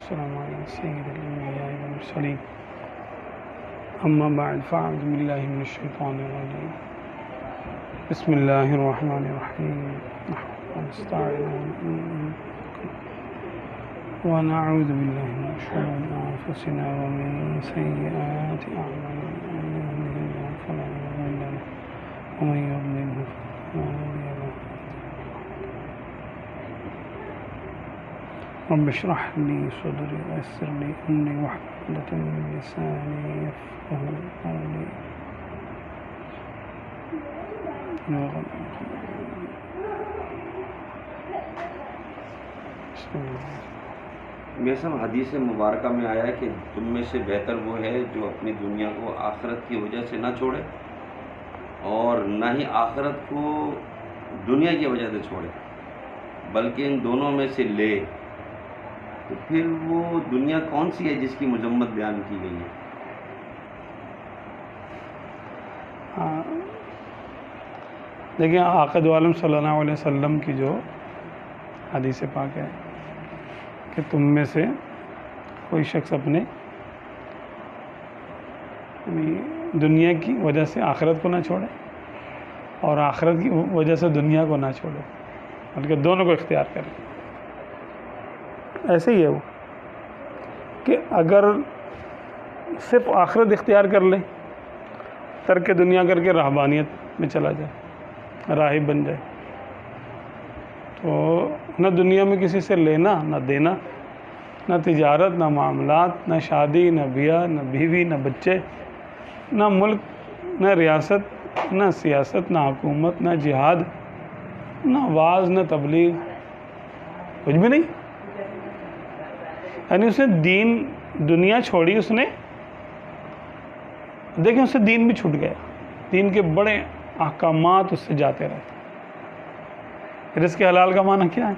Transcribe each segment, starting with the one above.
والسلام على سيد الأنبياء والمرسلين أما بعد فأعوذ بالله من الشيطان الرجيم بسم الله الرحمن الرحيم نحمده ونستعينه ونعوذ بالله من شرور أنفسنا ومن سيئات أعمالنا من يهده الله فلا مضل له ومن يضلل فلا هادي له رب اشرح لي صدري ويسر لي أمري واحلل عقدة من لساني يفقهوا قولي میسم حدیث مبارکہ میں آیا ہے کہ تم میں سے بہتر وہ ہے جو اپنی دنیا کو آخرت کی وجہ سے نہ چھوڑے اور نہ ہی آخرت کو دنیا کی وجہ سے چھوڑے بلکہ ان دونوں میں سے لے. تو پھر وہ دنیا کون سی ہے جس کی مذمت بیان کی گئی ہے؟ دیکھیں عاقد عالم صلی اللہ علیہ وسلم کی جو حدیث پاک ہے کہ تم میں سے کوئی شخص اپنے دنیا کی وجہ سے آخرت کو نہ چھوڑے اور آخرت کی وجہ سے دنیا کو نہ چھوڑے بلکہ دونوں کو اختیار کرے. ایسے ہی ہے وہ کہ اگر صرف آخرت اختیار کر لے ترک دنیا کر کے رہبانیت میں چلا جائے راہب بن جائے تو نہ دنیا میں کسی سے لینا نہ دینا نہ تجارت نہ معاملات نہ شادی نہ بیاہ نہ بیوی نہ بچے نہ ملک نہ ریاست نہ سیاست نہ حکومت نہ جہاد نہ واعظ نہ تبلیغ کچھ بھی نہیں. یعنی اس نے دنیا چھوڑی اس نے. دیکھیں اس سے دین بھی چھوٹ گیا. دین کے بڑے احکامات اس سے جاتے رہتے. رزق حلال کا معنی کیا ہے؟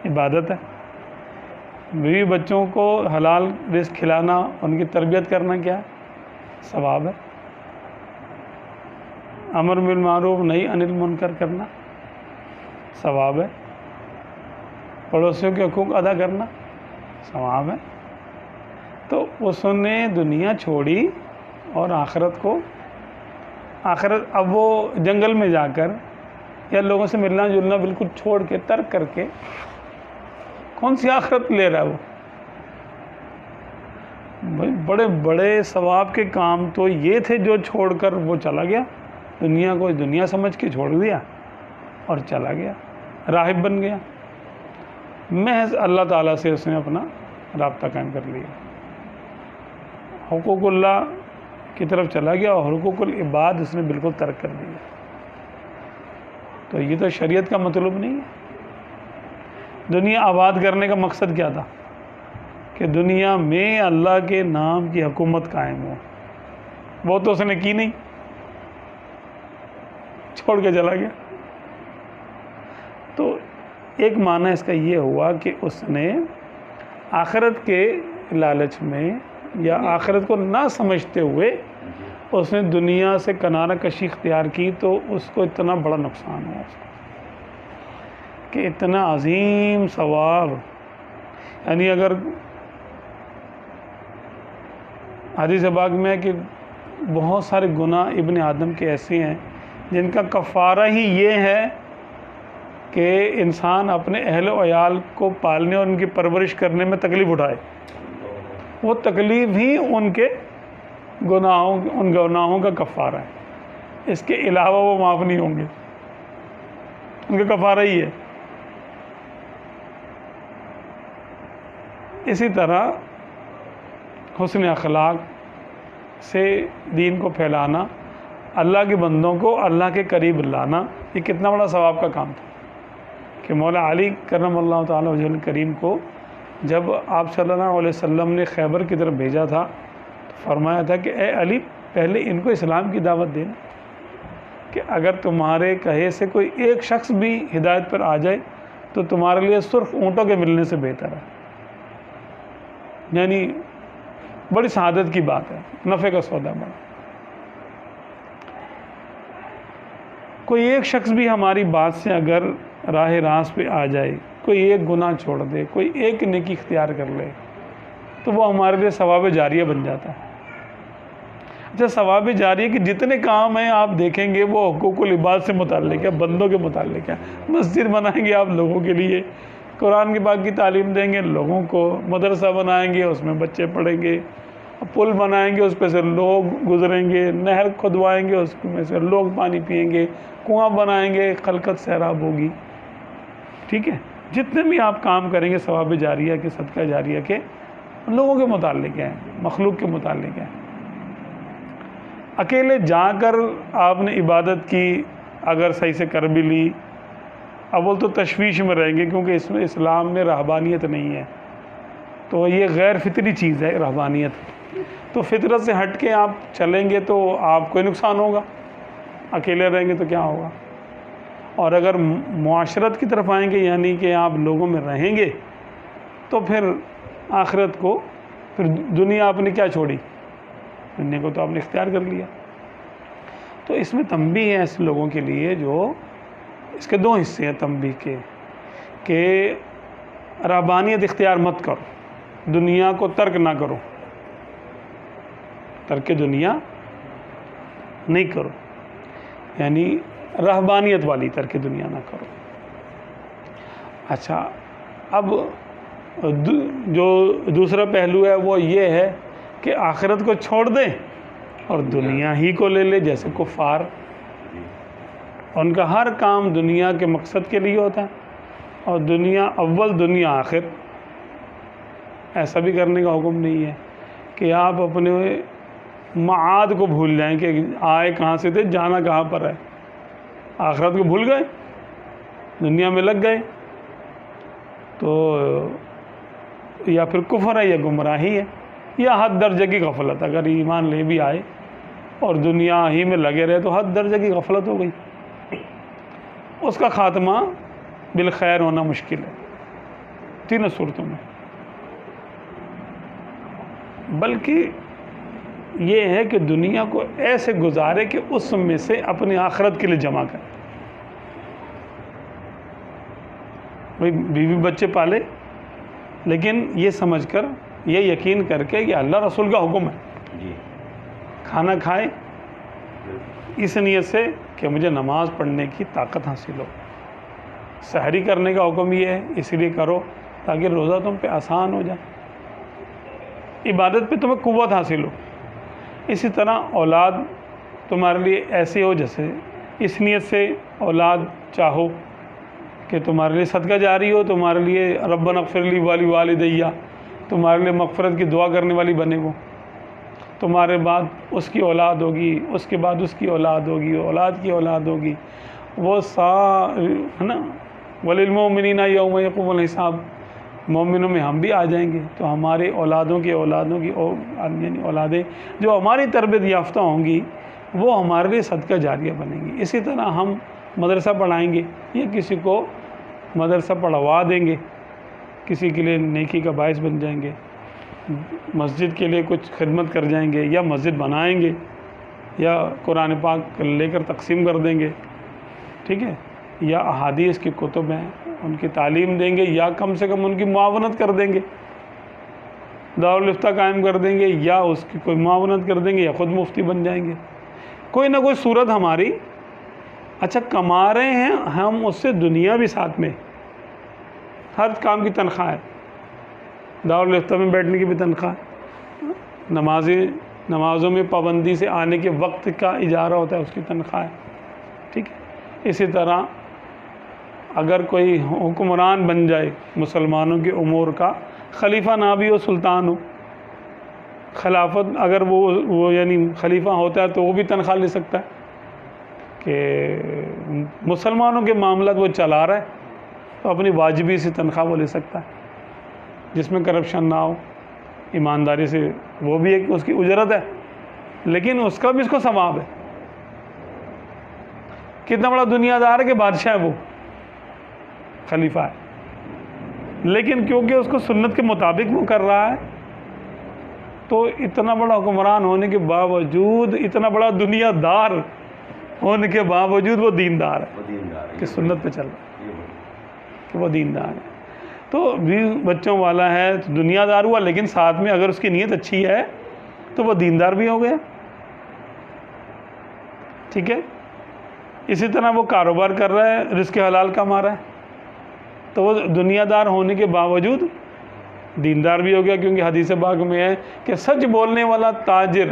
عبادت ہے. بیوی بچوں کو حلال رزق کھلانا ان کی تربیت کرنا کیا ہے؟ ثواب ہے. امر بالمعروف نہی عن المنکر کرنا ثواب ہے. پڑوسیوں کے حقوق ادا کرنا ثواب ہے. تو اس نے دنیا چھوڑی اور آخرت اب وہ جنگل میں جا کر یا لوگوں سے ملنا جلنا بالکل چھوڑ کے ترک کر کے کون سی آخرت لے رہا ہے وہ؟ بڑے بڑے ثواب کے کام تو یہ تھے جو چھوڑ کر وہ چلا گیا. دنیا کو دنیا سمجھ کے چھوڑ دیا اور چلا گیا راہب بن گیا. محض اللہ تعالیٰ سے اس نے اپنا رابطہ قائم کر لیا. حقوق اللہ کی طرف چلا گیا اور حقوق العباد اس نے بالکل ترک کر دیا. تو یہ تو شریعت کا مطلوب نہیں ہے. دنیا آباد کرنے کا مقصد کیا تھا؟ کہ دنیا میں اللہ کے نام کی حکومت قائم ہو. وہ تو اس نے کی نہیں, چھوڑ کے چلا گیا. تو ایک معنی اس کا یہ ہوا کہ اس نے آخرت کے لالچ میں یا آخرت کو نہ سمجھتے ہوئے اس نے دنیا سے کنارہ کشی اختیار کی تو اس کو اتنا بڑا نقصان ہوا کہ اتنا عظیم ثواب. یعنی اگر حدیث پاک میں ہے کہ بہت سارے گناہ ابن آدم کے ایسے ہیں جن کا کفارہ ہی یہ ہے کہ انسان اپنے اہل و عیال کو پالنے اور ان کی پرورش کرنے میں تکلیف اٹھائے. وہ تکلیف ہی ان گناہوں کا کفارہ ہے. اس کے علاوہ وہ معاف نہیں ہوں گے. ان کا کفارہ ہی ہے. اسی طرح حسن اخلاق سے دین کو پھیلانا, اللہ کے بندوں کو اللہ کے قریب لانا, یہ کتنا بڑا ثواب کا کام تھا کہ مولا علی کرم اللہ تعالیٰ وجہ الکریم کو جب آپ صلی اللہ علیہ وسلم نے خیبر کی طرف بھیجا تھا تو فرمایا تھا کہ اے علی پہلے ان کو اسلام کی دعوت دینا کہ اگر تمہارے کہے سے کوئی ایک شخص بھی ہدایت پر آ جائے تو تمہارے لیے سرخ اونٹوں کے ملنے سے بہتر ہے. یعنی بڑی سعادت کی بات ہے, نفع کا سودا بڑا. کوئی ایک شخص بھی ہماری بات سے اگر راہ راست پہ آ جائے, کوئی ایک گناہ چھوڑ دے, کوئی ایک نیکی اختیار کر لے, تو وہ ہمارے لیے ثواب جاریہ بن جاتا ہے۔ اچھا، ثواب جاریہ کے جتنے کام ہیں آپ دیکھیں گے وہ حقوق العباد سے متعلق ہے، بندوں کے متعلق ہے۔ مسجد بنائیں گے آپ لوگوں کے لیے، قرآن کی پاک کی تعلیم دیں گے لوگوں کو، مدرسہ بنائیں گے اس میں بچے پڑھیں گے، پل بنائیں گے اس پہ سے لوگ گزریں گے، نہر کھدوائیں گے اس میں سے لوگ پانی پئیں گے، کنواں بنائیں گے خلقت سیراب ہوگی، ٹھیک ہے۔ جتنے بھی آپ کام کریں گے ثواب جاریہ کے، صدقہ جاریہ کے، لوگوں کے متعلق ہیں، مخلوق کے متعلق ہیں۔ اکیلے جا کر آپ نے عبادت کی، اگر صحیح سے کر بھی لی، اول تو تشویش میں رہیں گے کیونکہ اس میں اسلام میں رہبانیت نہیں ہے، تو یہ غیر فطری چیز ہے رہبانیت، تو فطرت سے ہٹ کے آپ چلیں گے تو آپ کو نقصان ہوگا، اکیلے رہیں گے تو کیا ہوگا۔ اور اگر معاشرت کی طرف آئیں گے، یعنی کہ آپ لوگوں میں رہیں گے، تو پھر آخرت کو، پھر دنیا آپ نے کیا چھوڑی، دنیا کو تو آپ نے اختیار کر لیا۔ تو اس میں تنبیہ ہے ایسے لوگوں کے لیے جو، اس کے دو حصے ہیں تنبیہ کے، کہ رہبانیت اختیار مت کرو، دنیا کو ترک نہ کرو، ترک دنیا نہیں کرو، یعنی رہبانیت والی ترک دنیا نہ کرو۔ اچھا، اب جو دوسرا پہلو ہے وہ یہ ہے کہ آخرت کو چھوڑ دیں اور دنیا ہی کو لے لے، جیسے کفار، ان کا ہر کام دنیا کے مقصد کے لیے ہوتا ہے، اور دنیا اول دنیا آخر۔ ایسا بھی کرنے کا حکم نہیں ہے کہ آپ اپنے معاد کو بھول جائیں کہ آئے کہاں سے تھے، جانا کہاں پر ہے، آخرت کو بھول گئے، دنیا میں لگ گئے، تو یا پھر کفر ہے یا گمراہی ہے یا حد درجے کی غفلت۔ اگر ایمان لے بھی آئے اور دنیا ہی میں لگے رہے تو حد درجے کی غفلت ہو گئی، اس کا خاتمہ بالخیر ہونا مشکل ہے تینوں صورتوں میں۔ بلکہ یہ ہے کہ دنیا کو ایسے گزارے کہ اس میں سے اپنی آخرت کے لیے جمع کرے، بھئی بیوی بچے پالے، لیکن یہ سمجھ کر، یہ یقین کر کے کہ اللہ رسول کا حکم ہے، جی، کھانا کھائے اس نیت سے کہ مجھے نماز پڑھنے کی طاقت حاصل ہو، سحری کرنے کا حکم یہ ہے اس لیے کرو تاکہ روزہ تم پہ آسان ہو جائے، عبادت پہ تمہیں قوت حاصل ہو۔ اسی طرح اولاد تمہارے لیے ایسی ہو جیسے اس نیت سے اولاد چاہو کہ تمہارے لیے صدقہ جاری ہو، تمہارے لیے ربنا اغفر لی ولی والدیہ، تمہارے لیے مغفرت کی دعا کرنے والی بنے وہ، تمہارے بعد اس کی اولاد ہوگی، اس کے بعد اس کی اولاد ہوگی، اولاد کی اولاد ہوگی، وہ ہے نا، وللمؤمنین یوم یقوم الحساب، مومنوں میں ہم بھی آ جائیں گے، تو ہمارے اولادوں کی یعنی اولادیں جو ہماری تربیت یافتہ ہوں گی وہ ہمارے لیے صدقہ جاریہ بنیں گی۔ اسی طرح ہم مدرسہ پڑھائیں گے یا کسی کو مدرسہ پڑھوا دیں گے، کسی کے لیے نیکی کا باعث بن جائیں گے، مسجد کے لیے کچھ خدمت کر جائیں گے، یا مسجد بنائیں گے، یا قرآن پاک لے کر تقسیم کر دیں گے، ٹھیک ہے، یا احادیث کی کتب ہیں ان کی تعلیم دیں گے، یا کم سے کم ان کی معاونت کر دیں گے، دارالفتہ قائم کر دیں گے، یا اس کی کوئی معاونت کر دیں گے، یا خود مفتی بن جائیں گے، کوئی نہ کوئی صورت ہماری۔ اچھا، کما رہے ہیں ہم اس سے دنیا بھی ساتھ میں، ہر کام کی تنخواہ ہے، دارالفتہ میں بیٹھنے کی بھی تنخواہ ہے، نمازوں میں پابندی سے آنے کے وقت کا اجارہ ہوتا ہے، اس کی تنخواہ ہے، ٹھیک ہے۔ اسی طرح اگر کوئی حکمران بن جائے مسلمانوں کے امور کا، خلیفہ نہ بھی ہو، سلطان ہو، خلافت اگر وہ یعنی خلیفہ ہوتا ہے تو وہ بھی تنخواہ لے سکتا ہے کہ مسلمانوں کے معاملات وہ چلا رہا ہے، تو اپنی واجبی سی تنخواہ وہ لے سکتا ہے جس میں کرپشن نہ ہو، ایمانداری سے، وہ بھی ایک اس کی اجرت ہے، لیکن اس کا بھی اس کو ثواب ہے۔ کتنا بڑا دنیا دار ہے کہ بادشاہ ہے، وہ خلیفہ ہے، لیکن کیونکہ اس کو سنت کے مطابق وہ کر رہا ہے، تو اتنا بڑا حکمران ہونے کے باوجود، اتنا بڑا دنیا دار ہونے کے باوجود وہ دیندار ہے وہ دیندار ہے، کہ سنت پہ چل رہا ہے، کہ وہ دیندار ہے۔ تو 20 بچوں والا ہے تو دنیا دار ہوا، لیکن ساتھ میں اگر اس کی نیت اچھی ہے تو وہ دیندار بھی ہو گیا. ٹھیک ہے. اسی طرح وہ کاروبار کر رہا ہے، رزق حلال کما رہا ہے، تو وہ دنیا دار ہونے کے باوجود دیندار بھی ہو گیا، کیونکہ حدیث پاک میں ہے کہ سچ بولنے والا تاجر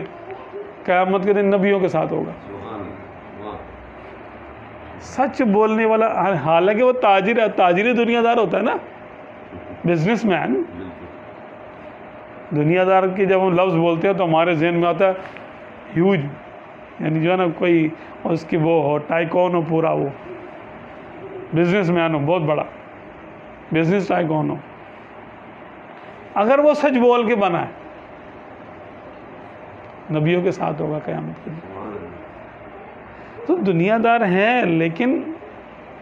قیامت کے دن نبیوں کے ساتھ ہوگا. سبحان اللہ، واہ، سچ بولنے والا، حالانکہ وہ تاجر ہے، تاجر ہی دنیا دار ہوتا ہے نا، بزنس مین. بالکل، دنیا دار کی جب ہم لفظ بولتے ہیں تو ہمارے ذہن میں آتا ہے ہیوج، یعنی جو ہے نا کوئی اس کی وہ ہو ٹائکون ہو، پورا وہ بزنس مین ہو، بہت بڑا بزنس ٹائکون ہو. اگر وہ سچ بول کے بنا ہے نبیوں کے ساتھ ہوگا قیامت کے دن. سبحان اللہ. تو دنیا دار ہیں لیکن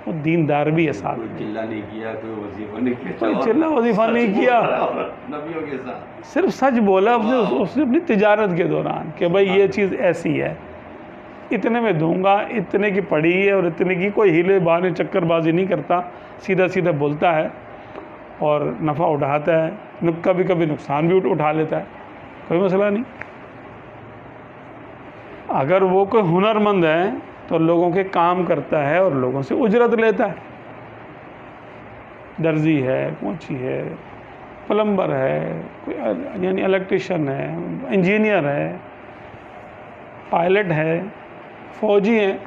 وہ دیندار بھی ہے ساتھ کوئی میں. چلہ نہیں کیا، کوئی وظیفہ نہیں کیا، کوئی اور چلہ وظیفہ نہیں سچ کیا، بول رہا ہے نبیوں کے ساتھ. صرف سچ بولا اس نے اپنی تجارت کے دوران کہ بھائی یہ چیز ایسی ہے، اتنے میں دوں گا، اتنے کی پڑی ہے اور اتنے کی، کوئی ہیلے بہانے چکر بازی نہیں کرتا، سیدھا سیدھا بولتا ہے اور نفع اٹھاتا ہے، کبھی کبھی نقصان بھی اٹھا لیتا ہے، کوئی مسئلہ نہیں. اگر وہ کوئی ہنر مند ہے تو لوگوں کے کام کرتا ہے اور لوگوں سے اجرت لیتا ہے. درزی ہے، پونچھی ہے، پلمبر ہے، کوئی یعنی الیکٹریشین ہے، انجینئر ہے، پائلٹ ہے، فوجی ہے،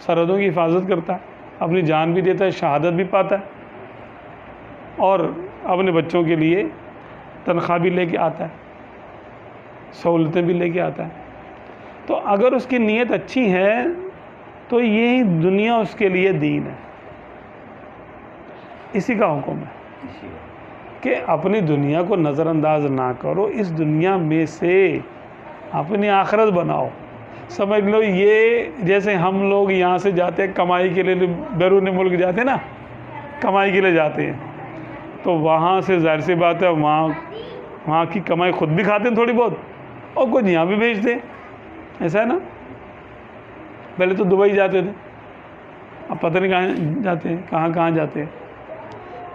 سرحدوں کی حفاظت کرتا ہے، اپنی جان بھی دیتا ہے، شہادت بھی پاتا ہے، اور اپنے بچوں کے لیے تنخواہ بھی لے کے آتا ہے، سہولتیں بھی لے کے آتا ہے. تو اگر اس کی نیت اچھی ہے تو یہی دنیا اس کے لیے دین ہے. اسی کا حکم ہے اسی بات. کہ اپنی دنیا کو نظر انداز نہ کرو، اس دنیا میں سے اپنی آخرت بناؤ. سمجھ لو یہ جیسے ہم لوگ یہاں سے جاتے ہیں کمائی کے لیے، بیرون ملک جاتے ہیں نا، کمائی کے لیے جاتے ہیں، تو وہاں سے ظاہر سی بات ہے وہاں کی کمائی خود بھی کھاتے ہیں تھوڑی بہت، اور کچھ یہاں بھی بھیجتے ہیں. ایسا ہے نا. پہلے تو دبئی جاتے تھے، اب پتہ نہیں کہاں جاتے ہیں، کہاں جاتے ہیں.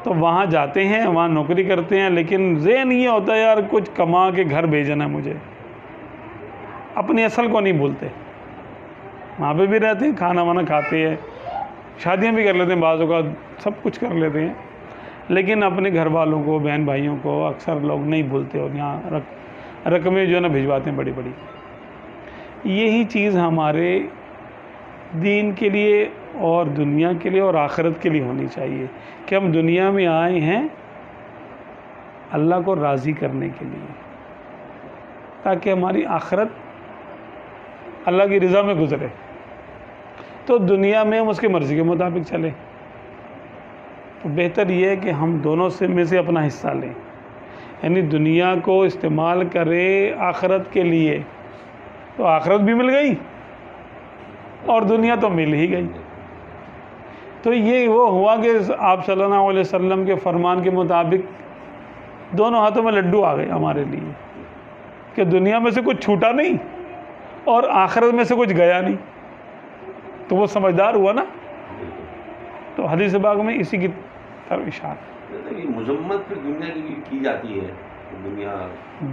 تو وہاں جاتے ہیں، وہاں نوکری کرتے ہیں، لیکن ذہن یہ ہوتا ہے یار کچھ کما کے گھر بھیجنا ہے مجھے، اپنی اصل کو نہیں بھولتے. وہاں پہ بھی رہتے ہیں، کھانا وانا کھاتے ہیں، شادیاں بھی کر لیتے ہیں، بعض اوقات سب کچھ کر لیتے ہیں، لیکن اپنے گھر والوں کو، بہن بھائیوں کو اکثر لوگ نہیں بھولتے، اور یہاں رقمیں جو ہے نا بھجواتے ہیں بڑی بڑی. یہی چیز ہمارے دین کے لیے اور دنیا کے لیے اور آخرت کے لیے ہونی چاہیے کہ ہم دنیا میں آئے ہیں اللہ کو راضی کرنے کے لیے، تاکہ ہماری آخرت اللہ کی رضا میں گزرے. تو دنیا میں ہم اس کی مرضی کے مطابق چلیں. تو بہتر یہ ہے کہ ہم دونوں میں سے اپنا حصہ لیں، یعنی دنیا کو استعمال کرے آخرت کے لیے، تو آخرت بھی مل گئی اور دنیا تو مل ہی گئی. تو یہ وہ ہوا کہ آپ صلی اللہ علیہ وسلم کے فرمان کے مطابق دونوں ہاتھوں میں لڈو آ گئے ہمارے لیے، کہ دنیا میں سے کچھ چھوٹا نہیں اور آخرت میں سے کچھ گیا نہیں. تو وہ سمجھدار ہوا نا. تو حدیث پاک میں اسی کی طرف اشارہ. یہ مذمت پھر دنیا کی جاتی ہے.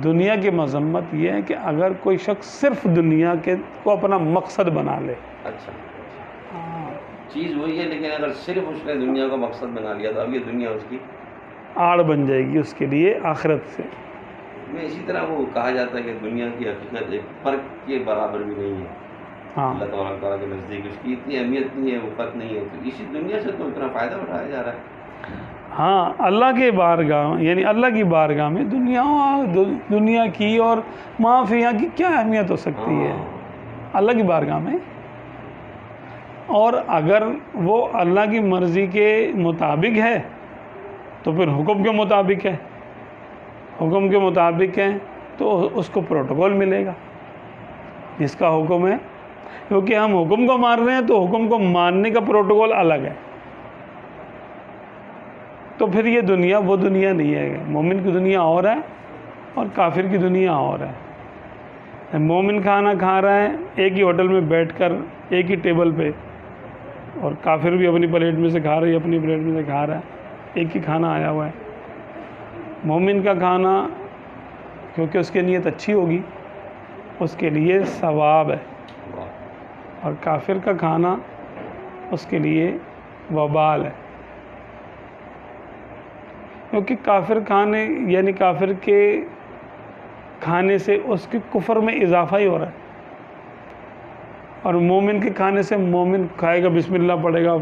دنیا کی مذمت یہ ہے کہ اگر کوئی شخص صرف دنیا کے کو اپنا مقصد بنا لے. اچھا، چیز وہی ہے، لیکن اگر صرف اس نے دنیا کا مقصد بنا لیا تو اب یہ دنیا اس کی آڑ بن جائے گی اس کے لیے آخرت سے. میں اسی طرح وہ کہا جاتا ہے کہ دنیا کی حقیقت ایک فرق کے برابر بھی نہیں ہے. ہاں، اللہ تعالیٰ کے نزدیک اس کی اتنی اہمیت نہیں ہے، وہ فرق نہیں ہے. تو اسی دنیا سے تو اتنا فائدہ اٹھایا جا رہا ہے. ہاں، اللہ کے بارگاہ یعنی اللہ کی بارگاہ میں دنیا کی اور معافیہ کی کیا اہمیت ہو سکتی ہے اللہ کی بارگاہ میں. اور اگر وہ اللہ کی مرضی کے مطابق ہے تو پھر حکم کے مطابق ہے، حکم کے مطابق ہے تو اس کو پروٹوکول ملے گا جس کا حکم ہے. کیونکہ ہم حکم کو مان رہے ہیں تو حکم کو ماننے کا پروٹوکول الگ ہے. تو پھر یہ دنیا وہ دنیا نہیں ہے. مومن کی دنیا اور ہے اور کافر کی دنیا اور ہے. مومن کھانا کھا رہا ہے ایک ہی ہوٹل میں بیٹھ کر ایک ہی ٹیبل پہ، اور کافر بھی اپنی پلیٹ میں سے کھا رہی ہے، اپنی پلیٹ میں سے کھا رہا ہے، ایک ہی کھانا آیا ہوا ہے. مومن کا کھانا کیونکہ اس کی نیت اچھی ہوگی اس کے لیے ثواب ہے، اور کافر کا کھانا اس کے لیے وبال ہے، کیونکہ کافر کھانے یعنی کافر کے کھانے سے اس کے کفر میں اضافہ ہی ہو رہا ہے، اور مومن کے کھانے سے مومن کھائے گا، بسم اللہ پڑھے گا،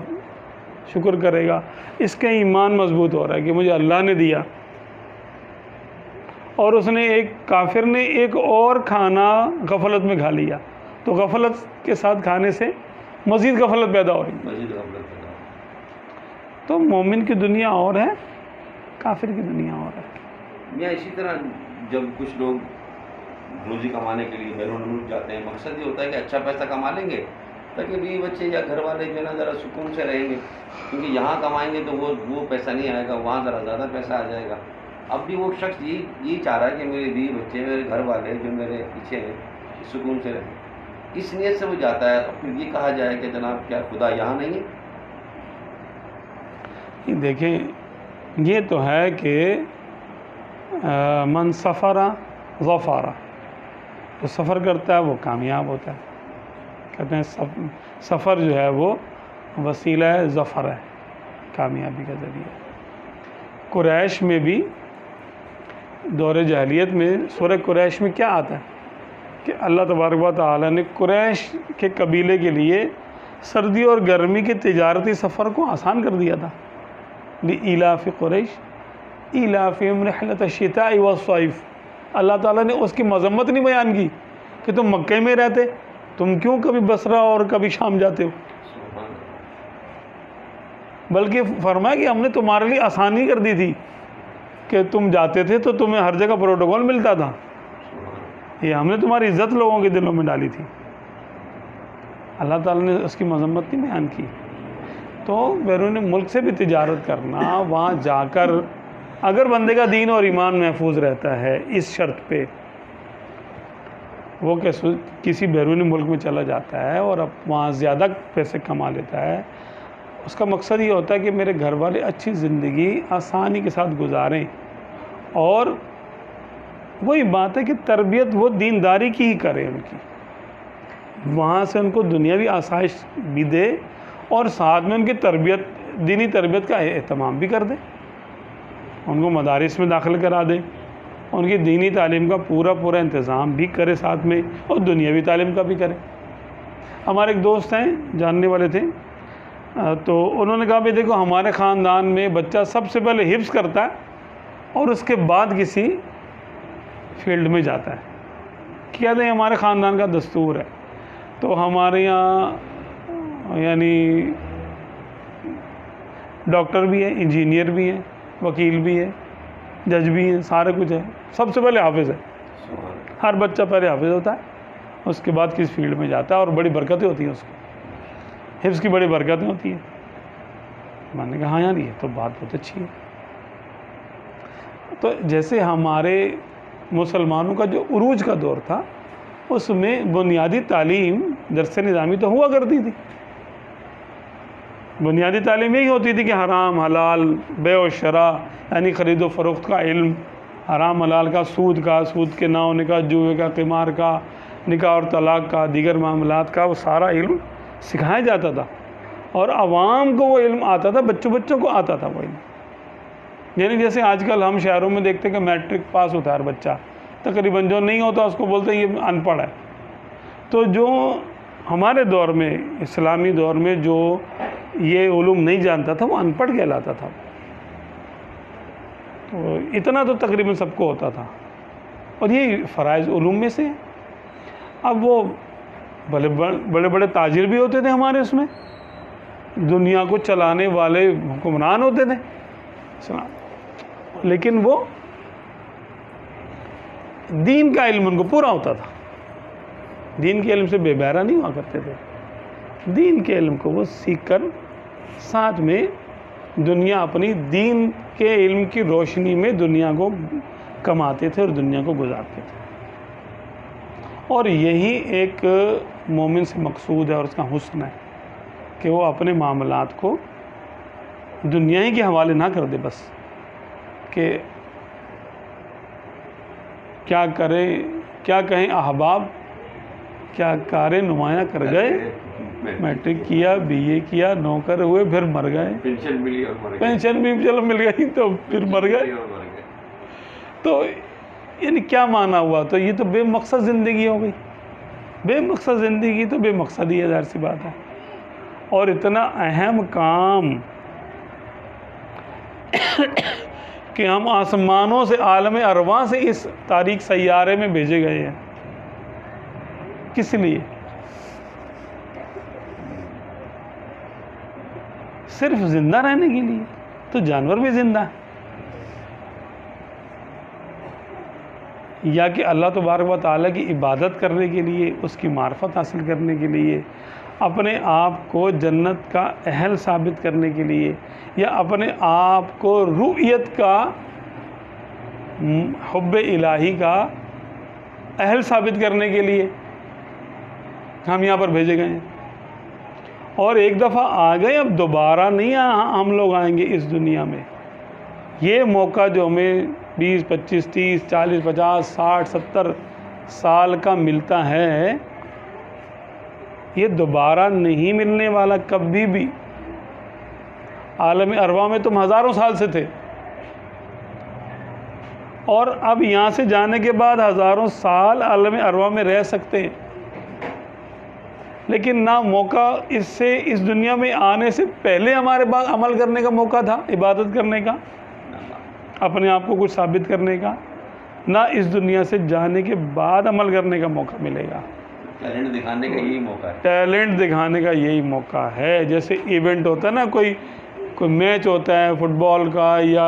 شکر کرے گا، اس کا ایمان مضبوط ہو رہا ہے کہ مجھے اللہ نے دیا، اور اس نے ایک کافر نے ایک اور کھانا غفلت میں کھا لیا، تو غفلت کے ساتھ کھانے سے مزید غفلت پیدا ہو رہی ہے۔ مزید غفلت پیدا ہو۔ تو مومن کی دنیا اور ہے، کافر کی دنیا اور ہے۔ یا اسی طرح جب کچھ لوگ روزی کمانے کے لیے بیرون ملک جاتے ہیں، مقصد یہ ہوتا ہے کہ اچھا پیسہ کما لیں گے تاکہ بیوی بچے یا گھر والے جو ہے نا ذرا سکون سے رہیں گے، کیونکہ یہاں کمائیں گے تو وہ پیسہ نہیں آئے گا، وہاں ذرا زیادہ پیسہ آ جائے گا۔ اب بھی وہ شخص یہی چاہ رہا ہے کہ میرے بیوی بچے، میرے گھر والے جو میرے پیچھے ہیں سکون سے رہیں، اس نیت سے وہ جاتا ہے۔ اور پھر یہ کہا جائے کہ جناب کیا خدا یہاں نہیں ہے؟ دیکھیں یہ تو ہے کہ من سفر ظفر، جو سفر کرتا ہے وہ کامیاب ہوتا ہے۔ کہتے ہیں سفر جو ہے وہ وسیلہ ظفر ہے، کامیابی کا ذریعہ۔ قریش میں بھی دور جاہلیت میں سورہ قریش میں کیا آتا ہے کہ اللہ تبارک و تعالیٰ نے قریش کے قبیلے کے لیے سردی اور گرمی کے تجارتی سفر کو آسان کر دیا تھا۔ لإیلاف قریش ایلافہم رحلۃ الشتاء والصیف، اللہ تعالیٰ نے اس کی مذمت نہیں بیان کی کہ تم مکے میں رہتے، تم کیوں کبھی بصرہ اور کبھی شام جاتے ہو، بلکہ فرمایا کہ ہم نے تمہارے لیے آسانی کر دی تھی کہ تم جاتے تھے تو تمہیں ہر جگہ پروٹوکول ملتا تھا، یہ ہم نے تمہاری عزت لوگوں کے دلوں میں ڈالی تھی۔ اللہ تعالیٰ نے اس کی مذمت نہیں بیان کی۔ تو بیرون ملک سے بھی تجارت کرنا، وہاں جا کر اگر بندے کا دین اور ایمان محفوظ رہتا ہے اس شرط پہ، وہ کسی بیرونی ملک میں چلا جاتا ہے اور اب وہاں زیادہ پیسے کما لیتا ہے، اس کا مقصد یہ ہوتا ہے کہ میرے گھر والے اچھی زندگی آسانی کے ساتھ گزاریں، اور وہی بات ہے کہ تربیت وہ دینداری کی ہی کرے، ان کی وہاں سے ان کو دنیاوی آسائش بھی دے اور ساتھ میں ان کی تربیت، دینی تربیت کا اہتمام بھی کر دے، ان کو مدارس میں داخل کرا دے، ان کی دینی تعلیم کا پورا انتظام بھی کرے ساتھ میں، اور دنیاوی تعلیم کا بھی کرے۔ ہمارے ایک دوست ہیں جاننے والے تھے، تو انہوں نے کہا بھی دیکھو ہمارے خاندان میں بچہ سب سے پہلے حفظ کرتا ہے اور اس کے بعد کسی فیلڈ میں جاتا ہے، کہتے ہیں ہمارے خاندان کا دستور ہے۔ تو ہمارے یہاں یعنی ڈاکٹر بھی ہے، انجینئر بھی ہے، وکیل بھی ہے، جج بھی ہے، سارے کچھ ہے، سب سے پہلے حافظ ہے۔ ہر بچہ پہلے حافظ ہوتا ہے، اس کے بعد کس فیلڈ میں جاتا ہے، اور بڑی برکتیں ہوتی ہیں اس کو، حفظ کی بڑی برکتیں ہوتی ہیں۔ میں نے کہا ہاں یار یہ تو بات بہت اچھی ہے۔ تو جیسے ہمارے مسلمانوں کا جو عروج کا دور تھا، اس میں بنیادی تعلیم درس نظامی تو ہوا کرتی تھی، بنیادی تعلیم یہی ہوتی تھی کہ حرام حلال، بیع و شراء یعنی خرید و فروخت کا علم، حرام حلال کا، سود کے نہ ہونے کا، جوئے کا، قمار کا، نکاح اور طلاق کا، دیگر معاملات کا، وہ سارا علم سکھایا جاتا تھا، اور عوام کو وہ علم آتا تھا، بچوں کو آتا تھا وہ علم۔ یعنی جیسے آج کل ہم شہروں میں دیکھتے ہیں کہ میٹرک پاس ہوتا ہے ہر بچہ، تقریباً جو نہیں ہوتا اس کو بولتے ہیں یہ ان پڑھ ہے۔ تو جو ہمارے دور میں، اسلامی دور میں جو یہ علوم نہیں جانتا تھا وہ ان پڑھ کہلاتا تھا، تو اتنا تو تقریباً سب کو ہوتا تھا، اور یہ فرائض علوم میں سے ہے۔ اب وہ بڑے بڑے تاجر بھی ہوتے تھے ہمارے اس میں، دنیا کو چلانے والے حکمران ہوتے تھے، لیکن وہ دین کا علم ان کو پورا ہوتا تھا، دین کے علم سے بے بہرا نہیں ہوا کرتے تھے، دین کے علم کو وہ سیکھ کر ساتھ میں دنیا اپنی دین کے علم کی روشنی میں دنیا کو کماتے تھے اور دنیا کو گزارتے تھے۔ اور یہی ایک مومن سے مقصود ہے اور اس کا حسن ہے کہ وہ اپنے معاملات کو دنیا ہی کے حوالے نہ کر دے، بس کہ کیا کہیں احباب، کیا کاریں نمایاں کر گئے، میٹرک کیا، بی اے کیا، نوکر ہوئے، پھر مر گئے، پینشن ملی اور مر گئے، پینشن بھی چلو مل گئی تو پھر مر گئے. اور مر گئے. تو یعنی کیا معنی ہوا؟ تو یہ تو بے مقصد زندگی ہو گئی. بے مقصد زندگی تو بے مقصد ہی ہے، ظاہر سی بات ہے. اور اتنا اہم کام کہ ہم آسمانوں سے، عالم ارواح سے اس تاریک سیارے میں بھیجے گئے ہیں. کس لیے؟ صرف زندہ رہنے کے لیے. تو جانور بھی زندہ ہے. یا کہ اللہ تبارک و تعالیٰ کی عبادت کرنے کے لیے، اس کی معرفت حاصل کرنے کے لیے، اپنے آپ کو جنت کا اہل ثابت کرنے کے لیے، یا اپنے آپ کو رؤیت کا، حب الہی کا اہل ثابت کرنے کے لیے ہم یہاں پر بھیجے گئے ہیں. اور ایک دفعہ آ گئے، اب دوبارہ نہیں ہم لوگ آئیں گے اس دنیا میں. یہ موقع جو ہمیں 20 25 30 40 50 60 70 سال کا ملتا ہے، یہ دوبارہ نہیں ملنے والا کبھی بھی. عالم ارواح میں تم ہزاروں سال سے تھے، اور اب یہاں سے جانے کے بعد ہزاروں سال عالم ارواح میں رہ سکتے ہیں، لیکن نہ موقع اس دنیا میں آنے سے پہلے ہمارے پاس عمل کرنے کا موقع تھا، عبادت کرنے کا، اپنے آپ کو کچھ ثابت کرنے کا، نہ اس دنیا سے جانے کے بعد عمل کرنے کا موقع ملے گا. ٹیلنٹ دکھانے کا یہی موقع ہے. ٹیلنٹ دکھانے کا یہی موقع ہے. جیسے ایونٹ ہوتا ہے نا، کوئی میچ ہوتا ہے فٹ بال کا، یا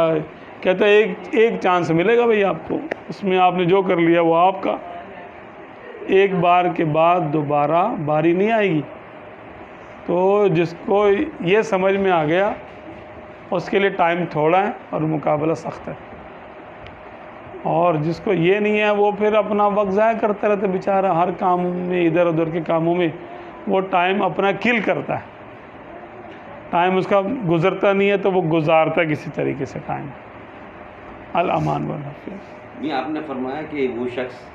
کہتا ہے ایک چانس ملے گا بھئی آپ کو، اس میں آپ نے جو کر لیا وہ آپ کا. ایک بار کے بعد دوبارہ باری نہیں آئے گی. تو جس کو یہ سمجھ میں آ گیا، اس کے لیے ٹائم تھوڑا ہے اور مقابلہ سخت ہے. اور جس کو یہ نہیں ہے، وہ پھر اپنا وقت ضائع کرتے رہتے بیچارہ، ہر کام میں، ادھر ادھر کے کاموں میں وہ ٹائم اپنا کل کرتا ہے. ٹائم اس کا گزرتا نہیں ہے تو وہ گزارتا ہے کسی طریقے سے ٹائم. الامان والحفظ. یہ آپ نے فرمایا کہ وہ شخص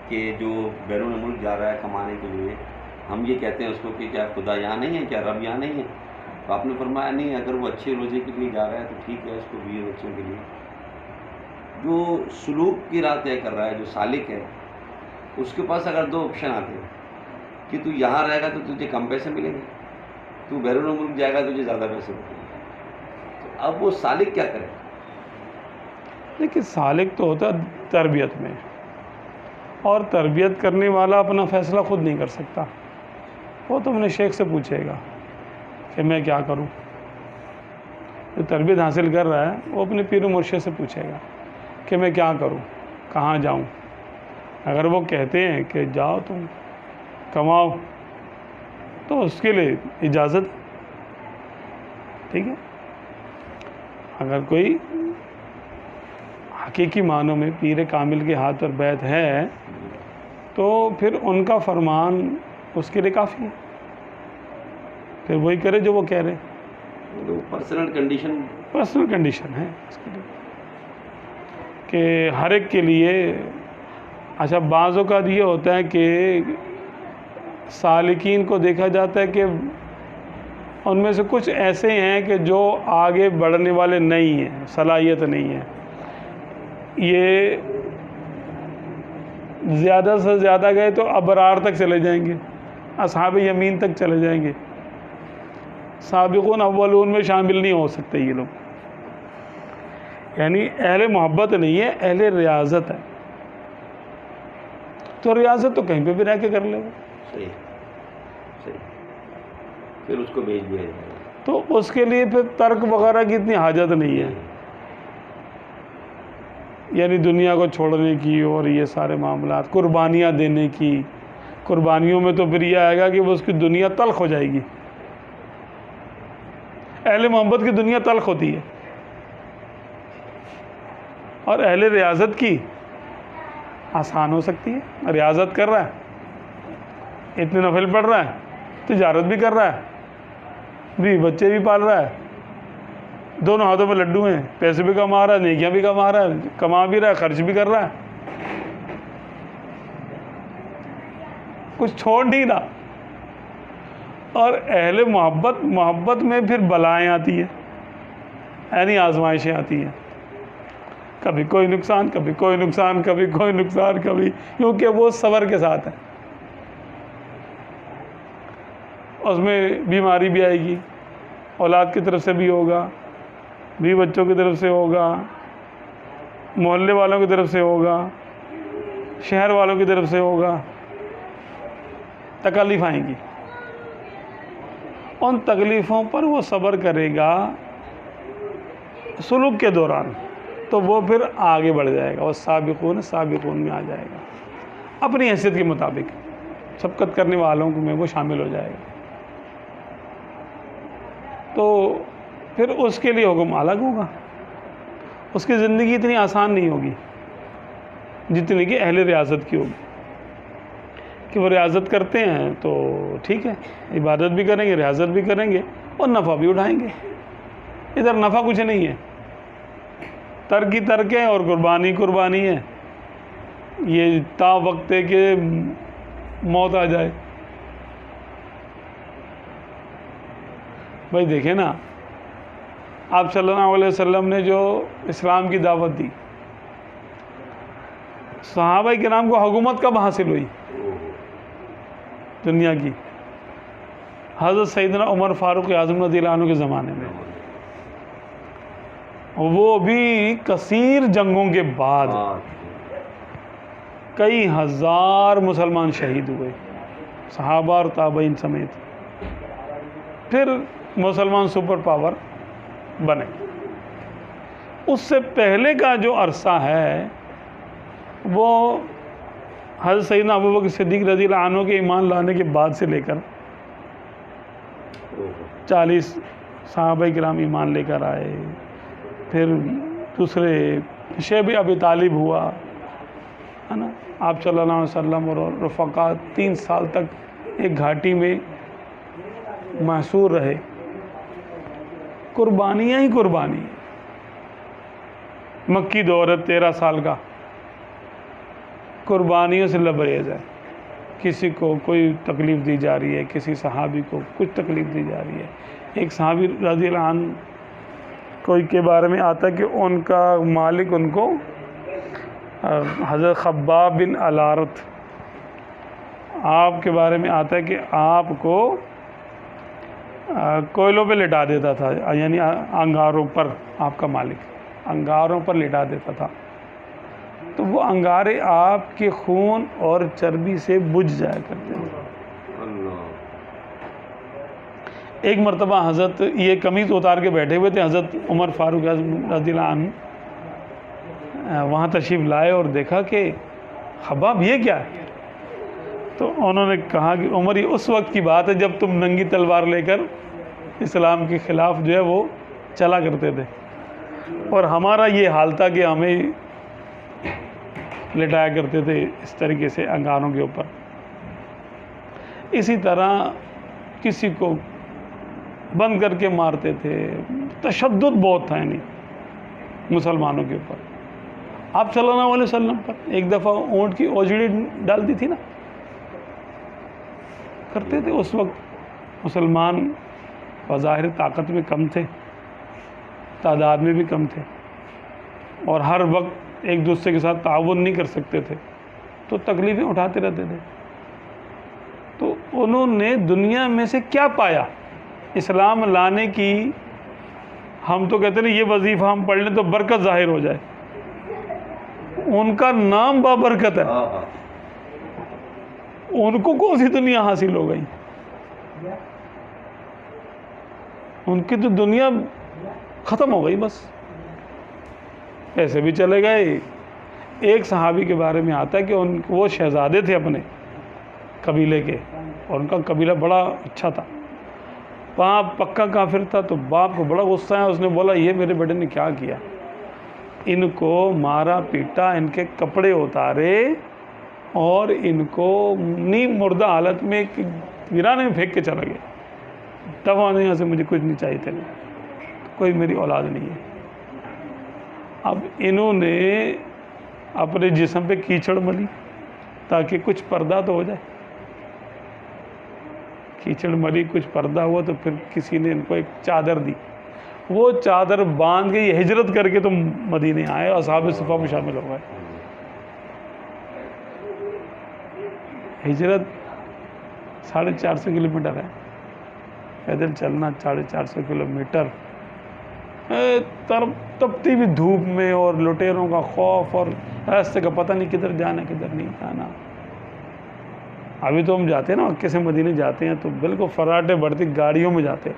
کہ جو بیرون ملک جا رہا ہے کمانے کے لیے، ہم یہ کہتے ہیں اس کو کہ کیا خدا یہاں نہیں ہے، کیا رب یہاں نہیں ہے؟ تو آپ نے فرمایا نہیں، اگر وہ اچھے روزے کے لیے جا رہا ہے تو ٹھیک ہے، اس کو 20 بچوں کے لیے. جو سلوک کی راہ طے کر رہا ہے، جو سالک ہے، اس کے پاس اگر 2 آپشن آتے ہیں کہ تو یہاں رہے گا تو تجھے کم پیسے ملیں گے، تو بیرون ملک جائے گا تو تجھے زیادہ پیسے ملیں گے. تو اب وہ سالک کیا کرے؟ لیکن سالک تو ہوتا ہے تربیت میں، اور تربیت کرنے والا اپنا فیصلہ خود نہیں کر سکتا. وہ تو اپنے شیخ سے پوچھے گا کہ میں کیا کروں. جو تربیت حاصل کر رہا ہے وہ اپنے پیر و مرشد سے پوچھے گا کہ میں کیا کروں، کہاں جاؤں. اگر وہ کہتے ہیں کہ جاؤ تم کماؤ، تو اس کے لیے اجازت، ٹھیک ہے. اگر کوئی حقیقی معنوں میں پیر کامل کے ہاتھ پر بیعت ہے تو پھر ان کا فرمان اس کے لیے کافی ہے. پھر وہی کرے جو وہ کہہ رہے. پرسنل کنڈیشن ہے اس کے لیے کہ ہر ایک کے لیے. اچھا، بعض اوقات یہ ہوتا ہے کہ سالکین کو دیکھا جاتا ہے کہ ان میں سے کچھ ایسے ہیں کہ جو آگے بڑھنے والے نہیں ہیں، صلاحیت نہیں ہے. یہ زیادہ سے زیادہ گئے تو ابرار تک چلے جائیں گے، اصحاب یمین تک چلے جائیں گے. سابقون اولون میں شامل نہیں ہو سکتے یہ لوگ. یعنی اہل محبت نہیں ہے، اہل ریاضت ہے. تو ریاضت تو کہیں پہ بھی رہ کے کر لے گا. صحیح. پھر اس کو بھیج دیا جائے گا. تو اس کے لیے پھر ترک وغیرہ کی اتنی حاجت نہیں ہے، یعنی دنیا کو چھوڑنے کی اور یہ سارے معاملات، قربانیاں دینے کی. قربانیوں میں تو پھر یہ آئے گا کہ وہ اس کی دنیا تلخ ہو جائے گی. اہل محبت کی دنیا تلخ ہوتی ہے، اور اہل ریاضت کی آسان ہو سکتی ہے. ریاضت کر رہا ہے، اتنے نفل پڑھ رہا ہے، تجارت بھی کر رہا ہے، بھی بچے بھی پال رہا ہے، دونوں ہاتھوں میں لڈو ہیں، پیسے بھی کما رہا ہے، نیکیاں بھی کما رہا ہے، کما بھی رہا ہے، خرچ بھی کر رہا ہے. کچھ چھوڑ نہیں رہا. اور اہل محبت میں پھر بلائیں آتی ہیں، یعنی آزمائشیں آتی ہیں، کبھی کوئی نقصان، کبھی کوئی نقصان، کبھی کوئی نقصان، کبھی، کیونکہ وہ صبر کے ساتھ ہے. اس میں بیماری بھی آئے گی، اولاد کی طرف سے بھی ہوگا، بیوی بچوں کی طرف سے ہوگا، محلے والوں کی طرف سے ہوگا، شہر والوں کی طرف سے ہوگا، تکالیف آئیں گی. ان تکلیفوں پر وہ صبر کرے گا سلوک کے دوران، تو وہ پھر آگے بڑھ جائے گا، وہ سابقون میں آ جائے گا، اپنی حیثیت کے مطابق سبقت کرنے والوں میں وہ شامل ہو جائے گا. تو پھر اس کے لیے حکم الگ ہوگا. اس کی زندگی اتنی آسان نہیں ہوگی جتنی کہ اہل ریاضت کی ہوگی، کہ وہ ریاضت کرتے ہیں تو ٹھیک ہے، عبادت بھی کریں گے، ریاضت بھی کریں گے اور نفع بھی اٹھائیں گے. ادھر نفع کچھ نہیں ہے، ترک ہی ترک ہے اور قربانی ہے. یہ تا وقت ہے کہ موت آ جائے. بھائی دیکھیں نا، آپ صلی اللہ علیہ وسلم نے جو اسلام کی دعوت دی، صحابہ کرام کو حکومت کب حاصل ہوئی دنیا کی؟ حضرت سیدنا عمر فاروق اعظم رضی اللہ عنہ کے زمانے میں. وہ بھی کثیر جنگوں کے بعد کئی ہزار مسلمان شہید ہوئے، صحابہ اور تابعین سمیت. پھر مسلمان سپر پاور بنے. اس سے پہلے کا جو عرصہ ہے وہ حضرت سیدنا ابوبکر صدیق رضی اللہ عنہ کے ایمان لانے کے بعد سے لے کر 40 صحابہ کرام ایمان لے کر آئے. پھر دوسرے شیب ابی طالب ہوا ہے نا، آپ صلی اللہ علیہ وسلم اور رفقا 3 سال تک ایک گھاٹی میں محصور رہے. قربانیاں ہی قربانی. مکی دور ہے 13 سال کا، قربانیوں سے لبریز ہے. کسی کو کوئی تکلیف دی جا رہی ہے، کسی صحابی کو کچھ تکلیف دی جا رہی ہے. ایک صحابی رضی اللہ عنہ کوئی کے بارے میں آتا ہے کہ ان کا مالک ان کو حضرت خباب بن الارت، آپ کے بارے میں آتا ہے کہ آپ کو کوئلوں پہ لٹا دیتا تھا، یعنی انگاروں پر. آپ کا مالک انگاروں پر لٹا دیتا تھا، تو وہ انگارے آپ کے خون اور چربی سے بجھ جایا کرتے تھے. ایک مرتبہ حضرت یہ قمیض اتار کے بیٹھے ہوئے تھے، حضرت عمر فاروق رضی اللہ عنہ وہاں تشریف لائے اور دیکھا کہ خباب یہ کیا ہے؟ تو انہوں نے کہا کہ عمر یہ اس وقت کی بات ہے جب تم ننگی تلوار لے کر اسلام کے خلاف جو ہے وہ چلا کرتے تھے، اور ہمارا یہ حال تھا کہ ہمیں لٹایا کرتے تھے اس طریقے سے انگاروں کے اوپر. اسی طرح کسی کو بند کر کے مارتے تھے. تشدد بہت تھا یعنی مسلمانوں کے اوپر. آپ صلی اللہ علیہ وسلم پر ایک دفعہ اونٹ کی اوجڑی ڈال دی تھی نا، کرتے تھے. اس وقت مسلمان بظاہر طاقت میں کم تھے، تعداد میں بھی کم تھے، اور ہر وقت ایک دوسرے کے ساتھ تعاون نہیں کر سکتے تھے، تو تکلیفیں اٹھاتے رہتے تھے. تو انہوں نے دنیا میں سے کیا پایا اسلام لانے کی؟ ہم تو کہتے ہیں یہ وظیفہ ہم پڑھ لیں تو برکت ظاہر ہو جائے. ان کا نام بابرکت ہے. ان کو کون سی دنیا حاصل ہو گئی؟ ان کی تو دنیا ختم ہو گئی، بس پیسے بھی چلے گئے. ایک صحابی کے بارے میں آتا ہے کہ وہ شہزادے تھے اپنے قبیلے کے، اور ان کا قبیلہ بڑا اچھا تھا. باپ پکا کافر تھا، تو باپ کو بڑا غصہ ہے. اس نے بولا یہ میرے بیٹے نے کیا کیا؟ ان کو مارا پیٹا، ان کے کپڑے اتارے اور ان کو نیم مردہ حالت میں ویرانے میں پھینک کے چلا گیا. دفعہ نہیں، یہاں سے مجھے کچھ نہیں چاہیے تھا، کوئی میری اولاد نہیں ہے. اب انہوں نے اپنے جسم پہ کیچڑ ملی تاکہ کچھ پردہ تو ہو جائے. کیچڑ مری، کچھ پردہ ہوا تو پھر کسی نے ان کو ایک چادر دی، وہ چادر باندھ کے یہ ہجرت کر کے تم مدینے آئے اور اصحاب صفا میں شامل ہو گئے. ہجرت 450 کلومیٹر ہے، پیدل چلنا 450 کلومیٹر، تپتی بھی دھوپ میں، اور لٹیروں کا خوف، اور راستے کا پتہ نہیں کدھر جانا کدھر نہیں جانا. ابھی تو ہم جاتے ہیں نا مکے سے مدینے جاتے ہیں تو بالکل فراٹے بڑھتی گاڑیوں میں جاتے ہیں،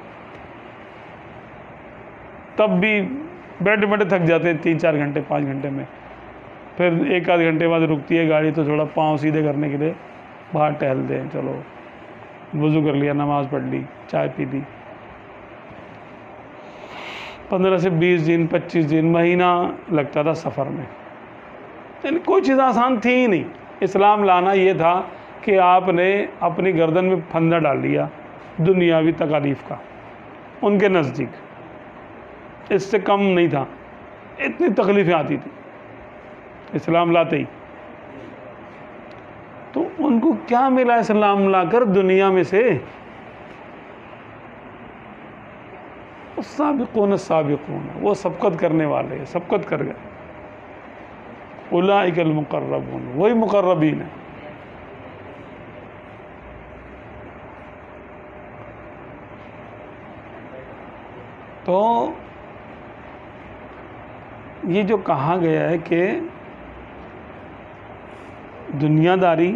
تب بھی بیٹھے بیٹھے تھک جاتے ہیں 3-4 گھنٹے 5 گھنٹے میں. پھر 1-8 گھنٹے بعد رکتی ہے گاڑی تو تھوڑا پاؤں سیدھے کرنے کے لیے باہر ٹہلتے ہیں، چلو وضو کر لیا، نماز پڑھ لی، چائے پی لی. 15 سے 20 دن 25 دن مہینہ لگتا تھا سفر میں. یعنی کوئی چیز آسان تھی ہی نہیں. اسلام لانا یہ تھا کہ آپ نے اپنی گردن میں پھندا ڈال دیا دنیاوی تکالیف کا، ان کے نزدیک اس سے کم نہیں تھا، اتنی تکلیفیں آتی تھی اسلام لاتے ہی. تو ان کو کیا ملا اسلام لا کر دنیا میں سے؟ السابقون السابقون، وہ سبقت کرنے والے سبقت کر گئے. اولئک المقربون، وہی مقربین ہیں. تو یہ جو کہا گیا ہے کہ دنیا داری،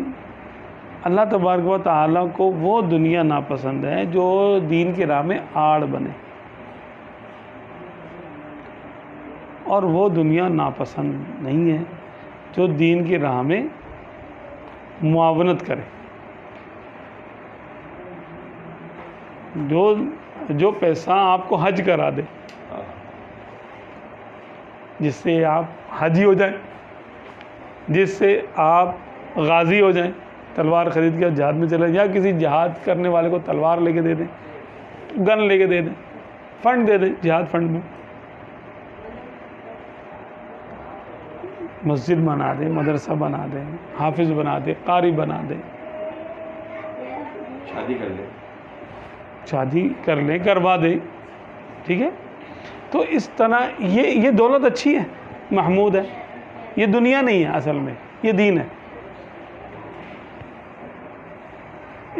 اللہ تبارک و تعالیٰ کو وہ دنیا ناپسند ہے جو دین کی راہ میں آڑ بنے، اور وہ دنیا ناپسند نہیں ہے جو دین کی راہ میں معاونت کرے. جو پیسہ آپ کو حج کرا دے، جس سے آپ حاجی ہو جائیں، جس سے آپ غازی ہو جائیں، تلوار خرید کے جہاد میں چلے، یا کسی جہاد کرنے والے کو تلوار لے کے دے دیں، گن لے کے دے دیں، فنڈ دے دیں جہاد فنڈ میں، مسجد بنا دیں، مدرسہ بنا دیں، حافظ بنا دیں، قاری بنا دیں، شادی کر لیں کروا دیں. ٹھیک ہے. تو اس طرح یہ دولت اچھی ہے، محمود ہے. یہ دنیا نہیں ہے اصل میں، یہ دین ہے.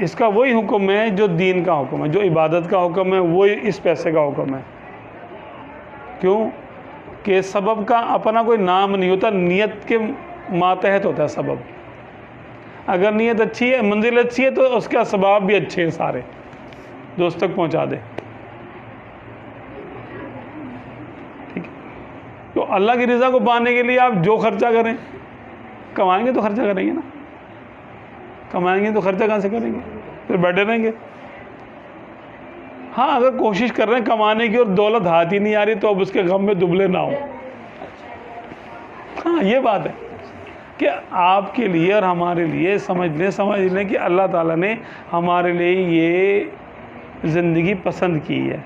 اس کا وہی حکم ہے جو دین کا حکم ہے، جو عبادت کا حکم ہے وہی اس پیسے کا حکم ہے. کیوں کہ سبب کا اپنا کوئی نام نہیں ہوتا، نیت کے ماتحت ہوتا ہے سبب. اگر نیت اچھی ہے، منزل اچھی ہے، تو اس کے اسباب بھی اچھے ہیں سارے جو اس تک پہنچا دے. ٹھیک ہے. تو اللہ کی رضا کو پانے کے لیے آپ جو خرچہ کریں، کمائیں گے تو خرچہ کریں گے نا، کمائیں گے تو خرچہ کہاں سے کریں گے؟ پھر بیٹھے رہیں گے. ہاں اگر کوشش کر رہے ہیں کمانے کی اور دولت ہاتھ ہی نہیں آ رہی تو اب اس کے غم میں دبلے نہ ہو. ہاں یہ بات ہے کہ آپ کے لیے اور ہمارے لیے سمجھ لیں کہ اللہ تعالیٰ نے ہمارے لیے یہ زندگی پسند کی ہے،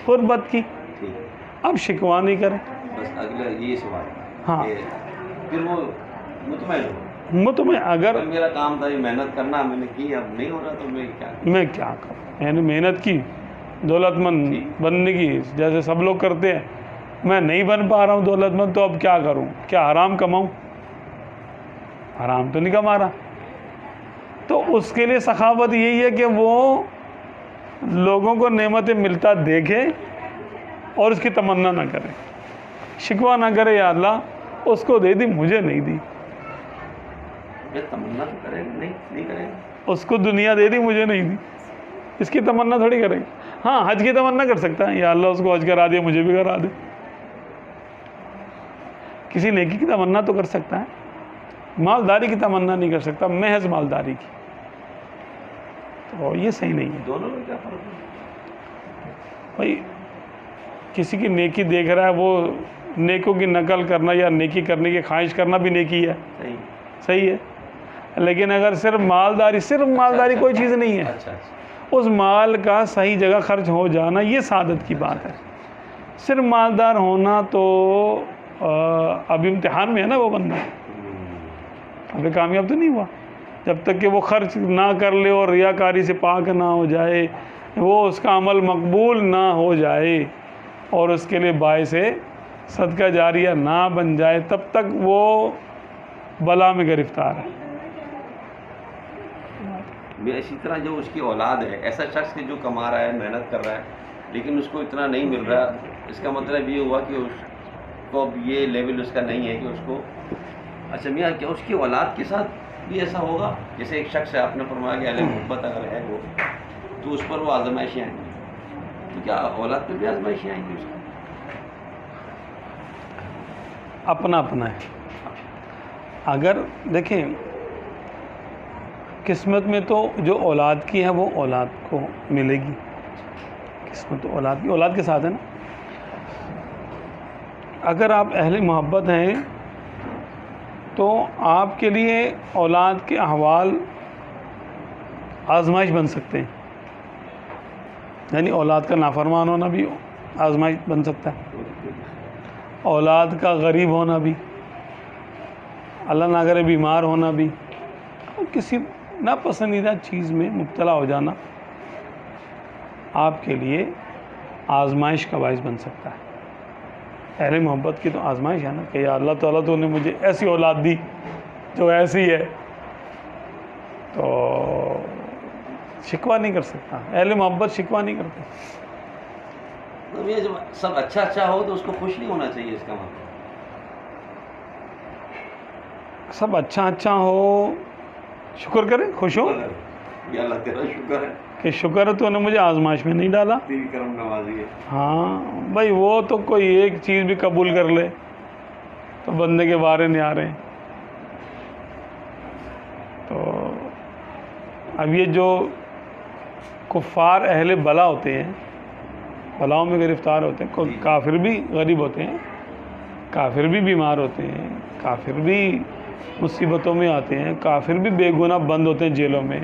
غربت کی. اب شکوہ نہیں کریں. بس اگلا یہ سوال. ہاں پھر وہ مطمئن اگر میرا کام تھا یہ محنت کرنا، میں نے کی، اب نہیں ہو رہا تو میں کیا کروں؟ میں نے محنت کی، دولت مند بننے کی، جیسے سب لوگ کرتے ہیں. میں نہیں بن پا رہا ہوں دولت مند، تو اب کیا کروں؟ کیا حرام کماؤں؟ حرام تو نہیں کما رہا. تو اس کے لیے سخاوت یہی ہے کہ وہ لوگوں کو نعمتیں ملتا دیکھے اور اس کی تمنا نہ کرے، شکوہ نہ کرے یا اللہ اس کو دے دی مجھے نہیں دی. تمنا تو کرے گا، نہیں کرے گا. اس کو دنیا دے دی مجھے نہیں دی، اس کی تمنا تھوڑی کرے گا. ہاں حج کی تمنا کر سکتا ہے، یا اللہ اس کو حج کرا دیا مجھے بھی کرا دے. کسی نیکی کی تمنا تو کر سکتا ہے، مالداری کی تمنا نہیں کر سکتا، محض مالداری کی. تو یہ صحیح نہیں ہے. دونوں میں کیا فرق ہے؟ بھائی کسی کی نیکی دیکھ رہا ہے، وہ نیکوں کی نقل کرنا یا نیکی کرنے کی خواہش کرنا بھی نیکی ہے، صحیح ہے. لیکن اگر صرف مالداری کوئی چیز نہیں ہے. اس مال کا صحیح جگہ خرچ ہو جانا یہ سعادت کی بات ہے. صرف مالدار ہونا تو اب امتحان میں ہے نا وہ بندہ، ابھی کامیاب تو نہیں ہوا. جب تک کہ وہ خرچ نہ کر لے اور ریاکاری سے پاک نہ ہو جائے، وہ اس کا عمل مقبول نہ ہو جائے اور اس کے لیے باعث صدقہ جاریہ نہ بن جائے، تب تک وہ بلا میں گرفتار ہے۔ اسی طرح جو اس کی اولاد ہے، ایسا شخص جو کما رہا ہے، محنت کر رہا ہے، لیکن اس کو اتنا نہیں مل رہا، اس کا مطلب یہ ہوا کہ اس کو اب یہ لیول اس کا نہیں ہے کہ اس کو، اچھا میاں کیا اس کی اولاد کے ساتھ بھی ایسا ہوگا؟ جیسے ایک شخص ہے، آپ نے فرمایا کہ اہل محبت اگر ہے وہ، تو اس پر وہ آزمائشیں آئیں گی، تو کیا اولاد پہ بھی آزمائشیں آئیں گی اس کی؟ اپنا اپنا ہے۔ اگر دیکھیں قسمت میں تو جو اولاد کی ہے وہ اولاد کو ملے گی، قسمت تو اولاد کی، اولاد کے ساتھ ہے نا۔ اگر آپ اہل محبت ہیں تو آپ کے لیے اولاد کے احوال آزمائش بن سکتے ہیں، یعنی اولاد کا نافرمان ہونا بھی آزمائش بن سکتا ہے، اولاد کا غریب ہونا بھی، اللہ نہ کرے بیمار ہونا بھی، اور کسی ناپسندیدہ چیز میں مبتلا ہو جانا آپ کے لیے آزمائش کا باعث بن سکتا ہے۔ اہل محبت کی تو آزمائش ہے نا کہ یا اللہ تعالیٰ تو نے مجھے ایسی اولاد دی جو ایسی ہے، تو شکوہ نہیں کر سکتا، اہل محبت شکوہ نہیں کرتے۔ تو یہ جب سب اچھا ہو تو اس کو خوش نہیں ہونا چاہیے، اس کا مطلب سب اچھا ہو، شکر کرے، خوش ہو یا اللہ تیرا شکر ہے کہ شکر ہے تو نے مجھے آزمائش میں نہیں ڈالا۔ تیری کرم نوازی ہے۔ ہاں بھائی، وہ تو کوئی ایک چیز بھی قبول کر لے تو بندے کے بارے نہیں آ رہے ہیں۔ تو اب یہ جو کفار اہل بلا ہوتے ہیں، بلاؤں میں گرفتار ہوتے ہیں، کافر بھی غریب ہوتے ہیں، کافر بھی بیمار ہوتے ہیں، کافر بھی مصیبتوں میں آتے ہیں، کافر بھی بے گناہ بند ہوتے ہیں جیلوں میں،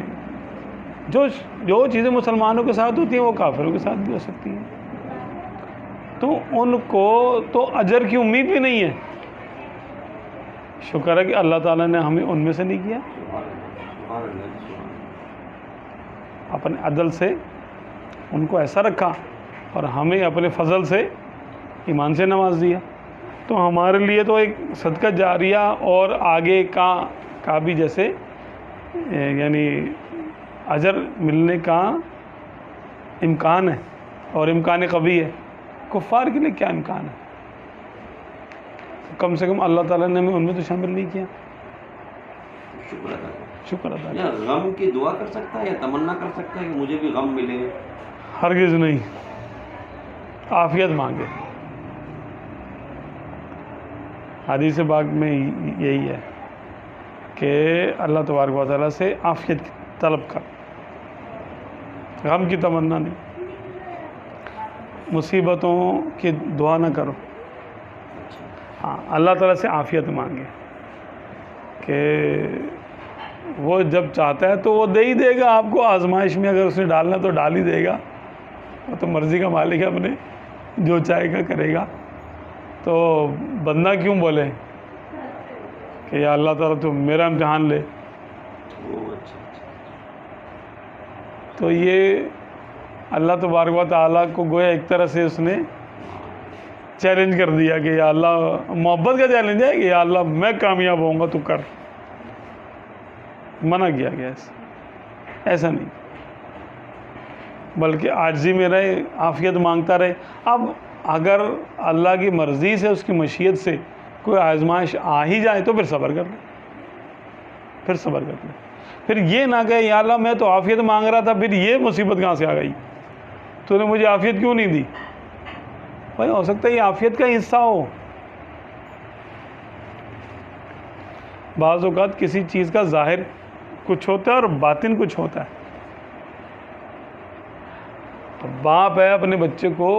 جو چیزیں مسلمانوں کے ساتھ ہوتی ہیں وہ کافروں کے ساتھ بھی ہو سکتی ہیں، تو ان کو تو اجر کی امید بھی نہیں ہے۔ شکر ہے کہ اللہ تعالیٰ نے ہمیں ان میں سے نہیں کیا، اپنے عدل سے ان کو ایسا رکھا اور ہمیں اپنے فضل سے ایمان سے نواز دیا، تو ہمارے لیے تو ایک صدقہ جاریہ اور آگے کا بھی جیسے یعنی اجر ملنے کا امکان ہے، اور امکان قوی ہے۔ کفار کے لیے کیا امکان ہے؟ کم سے کم اللہ تعالیٰ نے ہمیں ان میں تو شامل نہیں کیا۔ شکر ادا یا غم کی دعا کر سکتا ہے یا تمنا کر سکتا ہے کہ مجھے بھی غم ملے؟ ہرگز نہیں، عافیت مانگے۔ حدیث پاک میں یہی ہے کہ اللہ تبارک و تعالیٰ سے عافیت کی طلب کر، غم کی تمنا نہیں، مصیبتوں کی دعا نہ کرو، ہاں اللہ تعالیٰ سے عافیت مانگے کہ وہ جب چاہتا ہے تو وہ دے ہی دے گا آپ کو، آزمائش میں اگر اس نے ڈالنا تو ڈال ہی دے گا، وہ تو مرضی کا مالک ہے، اپنے جو چاہے گا کرے گا۔ تو بندہ کیوں بولے کہ یا اللہ تعالیٰ تو میرا امتحان لے؟ تو یہ اللہ تبارک و تعالیٰ کو گویا ایک طرح سے اس نے چیلنج کر دیا کہ یا اللہ، محبت کا چیلنج ہے کہ یا اللہ میں کامیاب ہوں گا تو کر، منع کیا گیا ایسا نہیں، بلکہ عاجزی میں رہے، عافیت مانگتا رہے۔ اب اگر اللہ کی مرضی سے، اس کی مشیت سے کوئی آزمائش آ ہی جائے تو پھر صبر کر لے، پھر صبر کر لے، پھر یہ نہ کہے یا اللہ میں تو عافیت مانگ رہا تھا، پھر یہ مصیبت کہاں سے آ گئی، تو نے مجھے عافیت کیوں نہیں دی؟ بھائی ہو سکتا ہے یہ عافیت کا حصہ ہو۔ بعض اوقات کسی چیز کا ظاہر کچھ ہوتا ہے اور باطن کچھ ہوتا ہے۔ باپ ہے اپنے بچے کو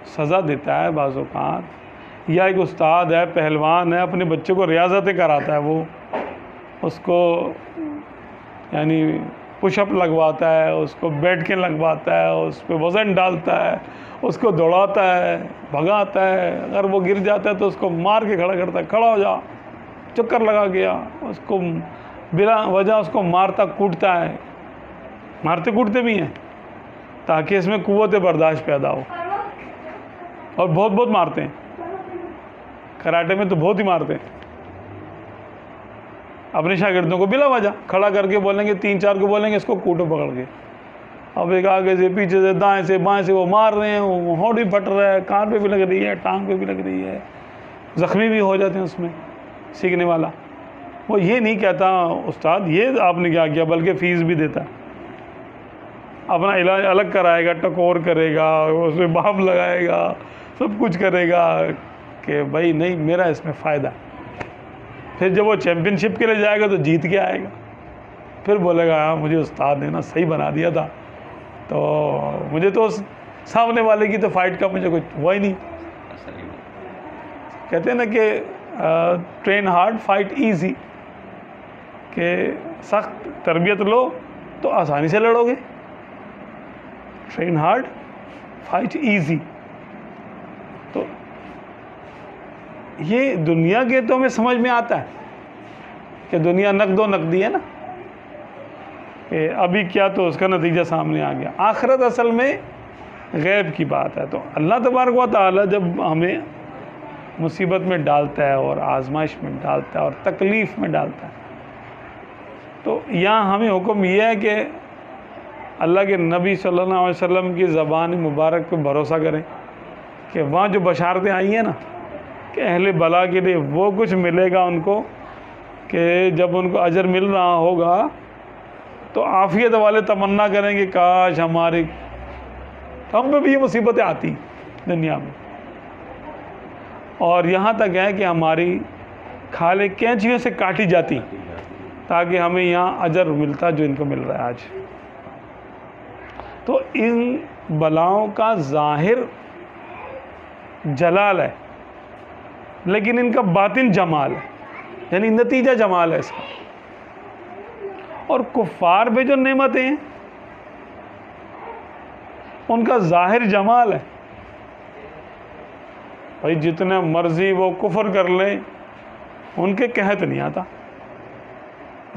سزا دیتا ہے بعض اوقات، یا ایک استاد ہے، پہلوان ہے، اپنے بچے کو ریاضتیں کراتا ہے، وہ اس کو یعنی پش اپ لگواتا ہے، اس کو بیٹھ کے لگواتا ہے، اس پہ وزن ڈالتا ہے، اس کو دوڑاتا ہے، بھگاتا ہے، اگر وہ گر جاتا ہے تو اس کو مار کے کھڑا کرتا ہے، کھڑا ہو جا، چکر لگا گیا، اس کو بلا وجہ اس کو مارتا کوٹتا ہے، مارتے کوٹتے بھی ہیں تاکہ اس میں قوت برداشت پیدا ہو، اور بہت بہت مارتے ہیں، کراٹے میں تو بہت ہی مارتے ہیں، اپنے شاگردوں کو بلا وجہ کھڑا کر کے بولیں گے، 3-4 کو بولیں گے اس کو کوٹو پکڑ کے، اب ایک آگے سے پیچھے سے دائیں سے بائیں سے وہ مار رہے ہیں، وہ ہونٹ بھی پھٹ رہا ہے، کان پہ بھی لگ رہی ہے، ٹانگ پہ بھی لگ رہی ہے، زخمی بھی ہو جاتے ہیں اس میں سیکھنے والا۔ وہ یہ نہیں کہتا استاد یہ آپ نے کیا کیا، بلکہ فیس بھی دیتا ہے، اپنا علاج الگ کرائے گا، ٹکور کرے گا، اس میں بام لگائے گا، سب کچھ کرے گا کہ بھائی نہیں میرا اس میں فائدہ ہے۔ پھر جب وہ چیمپئن شپ کے لیے جائے گا تو جیت کے آئے گا، پھر بولے گا ہاں مجھے استاد نے نا صحیح بنا دیا تھا، تو مجھے تو سامنے والے کی تو فائٹ کا مجھے کچھ ہوا ہی نہیں۔ کہتے ہیں نا کہ ٹرین ہارڈ فائٹ ایزی، کہ سخت تربیت لو تو آسانی سے لڑو گے، ٹرین ہارڈ فائٹ ایزی۔ تو یہ دنیا کے تو ہمیں سمجھ میں آتا ہے کہ دنیا نقد و نقدی ہے نا، کہ ابھی کیا تو اس کا نتیجہ سامنے آ گیا۔ آخرت اصل میں غیب کی بات ہے۔ تو اللہ تبارک و تعالی جب ہمیں مصیبت میں ڈالتا ہے اور آزمائش میں ڈالتا ہے اور تکلیف میں ڈالتا ہے، تو یہاں ہمیں حکم یہ ہے کہ اللہ کے نبی صلی اللہ علیہ وسلم کی زبان مبارک پہ بھروسہ کریں کہ وہاں جو بشارتیں آئی ہیں نا کہ اہل بلا کے لیے وہ کچھ ملے گا ان کو، کہ جب ان کو اجر مل رہا ہوگا تو عافیت والے تمنا کریں گے کاش ہماری ہم پہ بھی یہ مصیبتیں آتی دنیا میں، اور یہاں تک ہے کہ ہماری کھالیں کینچیوں سے کاٹی جاتی تاکہ ہمیں یہاں اجر ملتا جو ان کو مل رہا ہے آج۔ تو ان بلاؤں کا ظاہر جلال ہے لیکن ان کا باطن جمال ہے، یعنی نتیجہ جمال ہے اس کا۔ اور کفار پہ جو نعمتیں ہیں ان کا ظاہر جمال ہے، بھائی جتنے مرضی وہ کفر کر لیں ان کے قحط نہیں آتا،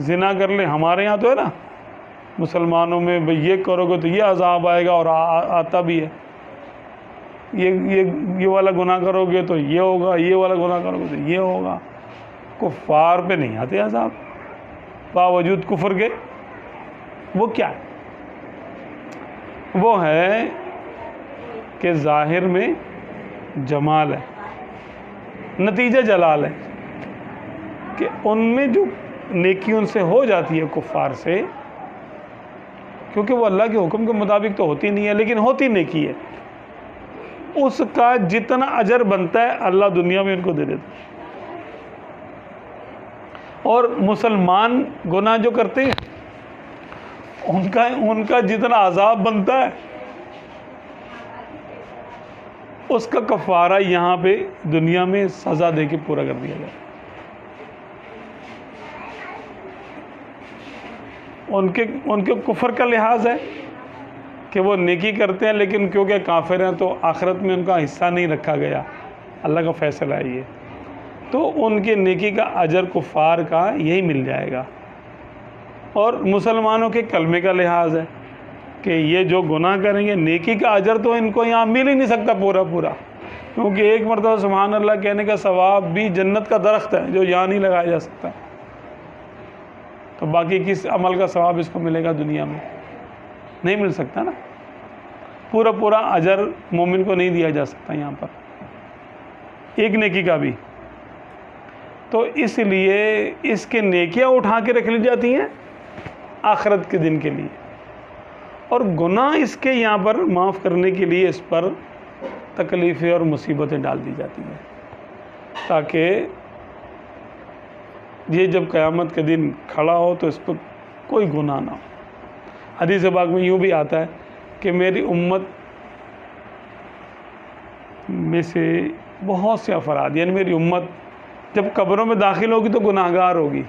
زنا کر لیں، ہمارے یہاں تو ہے نا مسلمانوں میں بھئی یہ کرو گے تو یہ عذاب آئے گا، اور آتا بھی ہے، یہ والا گناہ کرو گے تو یہ ہوگا، یہ والا گناہ کرو گے تو یہ ہوگا۔ کفار پہ نہیں آتے عذاب باوجود کفر کے۔ وہ کیا ہے؟ وہ ہے کہ ظاہر میں جمال ہے، نتیجہ جلال ہے، کہ ان میں جو نیکی ان سے ہو جاتی ہے کفار سے، کیونکہ وہ اللہ کے حکم کے مطابق تو ہوتی نہیں ہے لیکن ہوتی نیکی ہے، اس کا جتنا اجر بنتا ہے اللہ دنیا میں ان کو دے دیتا ہے۔ اور مسلمان گناہ جو کرتے ہیں ان کا جتنا عذاب بنتا ہے اس کا کفارہ یہاں پہ دنیا میں سزا دے کے پورا کر دیا جائے۔ ان کے کفر کا لحاظ ہے کہ وہ نیکی کرتے ہیں لیکن کیونکہ کافر ہیں تو آخرت میں ان کا حصہ نہیں رکھا گیا، اللہ کا فیصلہ ہے یہ، تو ان کے نیکی کا اجر کفار کا یہی مل جائے گا۔ اور مسلمانوں کے کلمے کا لحاظ ہے کہ یہ جو گناہ کریں گے نیکی کا اجر تو ان کو یہاں مل ہی نہیں سکتا پورا، کیونکہ ایک مرتبہ سبحان اللہ کہنے کا ثواب بھی جنت کا درخت ہے جو یہاں نہیں لگایا جا سکتا، تو باقی کس عمل کا ثواب اس کو ملے گا دنیا میں؟ نہیں مل سکتا نا، پورا اجر مومن کو نہیں دیا جا سکتا یہاں پر ایک نیکی کا بھی۔ تو اس لیے اس کے نیکیاں اٹھا کے رکھ لی جاتی ہیں آخرت کے دن کے لیے، اور گناہ اس کے یہاں پر معاف کرنے کے لیے اس پر تکلیفیں اور مصیبتیں ڈال دی جاتی ہیں، تاکہ یہ جب قیامت کے دن کھڑا ہو تو اس پر کوئی گناہ نہ ہو۔ حدیث پاک میں یوں بھی آتا ہے کہ میری امت میں سے بہت سے افراد، یعنی میری امت جب قبروں میں داخل ہوگی تو گناہگار ہوگی،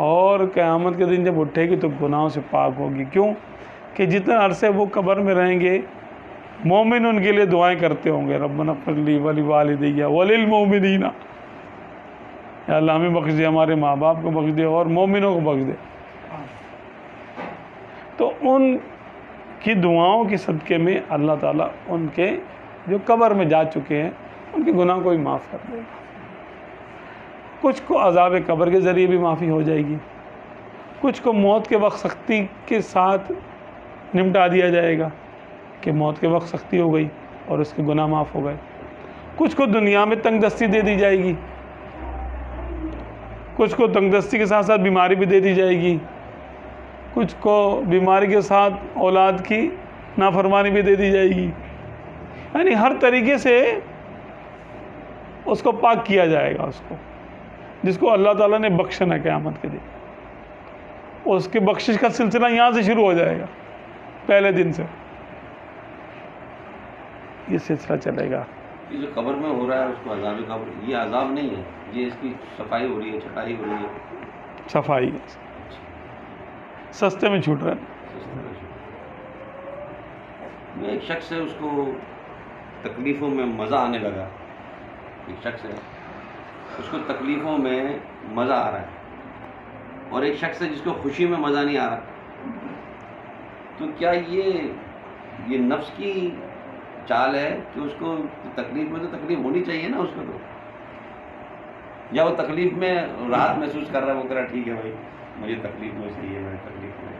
اور قیامت کے دن جب اٹھے گی تو گناہوں سے پاک ہوگی۔ کیوں؟ کہ جتنا عرصے وہ قبر میں رہیں گے مومن ان کے لیے دعائیں کرتے ہوں گے، ربنا اغفر لی ولی والدی وللمؤمنین، یا اللہ ہمیں بخش دے، ہمارے ماں باپ کو بخش دے اور مومنوں کو بخش دے. تو ان کی دعاؤں کے صدقے میں اللہ تعالیٰ ان کے جو قبر میں جا چکے ہیں ان کے گناہ کو بھی معاف کر دے گا. کچھ کو عذاب قبر کے ذریعے بھی معافی ہو جائے گی، کچھ کو موت کے وقت سختی کے ساتھ نمٹا دیا جائے گا کہ موت کے وقت سختی ہو گئی اور اس کے گناہ معاف ہو گئے. کچھ کو دنیا میں تنگ دستی دے دی جائے گی، کچھ کو تنگ دستی کے ساتھ ساتھ بیماری بھی دے دی جائے گی، کچھ کو بیماری کے ساتھ اولاد کی نافرمانی بھی دے دی جائے گی. یعنی ہر طریقے سے اس کو پاک کیا جائے گا، اس کو جس کو اللہ تعالیٰ نے بخشنا ہے قیامت کے دن. اس کی بخشش کا سلسلہ یہاں سے شروع ہو جائے گا، پہلے دن سے یہ سلسلہ چلے گا. یہ جو قبر میں ہو رہا ہے اس کو عذاب قبر، یہ عذاب نہیں ہے، یہ اس کی صفائی ہو رہی ہے، چھٹائی ہو رہی ہے. صفائی سستے میں چھوٹ رہا ہے. میں ایک شخص ہے، اس کو تکلیفوں میں مزہ آنے لگا. ایک شخص ہے اس کو تکلیفوں میں مزہ آ رہا ہے، اور ایک شخص ہے جس کو خوشی میں مزہ نہیں آ رہا. تو کیا یہ نفس کی چال ہے کہ اس کو تکلیف میں تو تکلیف ہونی چاہیے نا اس کو، تو یا وہ تکلیف میں راحت محسوس کر رہا ہے، وہ کہہ رہا ہے ٹھیک ہے بھائی مجھے تکلیف میں صحیح ہے، میں تکلیف میں.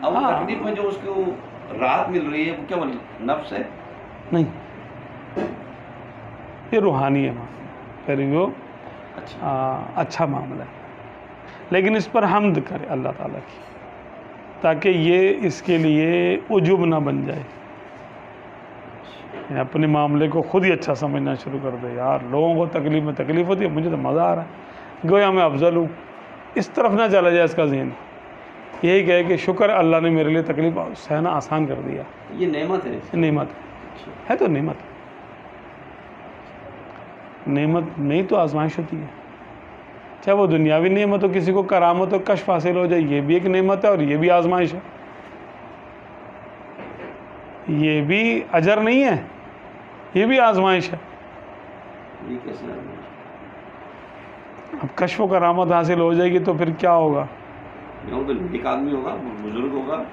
اب وہ تکلیف میں جو اس کو راحت مل رہی ہے وہ کیا وہ نفس ہے؟ نہیں، یہ روحانی ہے، پھر وہ اچھا معاملہ ہے. لیکن اس پر حمد کرے اللہ تعالیٰ کی، تاکہ یہ اس کے لیے عجب نہ بن جائے، اپنے معاملے کو خود ہی اچھا سمجھنا شروع کر دے. یار لوگوں کو تکلیف میں تکلیف ہوتی ہے، مجھے تو مزہ آ رہا ہے، گویا میں افضل ہوں. اس طرف نہ چلا جائے اس کا ذہن، یہی کہے کہ شکر اللہ نے میرے لیے تکلیف سہنا آسان کر دیا. یہ نعمت ہے، نعمت ہے تو نعمت میں ہی تو آزمائش ہوتی ہے. چاہے وہ دنیاوی نعمت ہو، کسی کو کرامت و کشف حاصل ہو جائے، یہ بھی ایک نعمت ہے اور یہ بھی آزمائش ہے. یہ بھی اجر نہیں ہے، یہ بھی آزمائش ہے. یہ کیسے آزمائش؟ اب کشف و کرامت حاصل ہو جائے گی تو پھر کیا ہوگا؟ وہ تو ایک آدمی ہوگا، بزرگ ہوگا.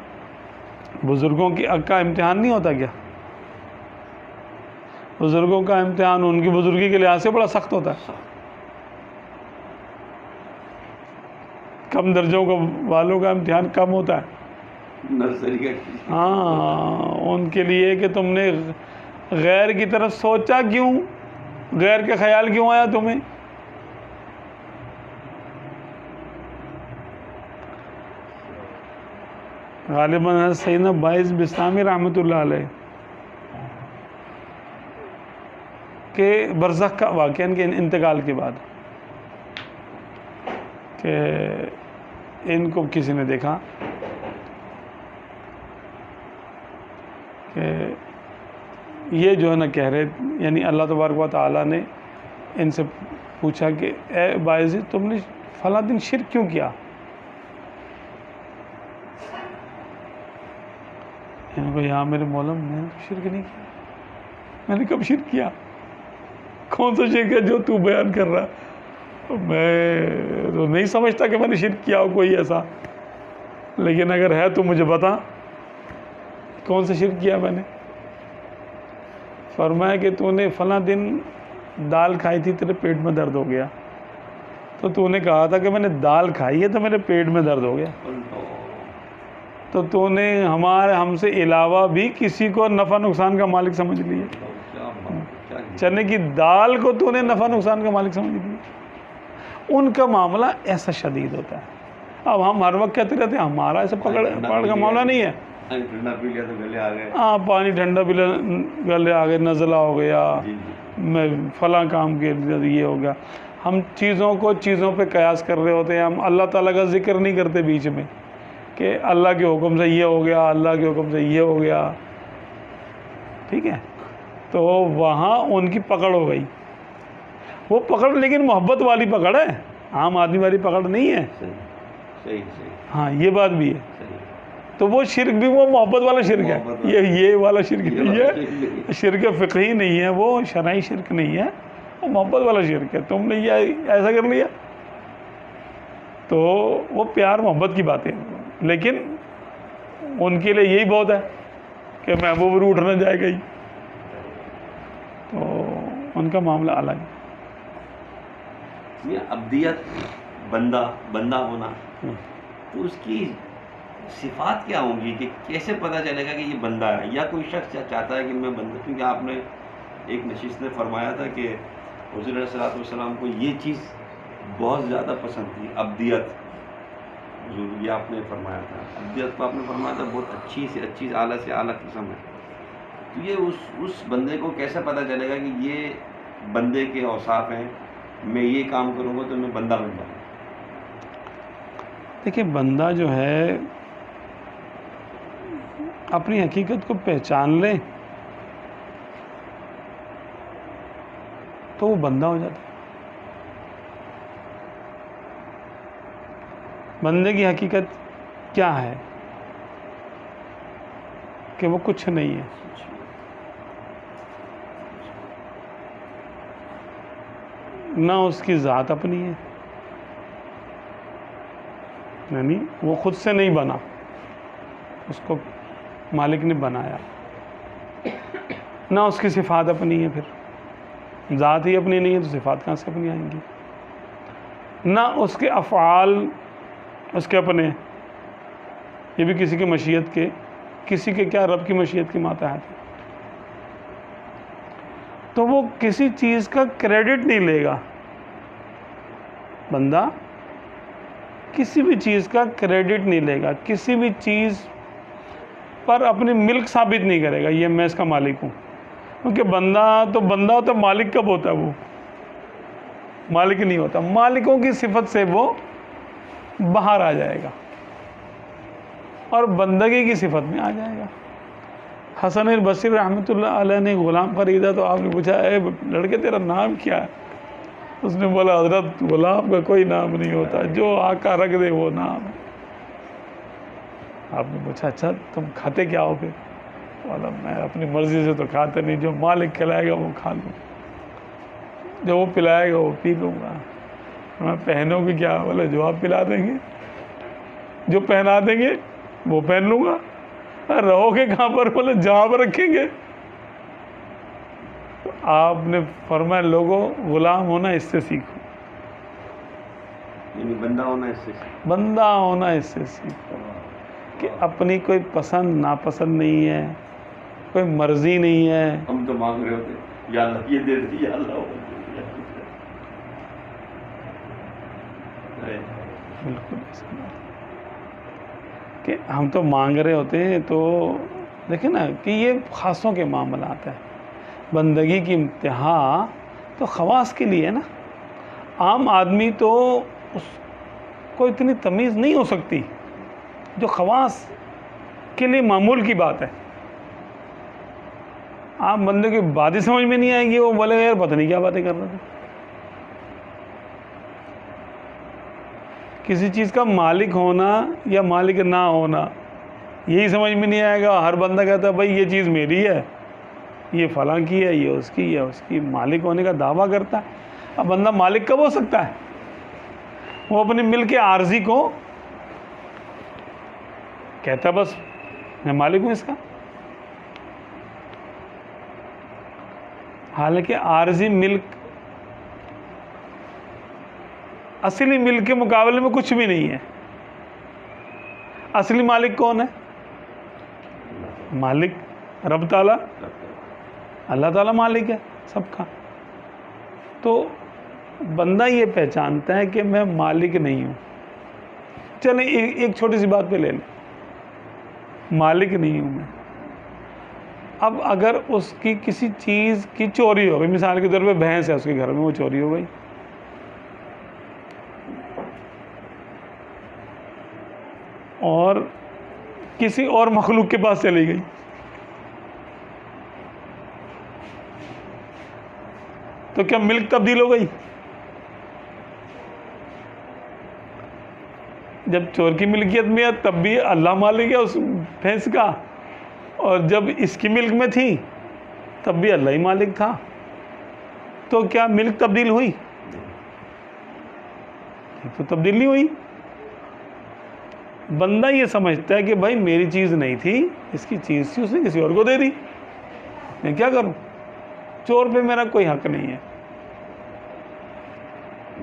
بزرگوں کا امتحان نہیں ہوتا کیا؟ بزرگوں کا امتحان ان کی بزرگی کے لحاظ سے بڑا سخت ہوتا ہے. کم درجوں والوں کا امتحان کم ہوتا ہے. نرسری کا ہاں، ان کے لیے کہ تم نے غیر کی طرف سوچا کیوں، غیر کے خیال کیوں آیا تمہیں. غالباً سیدنا باعث بستامی رحمۃ اللہ علیہ کے برزخ کا واقعہ، ان کے انتقال کے بعد، کہ ان کو کسی نے دیکھا کہ یہ جو ہے نا کہہ رہے، یعنی اللہ تبارک و تعالیٰ نے ان سے پوچھا کہ اے باعث تم نے فلاں دن شرک کیوں کیا؟ ان کو یہاں میرے مولا میں نے شرک نہیں کیا. میں نے کب شرک کیا؟ کون سا شرک ہے جو تو بیان کر رہا؟ میں تو نہیں سمجھتا کہ میں نے شرک کیا ہو کوئی ایسا، لیکن اگر ہے تو مجھے بتا کون سا شرک کیا میں نے. فرمایا کہ تو نے فلاں دن دال کھائی تھی، تیرے پیٹ میں درد ہو گیا، تو نے کہا تھا کہ میں نے دال کھائی ہے تو میرے پیٹ میں درد ہو گیا. تو نے ہم سے علاوہ بھی کسی کو نفع نقصان کا مالک سمجھ لیا. چنے کی دال کو تو نے نفع نقصان کا مالک سمجھ لیا. ان کا معاملہ ایسا شدید ہوتا ہے. اب ہم ہر وقت کہتے رہتے ہیں ہمارا ایسا پکڑ کا معاملہ نہیں ہے. ٹھنڈا پی لیا تو گلے آ گئے، ہاں پانی ٹھنڈا پی لیا گلے آ گئے، نزلہ ہو گیا، میں فلاں کام کے یہ ہو گیا. ہم چیزوں پہ قیاس کر رہے ہوتے ہیں. ہم اللہ تعالیٰ کا ذکر نہیں کرتے بیچ میں کہ اللہ کے حکم سے یہ ہو گیا، اللہ کے حکم سے یہ ہو گیا. ٹھیک ہے، تو وہاں ان کی پکڑ ہو گئی. وہ پکڑ لیکن محبت والی پکڑ ہے، عام آدمی والی پکڑ نہیں ہے. صحیح. ہاں یہ بات بھی ہے. تو وہ شرک بھی وہ محبت والا شرک ہے، یہ والا شرک نہیں ہے. شرک فقہی نہیں ہے، وہ شرعی شرک نہیں ہے، وہ محبت والا شرک ہے. تم نے یہ ایسا کر لیا تو وہ پیار محبت کی باتیں ہیں، لیکن ان کے لیے یہی بہت ہے کہ محبوب روٹھ نہ جائے گئی، تو ان کا معاملہ الگ ہے۔ یہ ابدیت، بندہ ہونا، تو اس کی صفات کیا ہوں گی کہ کیسے پتہ چلے گا کہ یہ بندہ ہے؟ یا کوئی شخص چاہتا ہے کہ میں بندہ، کیونکہ آپ نے ایک نشست میں فرمایا تھا کہ حضور علیہ الصلوۃ والسلام کو یہ چیز بہت زیادہ پسند تھی، ابدیت، حضور یہ آپ نے فرمایا تھا، ابدیت کو آپ نے فرمایا تھا بہت اچھی سے اچھی، اعلیٰ سے اعلیٰ قسم ہے۔ تو یہ اس بندے کو کیسے پتہ چلے گا کہ یہ بندے کے اوصاف ہیں، میں یہ کام کروں گا تو میں بندہ بن جاؤں گا؟ دیکھیں، بندہ جو ہے اپنی حقیقت کو پہچان لے تو وہ بندہ ہو جاتا ہے۔ بندے کی حقیقت کیا ہے؟ کہ وہ کچھ نہیں ہے، نہ اس کی ذات اپنی ہے، یعنی وہ خود سے نہیں بنا، اس کو مالک نے بنایا، نہ اس کی صفات اپنی ہے، پھر ذات ہی اپنی نہیں ہے تو صفات کہاں سے اپنی آئیں گی؟ نہ اس کے افعال اس کے اپنے، یہ بھی کسی کی مشیت کے، کسی کے کیا رب کی مشیت کے ماتحت ہے، تو وہ کسی چیز کا کریڈٹ نہیں لے گا۔ بندہ کسی بھی چیز کا کریڈٹ نہیں لے گا، کسی بھی چیز پر اپنی ملک ثابت نہیں کرے گا، یہ میں اس کا مالک ہوں، کیونکہ بندہ ہوتا، مالک کب ہوتا ہے؟ وہ مالک نہیں ہوتا، مالکوں کی صفت سے وہ باہر آ جائے گا اور بندگی کی صفت میں آ جائے گا۔ حسن البصری رحمۃ اللہ علیہ نے غلام خریدا تو آپ نے پوچھا، اے لڑکے تیرا نام کیا ہے؟ اس نے بولا، حضرت غلام کا کوئی نام نہیں ہوتا، جو آقا رکھ دے وہ نام ہے۔ آپ نے پوچھا، اچھا تم کھاتے کیا ہو پھر؟ بولا، میں اپنی مرضی سے تو کھاتے نہیں، جو مالک کھلائے گا وہ کھا لوں، جو وہ پلائے گا وہ پی لوں گا۔ میں پہنوں گی کیا؟ بولے، جو آپ پلا دیں گے، جو پہنا دیں گے وہ پہن لوں گا۔ رہو گے کہاں پر؟ بولے، جہاں پر رکھیں گے۔ تو آپ نے فرمایا، لوگوں غلام ہونا اس سے سیکھو، یعنی بندہ ہونا اس سے سیکھو، بندہ ہونا اس سے سیکھو، کہ اپنی کوئی پسند ناپسند نہیں ہے، کوئی مرضی نہیں ہے۔ ہم تو مانگ رہے ہوتے، یا اللہ یہ دے دے، یا اللہ وہ دے دے، بالکل ایسا بات ہے کہ ہم تو مانگ رہے ہوتے ہیں۔ تو دیکھیں نا کہ یہ خاصوں کے معاملات ہیں، بندگی کی انتہا تو خواص کے لیے ہے نا۔ عام آدمی تو اس کو اتنی تمیز نہیں ہو سکتی، جو خواص کے لیے معمول کی بات ہے۔ آپ بندے کی باتیں سمجھ میں نہیں آئیں گی، وہ بولے یار پتہ نہیں کیا باتیں کر رہے تھے۔ کسی چیز کا مالک ہونا یا مالک نہ ہونا یہی سمجھ میں نہیں آئے گا۔ ہر بندہ کہتا ہے بھائی یہ چیز میری ہے، یہ فلاں کی ہے، یہ اس کی ہے، اس کی مالک ہونے کا دعویٰ کرتا ہے۔ اب بندہ مالک کب ہو سکتا ہے؟ وہ اپنی ملک عارضی کو کہتا ہے بس میں مالک ہوں اس کا، حالانکہ عارضی ملک اصلی ملک کے مقابلے میں کچھ بھی نہیں ہے۔ اصلی مالک کون ہے؟ مالک رب تعالیٰ، اللہ تعالیٰ مالک ہے سب کا۔ تو بندہ یہ پہچانتا ہے کہ میں مالک نہیں ہوں۔ چلیں ایک چھوٹی سی بات پہ لے لیں، مالک نہیں ہوں میں۔ اب اگر اس کی کسی چیز کی چوری ہو گئی، مثال کے طور پہ بھینس ہے اس کے گھر میں، وہ چوری ہو گئی، اور کسی اور مخلوق کے پاس چلی گئی، تو کیا ملک تبدیل ہو گئی؟ جب چور کی ملکیت میں ہے تب بھی اللہ مالک ہے اس بھینس کا، اور جب اس کی ملک میں تھی تب بھی اللہ ہی مالک تھا، تو کیا ملک تبدیل ہوئی؟ تو تبدیل نہیں ہوئی۔ بندہ یہ سمجھتا ہے کہ بھائی میری چیز نہیں تھی، اس کی چیز تھی، اس نے کسی اور کو دے دی، میں کیا کروں، چور پہ میرا کوئی حق نہیں ہے۔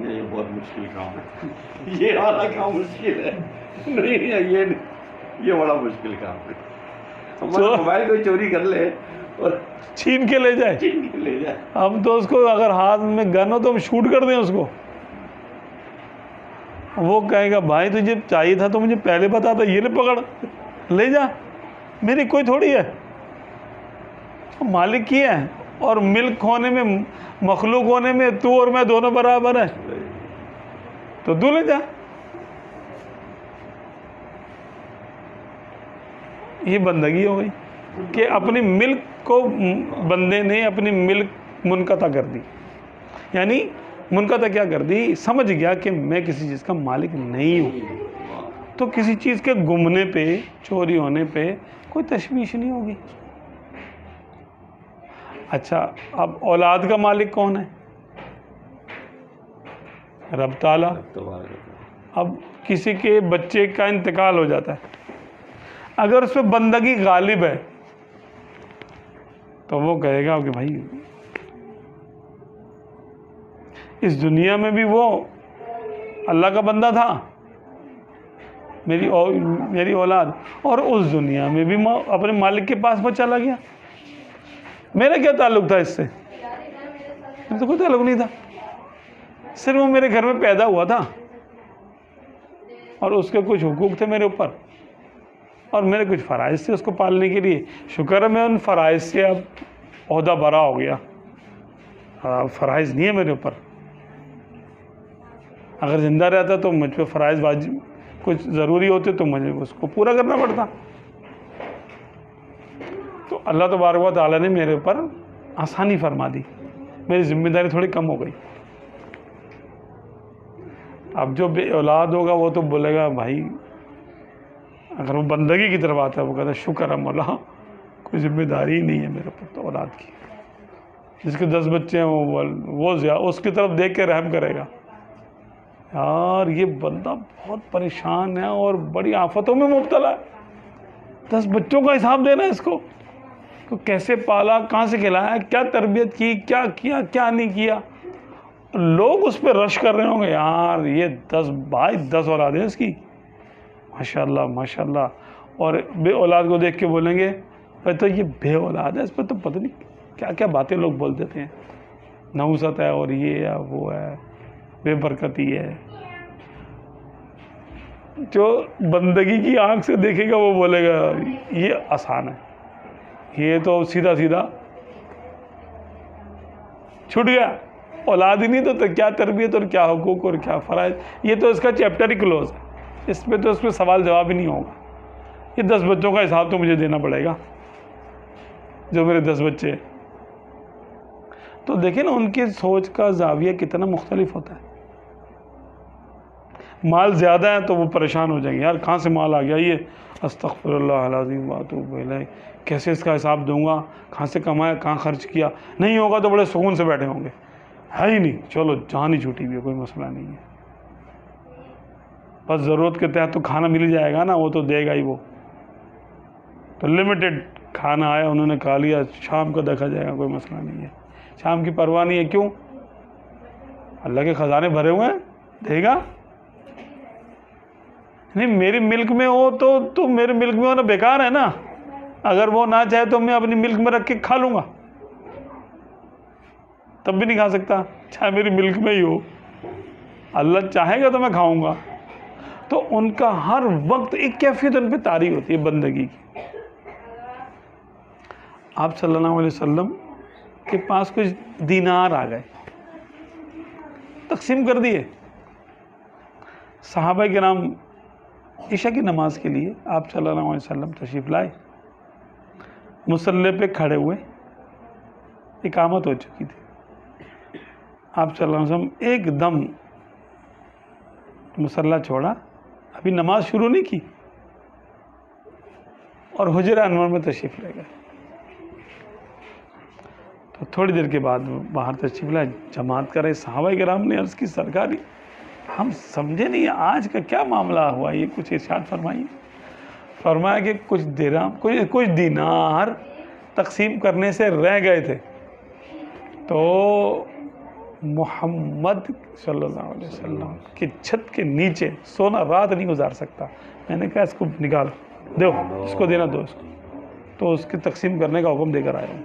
یہ بہت مشکل کام ہے، یہ والا کام مشکل ہے، نہیں یہ بڑا مشکل کام ہے۔ ہمارا موبائل کوئی چوری کر لے اور چھین کے لے جائے، چھین کے لے جائے، ہم تو اس کو اگر ہاتھ میں گن ہو تو ہم شوٹ کر دیں اس کو، وہ کہے گا بھائی تجھے چاہیے تھا تو مجھے پہلے بتا تھا، یہ لے پکڑ لے جا، میری کوئی تھوڑی ہے، مالک کی ہے، اور ملک ہونے میں، مخلوق ہونے میں تو اور میں دونوں برابر ہیں، تو تو لے جا۔ یہ بندگی ہو گئی کہ اپنی ملک کو بندے نے اپنی ملک منقطع کر دی، یعنی منقطع کیا کر دی، سمجھ گیا کہ میں کسی چیز کا مالک نہیں ہوں، تو کسی چیز کے گمنے پہ، چوری ہونے پہ کوئی تشویش نہیں ہوگی۔ اچھا، اب اولاد کا مالک کون ہے؟ رب تعالیٰ۔ اب کسی کے بچے کا انتقال ہو جاتا ہے، اگر اس پہ بندگی غالب ہے تو وہ کہے گا کہ بھائی اس دنیا میں بھی وہ اللہ کا بندہ تھا، میری اولاد، اور اس دنیا میں بھی اپنے مالک کے پاس وہ چلا گیا، میرا کیا تعلق تھا اس سے؟ میرا تو کوئی تعلق نہیں تھا، صرف وہ میرے گھر میں پیدا ہوا تھا اور اس کے کچھ حقوق تھے میرے اوپر اور میرے کچھ فرائض تھے اس کو پالنے کے لیے، شکر ہے میں ان فرائض سے اب عہدہ برا ہو گیا، فرائض نہیں ہے میرے اوپر، اگر زندہ رہتا تو مجھ پہ فرائض واجب کچھ ضروری ہوتے تو مجھے اس کو پورا کرنا پڑتا، تو اللہ تبارک و تعالیٰ نے میرے اوپر آسانی فرما دی، میری ذمہ داری تھوڑی کم ہو گئی۔ اب جو بے اولاد ہوگا وہ تو بولے گا بھائی، اگر وہ بندگی کی طرف آتا ہے وہ کہتا ہے شکر ہے مولا، کوئی ذمہ داری ہی نہیں ہے میرے اوپر تو اولاد کی، جس کے 10 بچے ہیں وہ اس کی طرف دیکھ کے رحم کرے گا، یار یہ بندہ بہت پریشان ہے اور بڑی آفتوں میں مبتلا ہے، 10 بچوں کا حساب دینا ہے اس کو کیسے پالا، کہاں سے کھلایا، کیا تربیت کی، کیا کیا کیا نہیں کیا، لوگ اس پہ رش کر رہے ہوں گے، یار یہ 10 اولادیں اس کی، ماشاء اللہ ماشاء اللہ، اور بے اولاد کو دیکھ کے بولیں گے بھائی تو یہ بے اولاد ہے، اس پہ تو پتہ نہیں کیا کیا باتیں لوگ بول دیتے ہیں، نحوست ہے اور یہ ہے وہ ہے، بے برکتی ہے۔ جو بندگی کی آنکھ سے دیکھے گا وہ بولے گا یہ آسان ہے، یہ تو سیدھا سیدھا چھٹ گیا، اولاد ہی نہیں تو کیا تربیت اور کیا حقوق اور کیا فرائض، یہ تو اس کا چیپٹر ہی کلوز ہے، اس پہ تو اس پہ سوال جواب ہی نہیں ہوگا، یہ 10 بچوں کا حساب تو مجھے دینا پڑے گا، جو میرے 10 بچے ہیں۔ تو دیکھیں نا ان کی سوچ کا زاویہ کتنا مختلف ہوتا ہے، مال زیادہ ہے تو وہ پریشان ہو جائیں گے، یار کہاں سے مال آ گیا، یہ استغفر اللہ العظیم واتوب الیہ، کیسے اس کا حساب دوں گا، کہاں سے کمایا کہاں خرچ کیا، نہیں ہوگا تو بڑے سکون سے بیٹھے ہوں گے، ہے ہی نہیں، چلو جان ہی چھوٹی ہوئی ہے، کوئی مسئلہ نہیں ہے، بس ضرورت کے تحت تو کھانا مل جائے گا نا، وہ تو دے گا ہی، وہ تو لمیٹڈ کھانا آیا انہوں نے کھا لیا، شام کو دیکھا جائے گا، کوئی مسئلہ نہیں ہے، شام کی پرواہ نہیں ہے، کیوں؟ اللہ کے خزانے بھرے ہوئے ہیں، دے گا، نہیں میری ملک میں ہو تو میرے ملک میں ہونا بیکار ہے نا، اگر وہ نہ چاہے تو میں اپنی ملک میں رکھ کے کھا لوں گا، تب بھی نہیں کھا سکتا چاہے میری ملک میں ہی ہو، اللہ چاہے گا تو میں کھاؤں گا۔ تو ان کا ہر وقت ایک کیفیت ان پہ طاری ہوتی ہے بندگی کی۔ آپ صلی اللہ علیہ وسلم کے پاس کچھ دینار آ گئے، تقسیم کر دیے، صحابہ کرام عشاء کی نماز کے لیے آپ صلی اللہ علیہ وسلم تشریف لائے، مصلی پہ کھڑے ہوئے، اقامت ہو چکی تھی، آپ صلی اللہ علیہ وسلم ایک دم مصلی چھوڑا، ابھی نماز شروع نہیں کی، اور حجرہ انور میں تشریف لے گئے، تو تھوڑی دیر کے بعد باہر تشریف لائے، جماعت کرے، صحابہ کرام نے عرض کی سرکاری ہم سمجھے نہیں آج کا کیا معاملہ ہوا، یہ کچھ ارشاد فرمائیے. فرمایا کہ کچھ درہم کچھ دینار تقسیم کرنے سے رہ گئے تھے، تو محمد صلی اللہ علیہ وسلم کی چھت کے نیچے سونا رات نہیں گزار سکتا. میں نے کہا اس کو نکال دو، اس کو دینا دو، اس کو. تو اس کی تقسیم کرنے کا حکم دے کر آیا ہوں.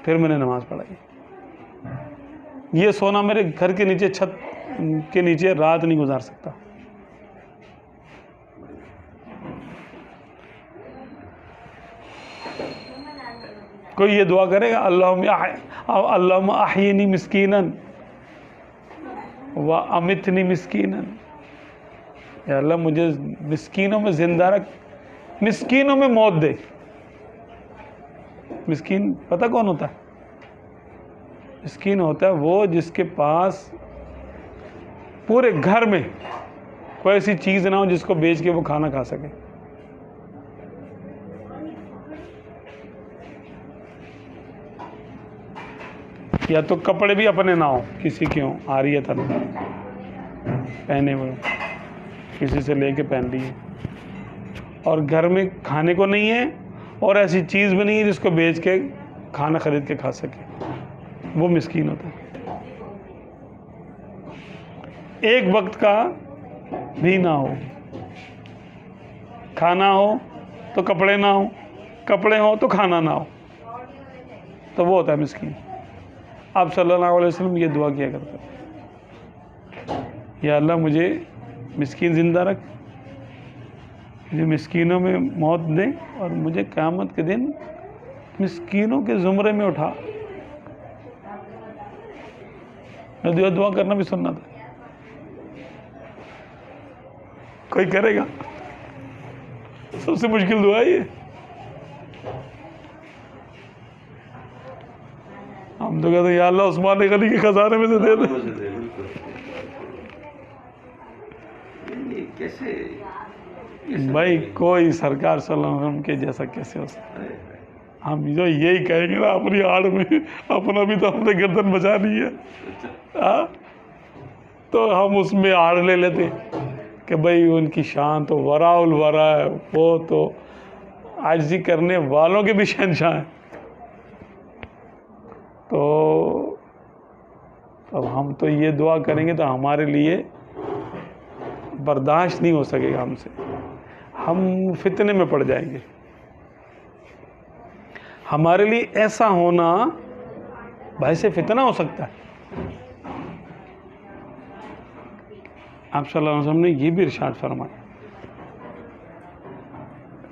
پھر میں نے نماز پڑھائی. یہ سونا میرے گھر کے نیچے، چھت کے نیچے رات نہیں گزار سکتا. کوئی یہ دعا کرے گا اللہم احیینی مسکینا و امتنی مسکینا، یا اللہ مجھے مسکینوں میں زندہ رکھ، مسکینوں میں موت دے. مسکین پتہ کون ہوتا ہے؟ مسکین ہوتا ہے وہ جس کے پاس پورے گھر میں کوئی ایسی چیز نہ ہو جس کو بیچ کے وہ کھانا کھا سکے. یا تو کپڑے بھی اپنے نہ ہوں، کسی کے ہوں عاریتاً پہنے ہوئے، کسی سے لے کے پہن لیے، اور گھر میں کھانے کو نہیں ہے اور ایسی چیز بھی نہیں ہے جس کو بیچ کے کھانا خرید کے کھا سکے. وہ مسکین ہوتا ہے. ایک وقت کا بھی نہ ہو، کھانا ہو تو کپڑے نہ ہو، کپڑے ہو تو کھانا نہ ہو، تو وہ ہوتا ہے مسکین. آپ صلی اللہ علیہ وسلم یہ دعا کیا کرتے ہیں، یا اللہ مجھے مسکین زندہ رکھ، مجھے مسکینوں میں موت دے، اور مجھے قیامت کے دن مسکینوں کے زمرے میں اٹھا. دعا کرنا بھی سننا تھا. کوئی کرے گا؟ سب سے مشکل دعا یہ. ہم تو کہتے ہیں یا اللہ عثمان غنی کے خزانے میں سے دے دے. بھائی کوئی سرکار صلی اللہ علیہ وسلم کے جیسا کیسے ہو سکتا ہے؟ ہم جو یہی کہیں گے نا اپنی آڑ میں، اپنا بھی تو ہم نے گردن بچا لی ہے، تو ہم اس میں آڑ لے لیتے کہ بھئی ان کی شان تو وراء الورا ہے، وہ تو عاجزی کرنے والوں کے بھی شہنشاہ ہیں. تو اب ہم تو یہ دعا کریں گے تو ہمارے لیے برداشت نہیں ہو سکے گا ہم سے، ہم فتنے میں پڑ جائیں گے. ہمارے لیے ایسا ہونا باعث فتنہ ہو سکتا ہے. آپ صلی اللہ علیہ وسلم نے یہ بھی ارشاد فرمایا،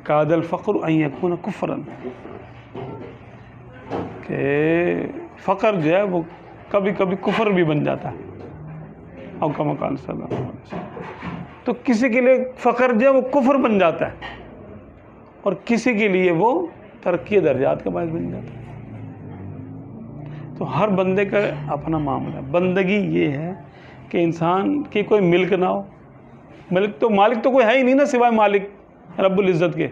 کاد الفقر ان یکون کفرا، کہ فقر جو ہے وہ کبھی کبھی کفر بھی بن جاتا ہے. او کما قال صلی اللہ علیہ وسلم. تو کسی کے لیے فقر جو ہے وہ کفر بن جاتا ہے، اور کسی کے لیے وہ ترقی درجات کا باعث بن جاتا ہے. تو ہر بندے کا اپنا معاملہ ہے. بندگی یہ ہے کہ انسان کی کوئی ملک نہ ہو. مالک تو کوئی ہے ہی نہیں نا سوائے مالک رب العزت کے.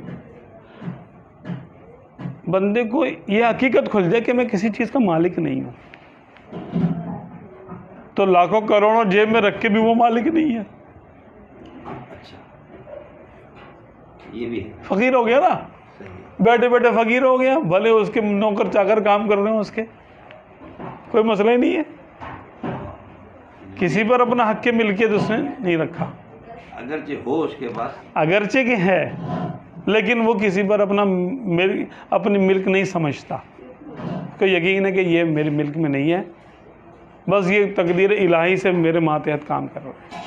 بندے کو یہ حقیقت کھل جائے کہ میں کسی چیز کا مالک نہیں ہوں، تو لاکھوں کروڑوں جیب میں رکھ کے بھی وہ مالک نہیں ہے. یہ بھی فقیر ہو گیا نا، بیٹھے بیٹھے فقیر ہو گیا، بھلے اس کے نوکر چاکر کام کر رہے ہوں، اس کے کوئی مسئلہ ہی نہیں ہے. کسی پر اپنا حق ملکیت اس نے نہیں رکھا، اگرچہ ہو اس کے پاس، اگرچہ کہ ہے، لیکن وہ کسی پر اپنی ملک نہیں سمجھتا. کہ یقین ہے کہ یہ میری ملک میں نہیں ہے، بس یہ تقدیر الہی سے میرے ماتحت کام کر رہا ہے،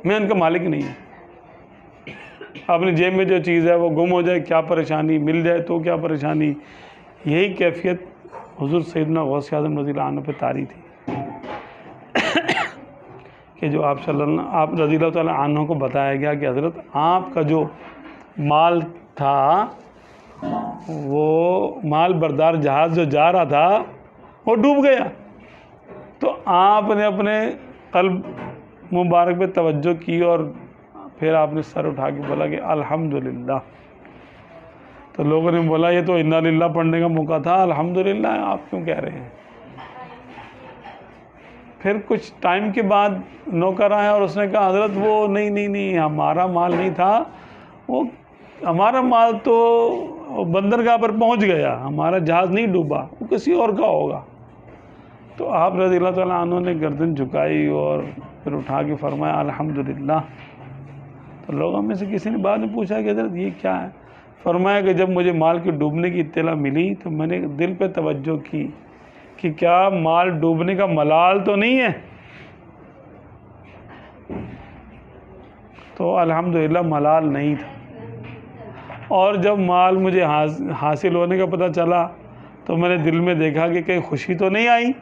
میں ان کا مالک نہیں ہوں. اپنی جیب میں جو چیز ہے وہ گم ہو جائے کیا پریشانی، مل جائے تو کیا پریشانی. یہی کیفیت حضور سیدنا غوث اعظم رضی اللہ عنہ پہ طاری تھی کہ جو آپ رضی اللہ تعالیٰ عنہ کو بتایا گیا کہ حضرت آپ کا جو مال تھا، وہ مال بردار جہاز جو جا رہا تھا وہ ڈوب گیا. تو آپ نے اپنے قلب مبارک پہ توجہ کی اور پھر آپ نے سر اٹھا کے بولا کہ الحمدللہ. تو لوگوں نے بولا یہ تو انا للہ پڑھنے کا موقع تھا، الحمدللہ آپ کیوں کہہ رہے ہیں؟ پھر کچھ ٹائم کے بعد نوکر آیا اور اس نے کہا حضرت وہ نہیں ہمارا مال نہیں تھا، وہ ہمارا مال تو بندرگاہ پر پہنچ گیا، ہمارا جہاز نہیں ڈوبا، وہ کسی اور کا ہوگا۔ تو آپ رضی اللہ تعالیٰ عنہ نے گردن جھکائی اور پھر اٹھا کے فرمایا الحمدللہ۔ تو لوگوں میں سے کسی نے بعد میں پوچھا کہ حضرت یہ کیا ہے؟ فرمایا کہ جب مجھے مال کے ڈوبنے کی اطلاع ملی تو میں نے دل پہ توجہ کی کہ کیا مال ڈوبنے کا ملال تو نہیں ہے؟ تو الحمدللہ ملال نہیں تھا۔ اور جب مال مجھے حاصل ہونے کا پتہ چلا تو میں نے دل میں دیکھا کہ کہیں خوشی تو نہیں آئی،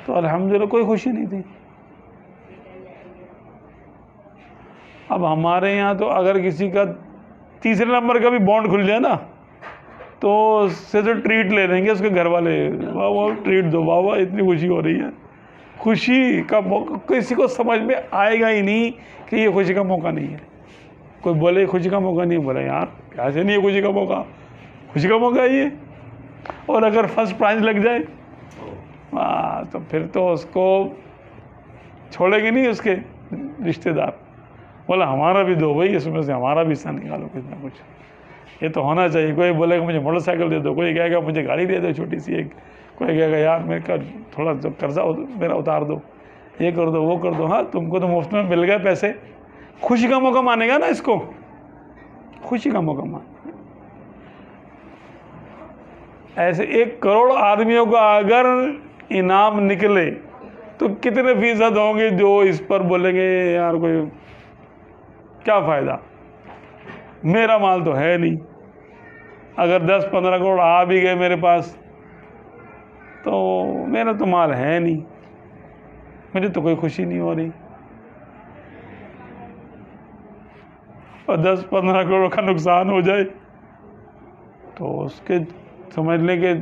تو الحمدللہ کوئی خوشی نہیں تھی۔ اب ہمارے یہاں تو اگر کسی کا تیسرے نمبر کا بھی بانڈ کھل جائے نا تو اس سے تو ٹریٹ لے لیں گے اس کے گھر والے، واہ واہ ٹریٹ دو، واہ واہ اتنی خوشی ہو رہی ہے۔ خوشی کا موقع کسی کو سمجھ میں آئے گا ہی نہیں کہ یہ خوشی کا موقع نہیں ہے۔ کوئی بولے خوشی کا موقع نہیں، بولے یار ایسے نہیں ہے خوشی کا موقع، خوشی کا موقع ہے یہ۔ اور اگر فرسٹ پرائز لگ جائے تو پھر تو اس کو چھوڑے گے نہیں اس کے رشتہ دار، بولا ہمارا بھی دو بھائی، اس میں سے ہمارا بھی حصہ نکالو کچھ نہ کچھ، یہ تو ہونا چاہیے۔ کوئی بولے گا مجھے موٹر سائیکل دے دو، کوئی کہے گا مجھے گاڑی دے دو چھوٹی سی ایک، کوئی کہے گا یار میرے کا تھوڑا قرضہ میرا اتار دو، یہ کر دو وہ کر دو۔ ہاں تم کو تو مفت میں مل گئے پیسے، خوشی کا موقع مانے گا نا اس کو، خوشی کا موقع مانے۔ ایسے 1 کروڑ آدمیوں کو اگر انعام نکلے تو کتنے فیصد ہوں گے جو اس پر بولیں گے یار کوئی کیا فائدہ، میرا مال تو ہے نہیں۔ اگر 10-15 کروڑ آ بھی گئے میرے پاس تو میرا تو مال ہے نہیں، مجھے تو کوئی خوشی نہیں ہو رہی۔ اور 10-15 کروڑ کا نقصان ہو جائے تو اس کے سمجھ لیں کہ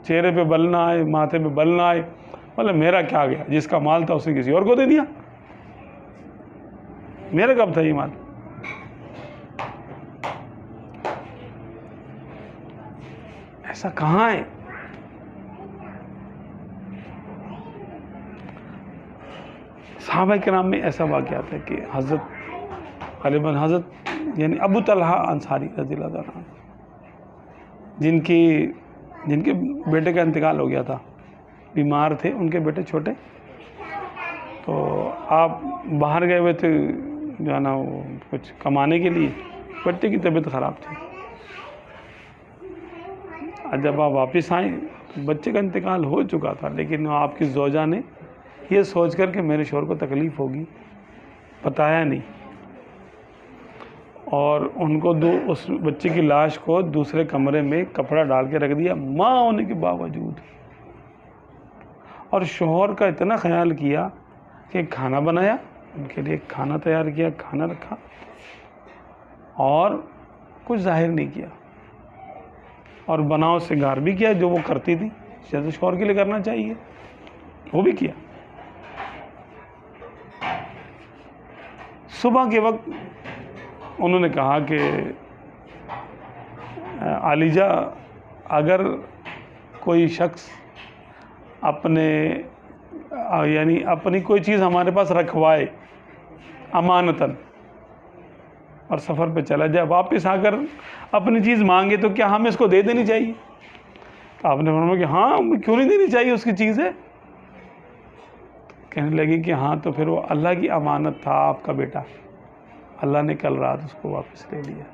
چہرے پہ بل نہ آئے، ماتھے پہ بل نہ آئے، بولے میرا کیا گیا، جس کا مال تھا اس نے کسی اور کو دے دیا، میرا کب تھا یہ مال۔ ایسا کہاں ہے؟ صحابہ کرام میں ایسا واقعات ہے کہ حضرت غالباً حضرت یعنی ابو طلحہ انصاری رضی اللہ عنہ جن کے بیٹے کا انتقال ہو گیا تھا، بیمار تھے، ان کے بیٹے چھوٹے، تو آپ باہر گئے ہوئے تھے جو ہے نا وہ کچھ کمانے کے لیے، بیٹے کی طبیعت خراب تھی، اور جب آپ واپس آئیں تو بچے کا انتقال ہو چکا تھا، لیکن آپ کی زوجہ نے یہ سوچ کر کہ میرے شوہر کو تکلیف ہوگی بتایا نہیں، اور ان کو اس بچے کی لاش کو دوسرے کمرے میں کپڑا ڈال کے رکھ دیا ماں ہونے کے باوجود، اور شوہر کا اتنا خیال کیا کہ کھانا بنایا، ان کے لیے کھانا تیار کیا، کھانا رکھا، اور کچھ ظاہر نہیں کیا، اور بناؤ سنگار بھی کیا جو وہ کرتی تھی، جیسے شوہر کے لیے کرنا چاہیے وہ بھی کیا۔ صبح کے وقت انہوں نے کہا کہ عالیجہ اگر کوئی شخص اپنی کوئی چیز ہمارے پاس رکھوائے امانتاً اور سفر پہ چلا جائے، واپس آ کر اپنی چیز مانگے تو کیا ہمیں اس کو دے دینی چاہیے؟ تو آپ نے فرمایا کہ ہاں کیوں نہیں دینی چاہیے، اس کی چیز ہے۔ کہنے لگی کہ ہاں تو پھر وہ اللہ کی امانت تھا آپ کا بیٹا، اللہ نے کل رات اس کو واپس لے لیا۔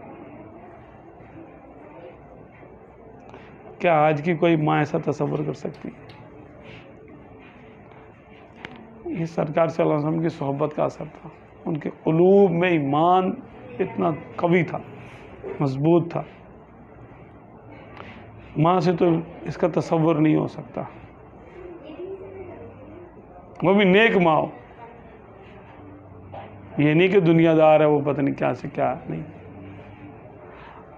کیا آج کی کوئی ماں ایسا تصور کر سکتی ہے؟ یہ سرکار صلی اللہ علیہ وسلم کی صحبت کا اثر تھا، ان کے قلوب میں ایمان اتنا قوی تھا، مضبوط تھا، ماں سے تو اس کا تصور نہیں ہو سکتا، وہ بھی نیک ماں ہو، یہ نہیں کہ دنیا دار ہے وہ پتہ نہیں کیا سے کیا نہیں۔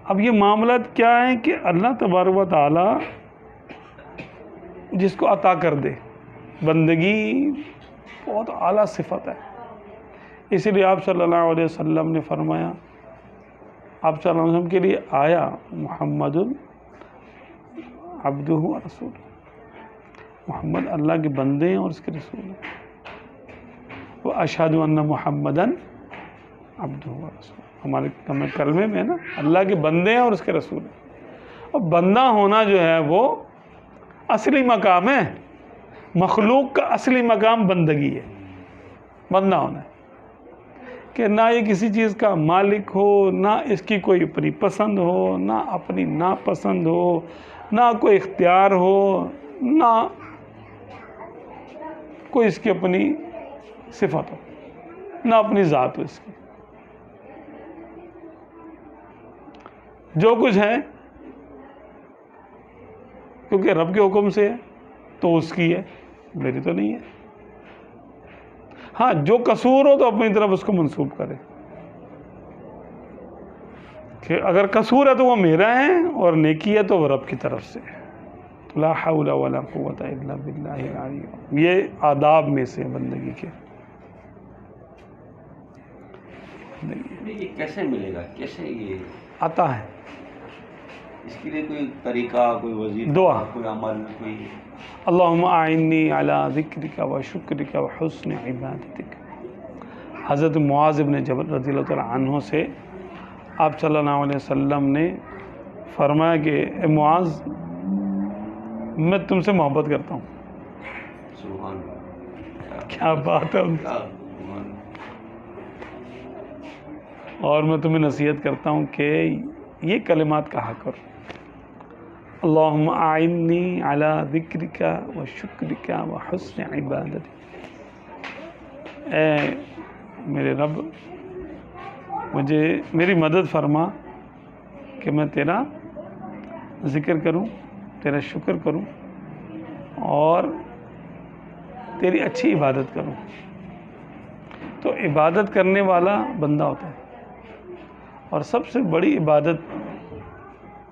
اب یہ معاملات کیا ہیں کہ اللہ تبارک و تعالی جس کو عطا کر دے، بندگی بہت اعلیٰ صفت ہے، اسی لیے آپ صلی اللہ علیہ وسلم نے فرمایا، آپ صلی اللہ علیہ وسلم کے لیے آیا محمد عبدہ و رسول، محمد اللہ کے بندے ہیں اور اس کے رسول ہیں. وہ اشہد ان محمدن عبدہ و رسول، ہمارے کلمے میں ہے نا اللہ کے بندے ہیں اور اس کے رسول ہیں. اور بندہ ہونا جو ہے وہ اصلی مقام ہے. مخلوق کا اصلی مقام بندگی ہے، بندہ ہونا ہے، کہ نہ یہ کسی چیز کا مالک ہو، نہ اس کی کوئی اپنی پسند ہو، نہ اپنی ناپسند ہو، نہ کوئی اختیار ہو، نہ کوئی اس کی اپنی صفت ہو، نہ اپنی ذات ہو اس کی. جو کچھ ہے کیونکہ رب کے حکم سے ہے تو اس کی ہے، میری تو نہیں ہے. ہاں جو قصور ہو تو اپنی طرف اس کو منسوب کرے کہ اگر قصور ہے تو وہ میرا ہے اور نیکی ہے تو وہ رب کی طرف سے ہے. لا حول ولا قوت الا باللہ العلی العظیم. یہ آداب میں سے بندگی کے. یہ کیسے ملے گا، کیسے یہ آتا ہے اس کے لیے کوئی طریقہ، کوئی وظیفہ، دعا. کوئی عمل، کوئی اللہم اعنی علی ذکرک و شکرک و حسن عبادتک. حضرت معاذ بن جبل رضی اللہ تعالیٰ عنہ سے آپ صلی اللہ علیہ وسلم نے فرمایا کہ اے معاذ میں تم سے محبت کرتا ہوں. سبحان اللہ، کیا بات ہے. سبحان اور میں تمہیں نصیحت کرتا ہوں کہ یہ کلمات کہا کرو. اللہم اعنی علی ذکرک و شکرک و حسن عبادتک. اے میرے رب مجھے میری مدد فرما کہ میں تیرا ذکر کروں، تیرا شکر کروں اور تیری اچھی عبادت کروں. تو عبادت کرنے والا بندہ ہوتا ہے، اور سب سے بڑی عبادت،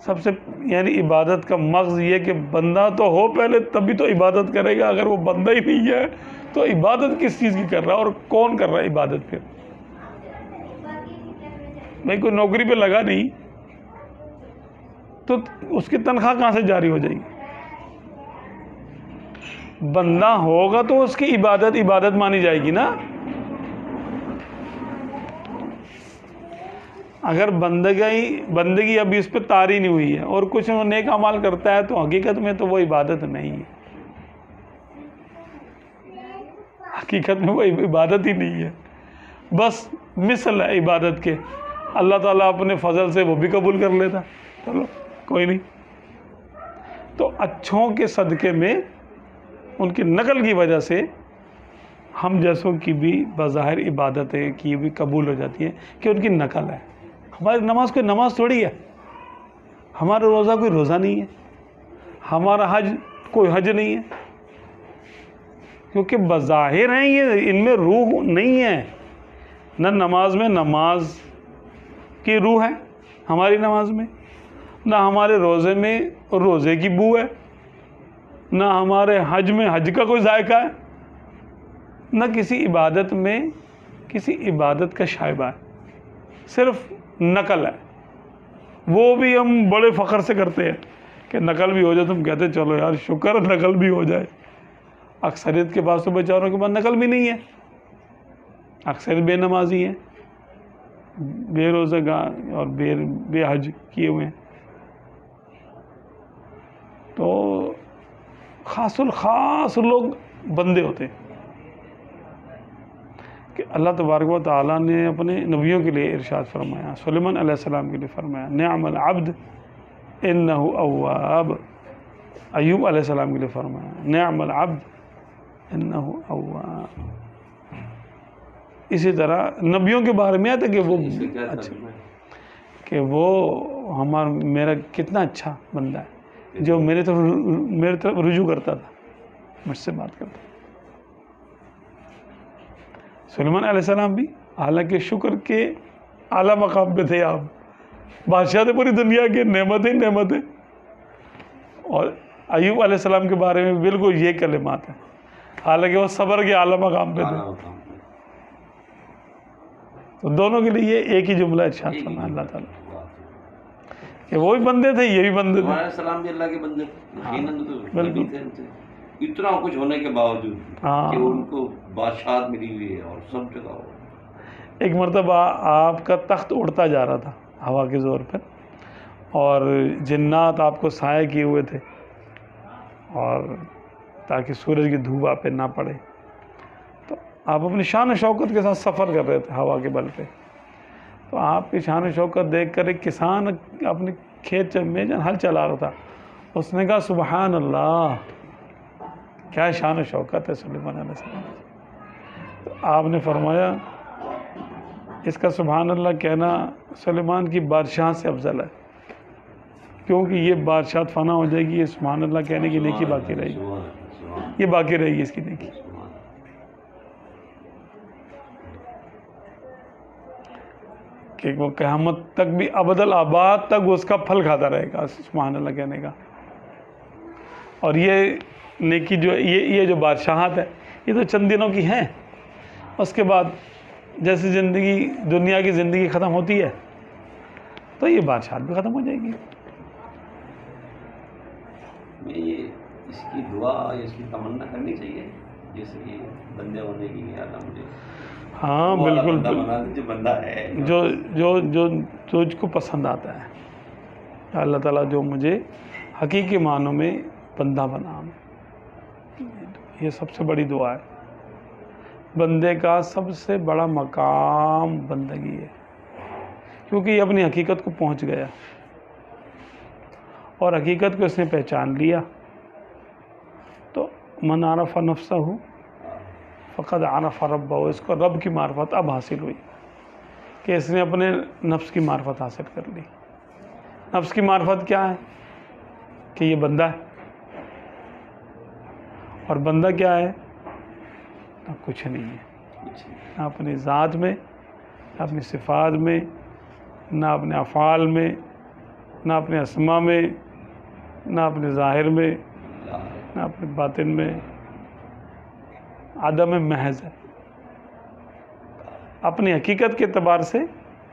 سب سے یعنی عبادت کا مغز یہ کہ بندہ تو ہو پہلے تبھی تو عبادت کرے گا. اگر وہ بندہ ہی نہیں ہے تو عبادت کس چیز کی کر رہا ہے اور کون کر رہا ہے عبادت؟ پھر بھائی کوئی نوکری پہ لگا نہیں تو اس کی تنخواہ کہاں سے جاری ہو جائے گی؟ بندہ ہوگا تو اس کی عبادت مانی جائے گی نا. اگر بندگی ابھی اس پہ طاری نہیں ہوئی ہے اور کچھ نیک اعمال کرتا ہے تو حقیقت میں تو وہ عبادت نہیں ہے. حقیقت میں وہ عبادت ہی نہیں ہے، بس مثل ہے عبادت کے. اللہ تعالیٰ اپنے فضل سے وہ بھی قبول کر لیتا، چلو کوئی نہیں. تو اچھوں کے صدقے میں ان کی نقل کی وجہ سے ہم جیسوں کی بھی بظاہر عبادتیں کی بھی قبول ہو جاتی ہیں کہ ان کی نقل ہے. ہماری نماز کوئی نماز تھوڑی ہے، ہمارا روزہ کوئی روزہ نہیں ہے، ہمارا حج کوئی حج نہیں ہے، کیونکہ بظاہر ہیں یہ، ان میں روح نہیں ہے. نہ نماز میں نماز کی روح ہے ہماری نماز میں، نہ ہمارے روزے میں روزے کی بو ہے، نہ ہمارے حج میں حج کا کوئی ذائقہ ہے، نہ کسی عبادت میں کسی عبادت کا شائبہ ہے. صرف نقل ہے. وہ بھی ہم بڑے فخر سے کرتے ہیں کہ نقل بھی ہو جائے. تم کہتے چلو یار شکر نقل بھی ہو جائے. اکثریت کے پاس تو بیچاروں کے پاس نقل بھی نہیں ہے، اکثریت بے نمازی ہیں، بے روزہ گار اور بے حج کیے ہوئے ہیں. تو خاص الخاص لوگ بندے ہوتے ہیں کہ اللہ تبارک و تعالیٰ نے اپنے نبیوں کے لیے ارشاد فرمایا. سلیمان علیہ السلام کے لیے فرمایا نعم العبد انہ اواب. ایوب علیہ السلام کے لیے فرمایا نعم العبد انہ اواب. اسی طرح نبیوں کے بارے میں آتا کہ وہ اچھا، کہ وہ میرا کتنا اچھا بندہ ہے جو میرے طرف رجوع کرتا تھا، مجھ سے بات کرتا. سلیمان علیہ السلام بھی حالانکہ شکر کے اعلیٰ مقام پہ تھے، آپ بادشاہ تھے پوری دنیا کے، نعمتیں. اور ایوب علیہ السلام کے بارے میں بالکل یہ کلمات ہیں، حالانکہ وہ صبر کے اعلیٰ مقام پہ تھے. تو دونوں کے لیے یہ ایک ہی جملہ ارشاد فرمایا اللہ تعالیٰ کہ وہ بھی بندے تھے، یہ بھی بندے تھے. السلام بھی اللہ کے بندے تھے، بالکل. اتنا کچھ ہونے کے باوجود ہاں۔ کہ ان کو بادشاہت ملی ہوئی ہے اور سب جگہ ہو. ایک مرتبہ آپ کا تخت اڑتا جا رہا تھا ہوا کے زور پہ، اور جنات آپ کو سایہ کیے ہوئے تھے، اور تاکہ سورج کی دھوپ آپ پہ نہ پڑے. تو آپ اپنی شان و شوکت کے ساتھ سفر کر رہے تھے ہوا کے بل پہ. تو آپ کی شان و شوکت دیکھ کر ایک کسان اپنے کھیت میں ہل چلا رہا تھا، اس نے کہا سبحان اللہ، کیا شان و شوکت ہے سلیمان علیہ السلام. تو آپ نے فرمایا اس کا سبحان اللہ کہنا سلیمان کی بادشاہ سے افضل ہے، کیونکہ یہ بادشاہت فنا ہو جائے گی، یہ سبحان اللہ کہنے کی نیکی باقی رہے گی، یہ باقی رہے گی اس کی نیکی. کہ وہ قیامت تک بھی ابد الآباد تک اس کا پھل کھاتا رہے گا سبحان اللہ کہنے کا. اور یہ نیکی جو یہ جو بادشاہت ہے یہ تو چند دنوں کی ہیں، اس کے بعد جیسے زندگی دنیا کی زندگی ختم ہوتی ہے تو یہ بادشاہت بھی ختم ہو جائے گی. یہ اس کی دعا اس کی تمنا کرنی چاہیے جیسے کہ بندے ہونے کی. اللہ مجھے ہاں بالکل، جو بندہ ہے جو جو جو تجھ کو پسند آتا ہے، اللہ تعالیٰ جو مجھے حقیقی معنوں میں بندہ بنا. یہ سب سے بڑی دعا ہے. بندے کا سب سے بڑا مقام بندگی ہے، کیونکہ یہ اپنی حقیقت کو پہنچ گیا اور حقیقت کو اس نے پہچان لیا. تو من عرف نفسہ فقد عرف ربہ، اس کو رب کی معرفت اب حاصل ہوئی کہ اس نے اپنے نفس کی معرفت حاصل کر لی. نفس کی معرفت کیا ہے؟ کہ یہ بندہ ہے، اور بندہ کیا ہے؟ نہ کچھ نہیں ہے، نہ اپنی ذات میں، نہ اپنی صفات میں، نہ اپنے افعال میں، نہ اپنے اسما میں، نہ اپنے ظاہر میں، نہ اپنے باطن میں. عدم محض ہے، اپنی حقیقت کے اعتبار سے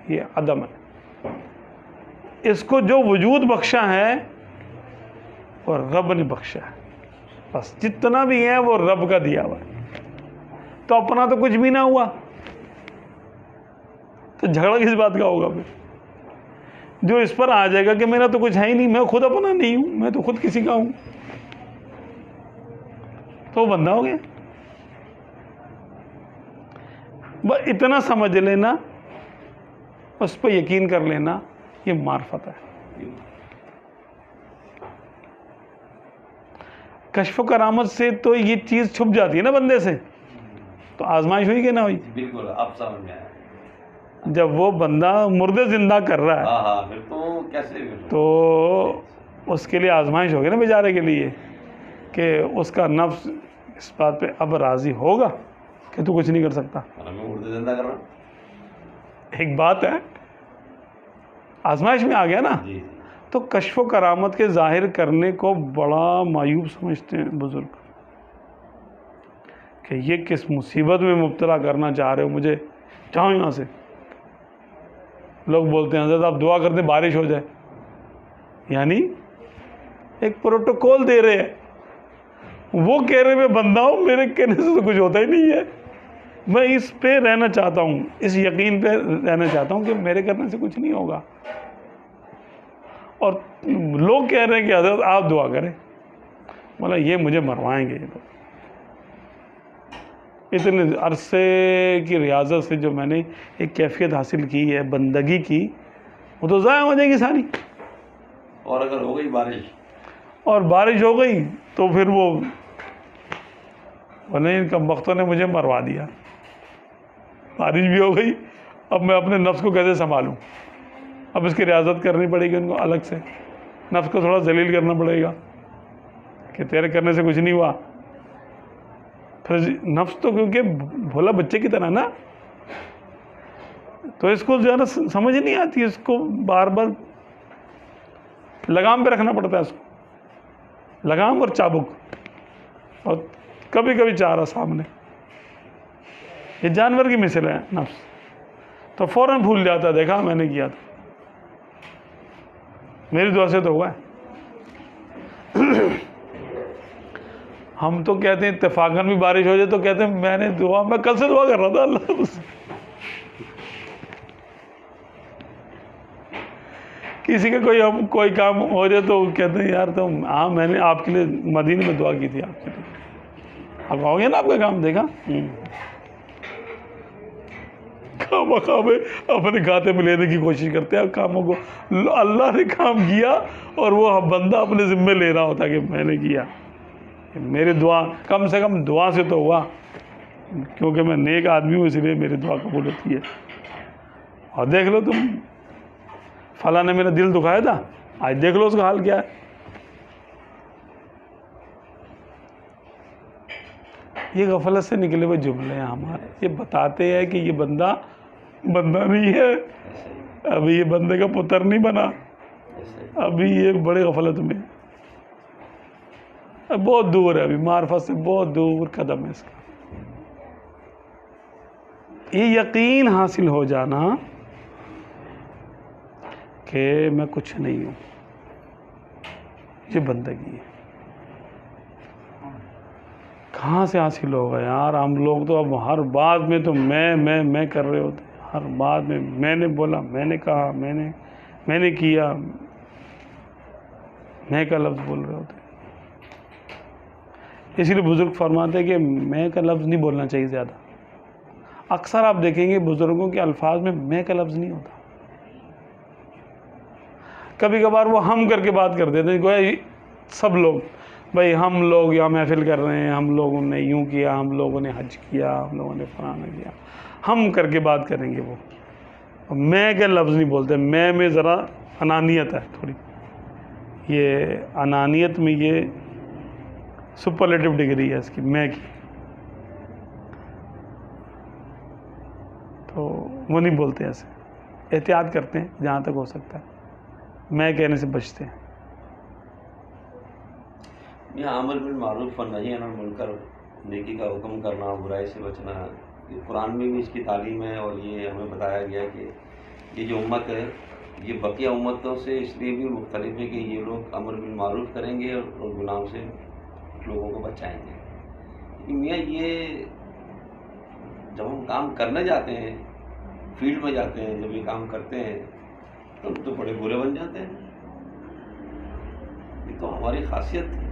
یہ عدم ہے. اس کو جو وجود بخشا ہے وہ رب نے بخشا ہے. بس جتنا بھی ہے وہ رب کا دیا ہوا ہے. تو اپنا تو کچھ بھی نہ ہوا تو جھگڑا کس بات کا ہوگا پھر؟ جو اس پر آ جائے گا کہ میرا تو کچھ ہے ہی نہیں، میں خود اپنا نہیں ہوں، میں تو خود کسی کا ہوں، تو وہ بندہ ہو گیا. بس اتنا سمجھ لینا، اس پہ یقین کر لینا، یہ معرفت ہے. کشف و کرامت سے تو یہ چیز چھپ جاتی ہے نا بندے سے، تو آزمائش ہوئی کہ نہ ہوئی؟ بالکل اب سمجھ میں آیا. جب وہ بندہ مردے زندہ کر رہا ہے ہاں پھر تو کیسے تو اس کے لیے آزمائش ہوگی نا بیچارے کے لیے، کہ اس کا نفس اس بات پہ اب راضی ہوگا کہ تو کچھ نہیں کر سکتا. میں مردے زندہ کر رہا ہوں. ایک بات ہے، آزمائش میں آ گیا نا، جی تو کشف و کرامت کے ظاہر کرنے کو بڑا معیوب سمجھتے ہیں بزرگ، کہ یہ کس مصیبت میں مبتلا کرنا چاہ رہے ہو مجھے، جاؤ یہاں سے. لوگ بولتے ہیں حضرت آپ دعا کر دیں بارش ہو جائے، یعنی ایک پروٹوکول دے رہے ہیں. وہ کہہ رہے میں بندہ ہوں، میرے کہنے سے تو کچھ ہوتا ہی نہیں ہے. میں اس پہ رہنا چاہتا ہوں، اس یقین پہ رہنا چاہتا ہوں کہ میرے کرنے سے کچھ نہیں ہوگا. اور لوگ کہہ رہے ہیں کہ حضرت آپ دعا کریں. بولا یہ مجھے مروائیں گے. یہ لوگ اتنے عرصے کی ریاضت سے جو میں نے ایک کیفیت حاصل کی ہے بندگی کی، وہ تو ضائع ہو جائے گی ساری. اور اگر ہو گئی بارش ہو گئی تو پھر وہ بولے ان کم بختوں نے مجھے مروا دیا. بارش بھی ہو گئی، اب میں اپنے نفس کو کیسے سنبھالوں؟ اب اس کی ریاضت کرنی پڑے گی ان کو الگ سے. نفس کو تھوڑا ذلیل کرنا پڑے گا کہ تیرے کرنے سے کچھ نہیں ہوا. پھر نفس تو کیونکہ بھولا بچے کی طرح نا، تو اس کو زیادہ سمجھ نہیں آتی، اس کو بار بار لگام پہ رکھنا پڑتا ہے. اس کو لگام اور چابک، اور کبھی کبھی چارہ سامنے. یہ جانور کی مثل ہے نفس، تو فوراً بھول جاتا ہے دیکھا میں نے کیا تھا، میری دعا سے تو ہوا ہے. ہم تو کہتے ہیں اتفاقاً بھی بارش ہو جائے تو کہتے ہیں میں کل سے دعا کر رہا تھا اللہ سے. کسی کا کوئی کام ہو جائے تو کہتے ہیں یار تم میں نے آپ کے لیے مدینے میں دعا کی تھی آپ کے لیے. اب ہو گیا نا آپ کا کام, دیکھا مقام اپنے کھاتے میں لینے کی کوشش کرتے ہیں کاموں کو. اللہ نے کام کیا اور وہ بندہ اپنے ذمے لے رہا ہوتا کہ میں نے کیا. میری دعا کم سے کم دعا سے تو ہوا, کیونکہ میں نیک آدمی ہوں, اس لیے میری دعا قبول ہوتی ہے. اور دیکھ لو تم, فلاں نے میرا دل دکھایا تھا, آج دیکھ لو اس کا حال کیا ہے. یہ غفلت سے نکلے ہوئے جملے ہیں ہمارے, یہ بتاتے ہیں کہ یہ بندہ نہیں ہے, ابھی یہ بندے کا پتر نہیں بنا, ابھی یہ بڑے غفلت میں, بہت دور ہے, ابھی معرفت سے بہت دور قدم ہے اس کا. یہ یقین حاصل ہو جانا کہ میں کچھ نہیں ہوں, یہ بندگی ہے. کہاں سے حاصل ہوگا یار؟ ہم لوگ تو اب ہر بات میں تو میں کر رہے ہوتے ہیں, ہر بات میں نے بولا, میں نے کہا, میں نے کیا, میں کا لفظ بول رہے ہوتے ہیں. اس لیے بزرگ فرماتے ہیں کہ میں کا لفظ نہیں بولنا چاہیے زیادہ. اکثر آپ دیکھیں گے بزرگوں کے الفاظ میں کا لفظ نہیں ہوتا. کبھی کبھار وہ ہم کر کے بات کر دیتے ہیں, گویا سب لوگ, بھائی ہم لوگ یہاں محفل کر رہے ہیں, ہم لوگوں نے یوں کیا, ہم لوگوں نے حج کیا, ہم لوگوں نے فلانا کیا, ہم کر کے بات کریں گے. وہ میں کا لفظ نہیں بولتے. میں ذرا انانیت ہے تھوڑی, یہ انانیت میں یہ سپرلیٹو ڈگری ہے اس کی, میں کی, تو وہ نہیں بولتے ایسے. احتیاط کرتے ہیں جہاں تک ہو سکتا ہے, میں کہنے سے بچتے ہیں. یہ عمل بالمعروف اور نہی عن المنکر, نیکی کا حکم کرنا, برائی سے بچنا, یہ قرآن میں بھی اس کی تعلیم ہے. اور یہ ہمیں بتایا گیا کہ یہ جو امت ہے یہ بقیہ امتوں سے اس لیے بھی مختلف ہے کہ یہ لوگ امر بالمعروف کریں گے اور گناہوں سے لوگوں کو بچائیں گے. میاں یہ جب ہم کام کرنے جاتے ہیں, فیلڈ میں جاتے ہیں, جب یہ کام کرتے ہیں تو بڑے برے بن جاتے ہیں. یہ تو ہماری خاصیت ہے,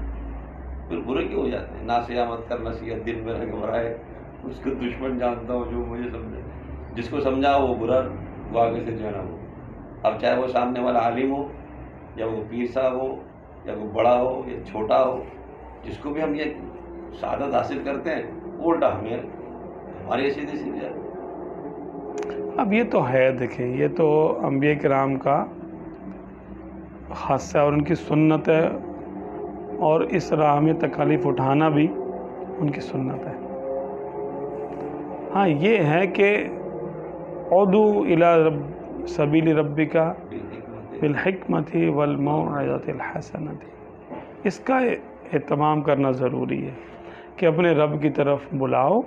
پھر برے کیوں ہو جاتے ہیں؟ ناسیہ مت کر نصیحت, دن میں گھبرائے, اس کو دشمن جانتا ہوں جو مجھے سمجھے, جس کو سمجھا وہ برا, وہ آگے سے جو ہے نا وہ, اب چاہے وہ سامنے والا عالم ہو یا وہ پیر صاحب ہو یا وہ بڑا ہو یا چھوٹا ہو, جس کو بھی ہم یہ سعادت حاصل کرتے ہیں وہ الٹا ہمیں ہماری حیثیت سیکھ جائے. اب یہ تو ہے, دیکھیں یہ تو انبیاء کرام کا خاصہ اور ان کی سنت ہے, اور اس راہ میں تکالیف اٹھانا بھی ان کی سنت ہے. ہاں یہ ہے کہ ادعو الی سبیل ربک بالحکمت والموعظۃ الحسنۃ, اس کا اہتمام کرنا ضروری ہے کہ اپنے رب کی طرف بلاؤ,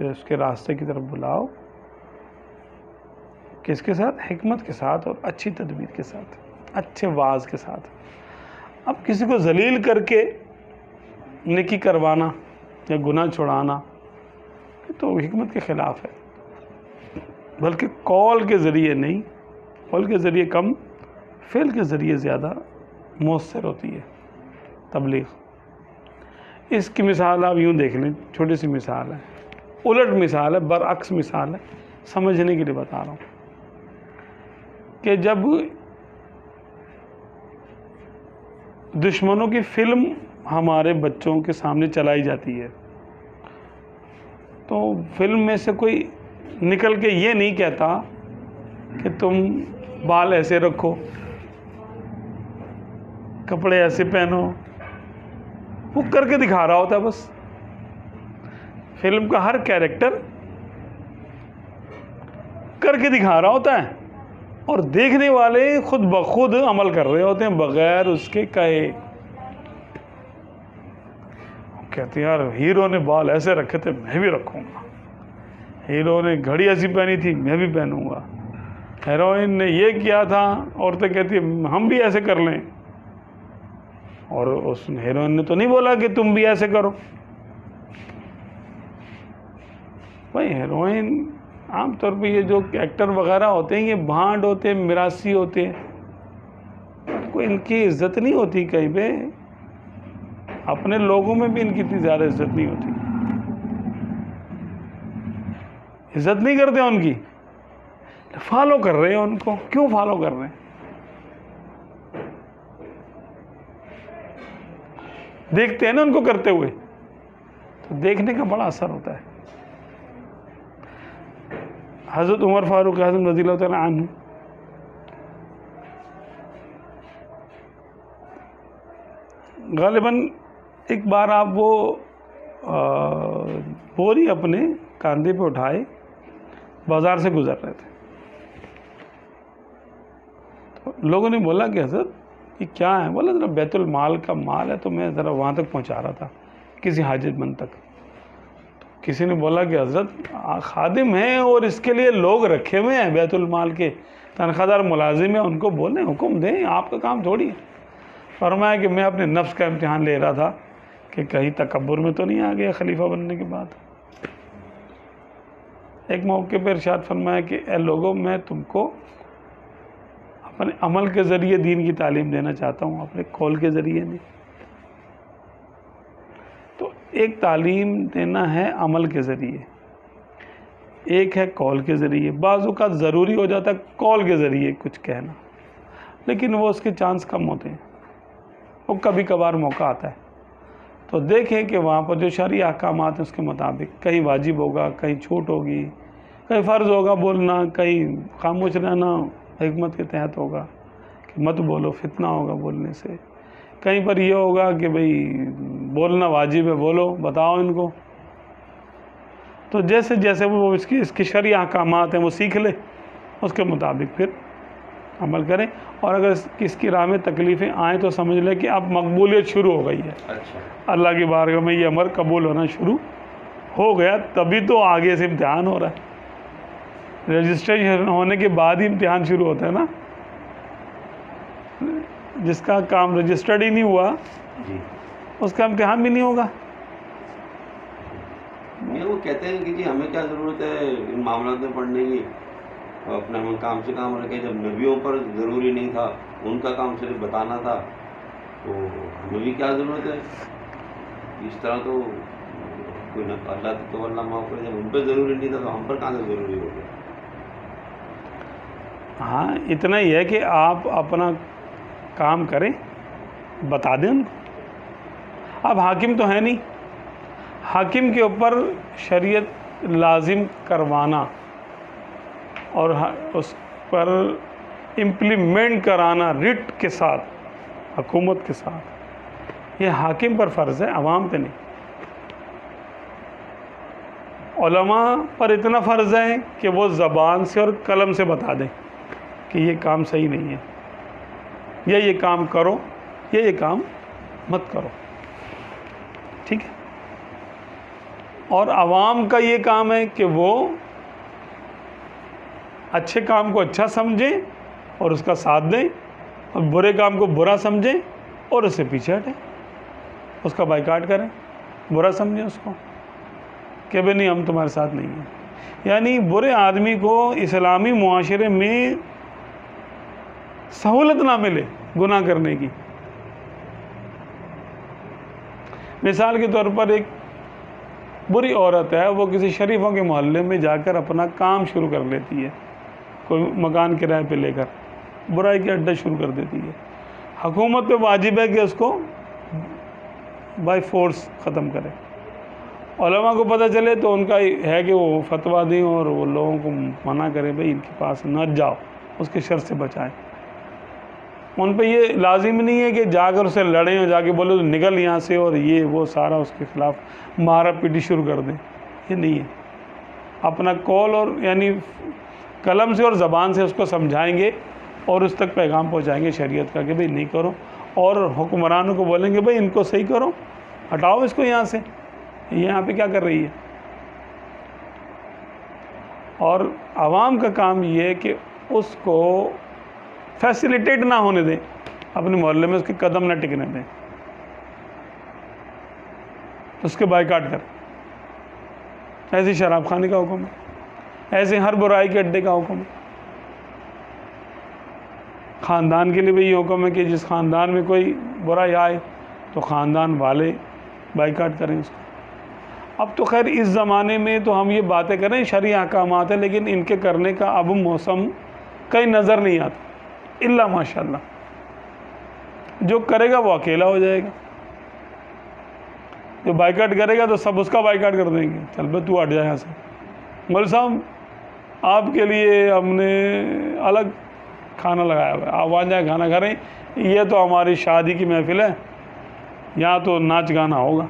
اس کے راستے کی طرف بلاؤ, کس کے ساتھ؟ حکمت کے ساتھ اور اچھی تدبیر کے ساتھ, اچھے واعظ کے ساتھ. اب کسی کو ذلیل کر کے نیکی کروانا یا گناہ چھڑانا تو حکمت کے خلاف ہے, بلکہ قول کے ذریعے نہیں, قول کے ذریعے کم, فعل کے ذریعے زیادہ مؤثر ہوتی ہے تبلیغ. اس کی مثال آپ یوں دیکھ لیں, چھوٹی سی مثال ہے, الٹ مثال ہے, برعکس مثال ہے, سمجھنے کے لیے بتا رہا ہوں کہ جب دشمنوں کی فلم ہمارے بچوں کے سامنے چلائی جاتی ہے تو فلم میں سے کوئی نکل کے یہ نہیں کہتا کہ تم بال ایسے رکھو, کپڑے ایسے پہنو, وہ کر کے دکھا رہا ہوتا ہے بس. فلم کا ہر کیریکٹر کر کے دکھا رہا ہوتا ہے اور دیکھنے والے خود بخود عمل کر رہے ہوتے ہیں بغیر اس کے کہے. کہتے ہیں یار ہیرو نے بال ایسے رکھے تھے میں بھی رکھوں گا, ہیرو نے گھڑی ایسی پہنی تھی میں بھی پہنوں گا, ہیروئن نے یہ کیا تھا, عورتیں کہتی ہیں ہم بھی ایسے کر لیں. اور اس ہیروئن نے تو نہیں بولا کہ تم بھی ایسے کرو. بھائی ہیروئن عام طور پہ یہ جو ایکٹر وغیرہ ہوتے ہیں یہ بھانڈ ہوتے ہیں, میراثی ہوتے ہیں, کوئی ان کی عزت نہیں ہوتی کہیں پہ. اپنے لوگوں میں بھی ان کی اتنی زیادہ عزت نہیں ہوتی, عزت نہیں کرتے ان کی, فالو کر رہے ہیں ان کو. کیوں فالو کر رہے ہیں؟ دیکھتے ہیں نا ان کو کرتے ہوئے, تو دیکھنے کا بڑا اثر ہوتا ہے. حضرت عمر فاروق اعظم رضی اللہ تعالیٰ عنہ غالباً ایک بار آپ وہ بوری اپنے کاندھے پہ اٹھائے بازار سے گزر رہے تھے. تو لوگوں نے بولا کہ حضرت یہ کیا ہے؟ بولا ذرا بیت المال کا مال ہے تو میں ذرا وہاں تک پہنچا رہا تھا کسی حاجت مند تک. تو کسی نے بولا کہ حضرت خادم ہیں اور اس کے لیے لوگ رکھے ہوئے ہیں بیت المال کے, تنخواہ دار ملازم ہیں, ان کو بولیں, حکم دیں, آپ کا کام تھوڑی ہے. فرمایا کہ میں اپنے نفس کا امتحان لے رہا تھا کہ کہیں تکبر میں تو نہیں آ گیا خلیفہ بننے کے بعد. ایک موقع پہ ارشاد فرمایا کہ اے لوگوں, میں تم کو اپنے عمل کے ذریعے دین کی تعلیم دینا چاہتا ہوں, اپنے قول کے ذریعے نہیں. تو ایک تعلیم دینا ہے عمل کے ذریعے, ایک ہے قول کے ذریعے. بعض اوقات ضروری ہو جاتا ہے قول کے ذریعے کچھ کہنا, لیکن وہ اس کے چانس کم ہوتے ہیں, وہ کبھی کبھار موقع آتا ہے. تو دیکھیں کہ وہاں پر جو شرعی احکامات ہیں اس کے مطابق کہیں واجب ہوگا, کہیں چھوٹ ہوگی, کہیں فرض ہوگا بولنا, کہیں خاموش رہنا حکمت کے تحت ہوگا کہ مت بولو, فتنہ ہوگا بولنے سے. کہیں پر یہ ہوگا کہ بھئی بولنا واجب ہے, بولو, بتاؤ ان کو. تو جیسے جیسے وہ اس کی شرعی احکامات ہیں وہ سیکھ لے, اس کے مطابق پھر عمل کریں. اور اگر اس کی راہ میں تکلیفیں آئیں تو سمجھ لیں کہ اب مقبولیت شروع ہو گئی ہے. اللہ کی بارگاہ میں یہ امر قبول ہونا شروع ہو گیا, تبھی تو آگے سے امتحان ہو رہا ہے. رجسٹریشن ہونے کے بعد ہی امتحان شروع ہوتا ہے نا. جس کا کام رجسٹرڈ ہی نہیں ہوا اس کا امتحان بھی نہیں ہوگا. وہ کہتے ہیں کہ جی ہمیں کیا ضرورت ہے ان معاملات میں پڑھنے کی, اپنا ہم کام سے کام رکھے. جب نبیوں پر ضروری نہیں تھا, ان کا کام صرف بتانا تھا, تو ہمیں بھی کیا ضرورت ہے. اس طرح تو کوئی نہ, اللہ تو اللہ معاف کرے, جب ان پہ ضروری نہیں تھا تو ہم پر کہاں سے ضروری ہو گیا. ہاں اتنا ہی ہے کہ آپ اپنا کام کریں, بتا دیں ان کو. اب حاکم تو ہے نہیں, حاکم کے اوپر شریعت لازم کروانا اور اس پر امپلیمنٹ کرانا رٹ کے ساتھ, حکومت کے ساتھ, یہ حاکم پر فرض ہے, عوام پہ نہیں. علماء پر اتنا فرض ہے کہ وہ زبان سے اور قلم سے بتا دیں کہ یہ کام صحیح نہیں ہے, یا یہ کام کرو, یا یہ کام مت کرو. ٹھیک ہے. اور عوام کا یہ کام ہے کہ وہ اچھے کام کو اچھا سمجھیں اور اس کا ساتھ دیں, اور برے کام کو برا سمجھیں اور اس سے پیچھے ہٹیں, اس کا بائیکاٹ کریں, برا سمجھیں اس کو کہ بھئی نہیں ہم تمہارے ساتھ نہیں ہیں. یعنی برے آدمی کو اسلامی معاشرے میں سہولت نہ ملے گناہ کرنے کی. مثال کے طور پر ایک بری عورت ہے, وہ کسی شریفوں کے محلے میں جا کر اپنا کام شروع کر لیتی ہے, کوئی مکان کرائے پہ لے کر برائی کے اڈا شروع کر دیتی ہے. حکومت پہ واجب ہے کہ اس کو بائی فورس ختم کرے. علماء کو پتہ چلے تو ان کا ہے کہ وہ فتویٰ دیں اور وہ لوگوں کو منع کریں, بھئی ان کے پاس نہ جاؤ, اس کے شر سے بچائیں. ان پہ یہ لازم نہیں ہے کہ جا کر اسے لڑیں اور جا کے بولے تو نکل یہاں سے, اور یہ وہ سارا اس کے خلاف مارا پیٹی شروع کر دیں. یہ نہیں ہے. اپنا قول اور یعنی قلم سے اور زبان سے اس کو سمجھائیں گے اور اس تک پیغام پہنچائیں گے شریعت کا کہ بھئی نہیں کرو, اور حکمرانوں کو بولیں گے بھئی ان کو صحیح کرو, ہٹاؤ اس کو یہاں سے, یہاں پہ کیا کر رہی ہے. اور عوام کا کام یہ ہے کہ اس کو فیسیلیٹیٹ نہ ہونے دیں, اپنے محلے میں اس کے قدم نہ ٹکنے دیں. تو اس کے بائیکاٹ کریں. ایسے شراب خانے کا حکم ہے, ایسے ہر برائی کے اڈے کا حکم ہے. خاندان کے لیے بھی یہ حکم ہے کہ جس خاندان میں کوئی برائی آئے تو خاندان والے بائیکاٹ کریں اس کو. اب تو خیر اس زمانے میں تو ہم یہ باتیں کریں شرعی احکامات ہیں, لیکن ان کے کرنے کا اب موسم کہیں نظر نہیں آتا الا ماشاء اللہ. جو کرے گا وہ اکیلا ہو جائے گا, جو بائیکاٹ کرے گا تو سب اس کا بائیکاٹ کر دیں گے. چل بھائی تو ہٹ جائے یہاں سے, مول صاحب آپ کے لیے ہم نے الگ کھانا لگایا ہوا ہے, آپ وہاں جائیں کھانا کھا رہے ہیں. یہ تو ہماری شادی کی محفل ہے, یہاں تو ناچ گانا ہوگا,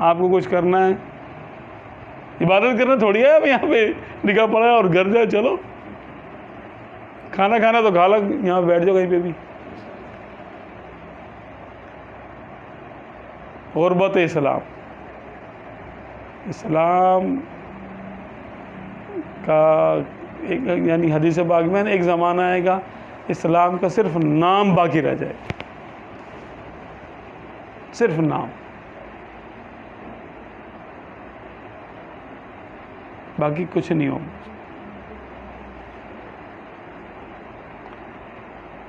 آپ کو کچھ کرنا ہے, عبادت کرنا تھوڑی ہے. اب یہاں پہ نکاح پڑا ہے اور گھر جائے, چلو کھانا کھانا تو کھا لو, یہاں بیٹھ جاؤ کہیں پہ بھی. غربت اسلام, اسلام کا ایک یعنی حدیث پاک میں ایک زمانہ آئے گا اسلام کا صرف نام باقی رہ جائے, صرف نام, باقی کچھ نہیں ہوگا.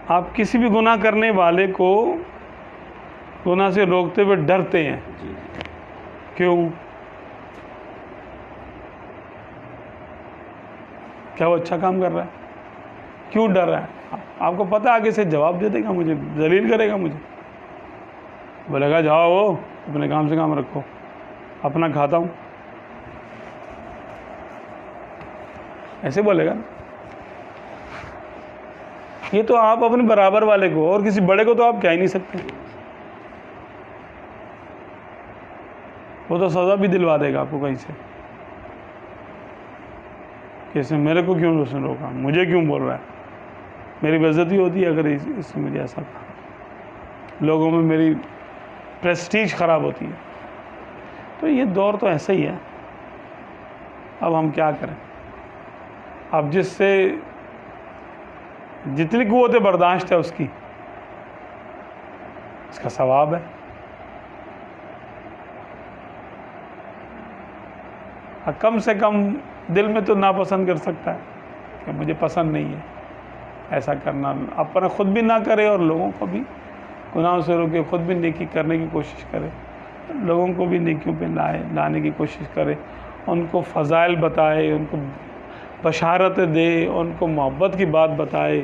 آپ کسی بھی گناہ کرنے والے کو گناہ سے روکتے ہوئے ڈرتے ہیں. کیوں؟ کیا وہ اچھا کام کر رہا ہے؟ کیوں ڈر رہا ہے؟ آپ کو پتہ آگے سے جواب دے دے گا, مجھے ذلیل کرے گا, مجھے بولے گا جاؤ اپنے کام سے کام رکھو, اپنا کھاتا ہوں, ایسے بولے گا. یہ تو آپ اپنے برابر والے کو, اور کسی بڑے کو تو آپ کہہ ہی نہیں سکتے. وہ تو سزا بھی دلوا دے گا آپ کو کہیں سے, کہ اس نے میرے کو کیوں اس نے روکا, مجھے کیوں بول رہا ہے, میری بے عزتی ہوتی ہے اگر اس نے مجھے ایسا کہا, لوگوں میں میری پریسٹیج خراب ہوتی ہے. تو یہ دور تو ایسا ہی ہے. اب ہم کیا کریں؟ اب جس سے جتنی قوت برداشت ہے اس کا ثواب ہے. کم سے کم دل میں تو ناپسند کر سکتا ہے کہ مجھے پسند نہیں ہے ایسا کرنا. اپنا خود بھی نہ کرے اور لوگوں کو بھی گناہوں سے روکے, خود بھی نیکی کرنے کی کوشش کرے, لوگوں کو بھی نیکیوں پہ لانے کی کوشش کرے, ان کو فضائل بتائے, ان کو بشارت دے, ان کو محبت کی بات بتائے,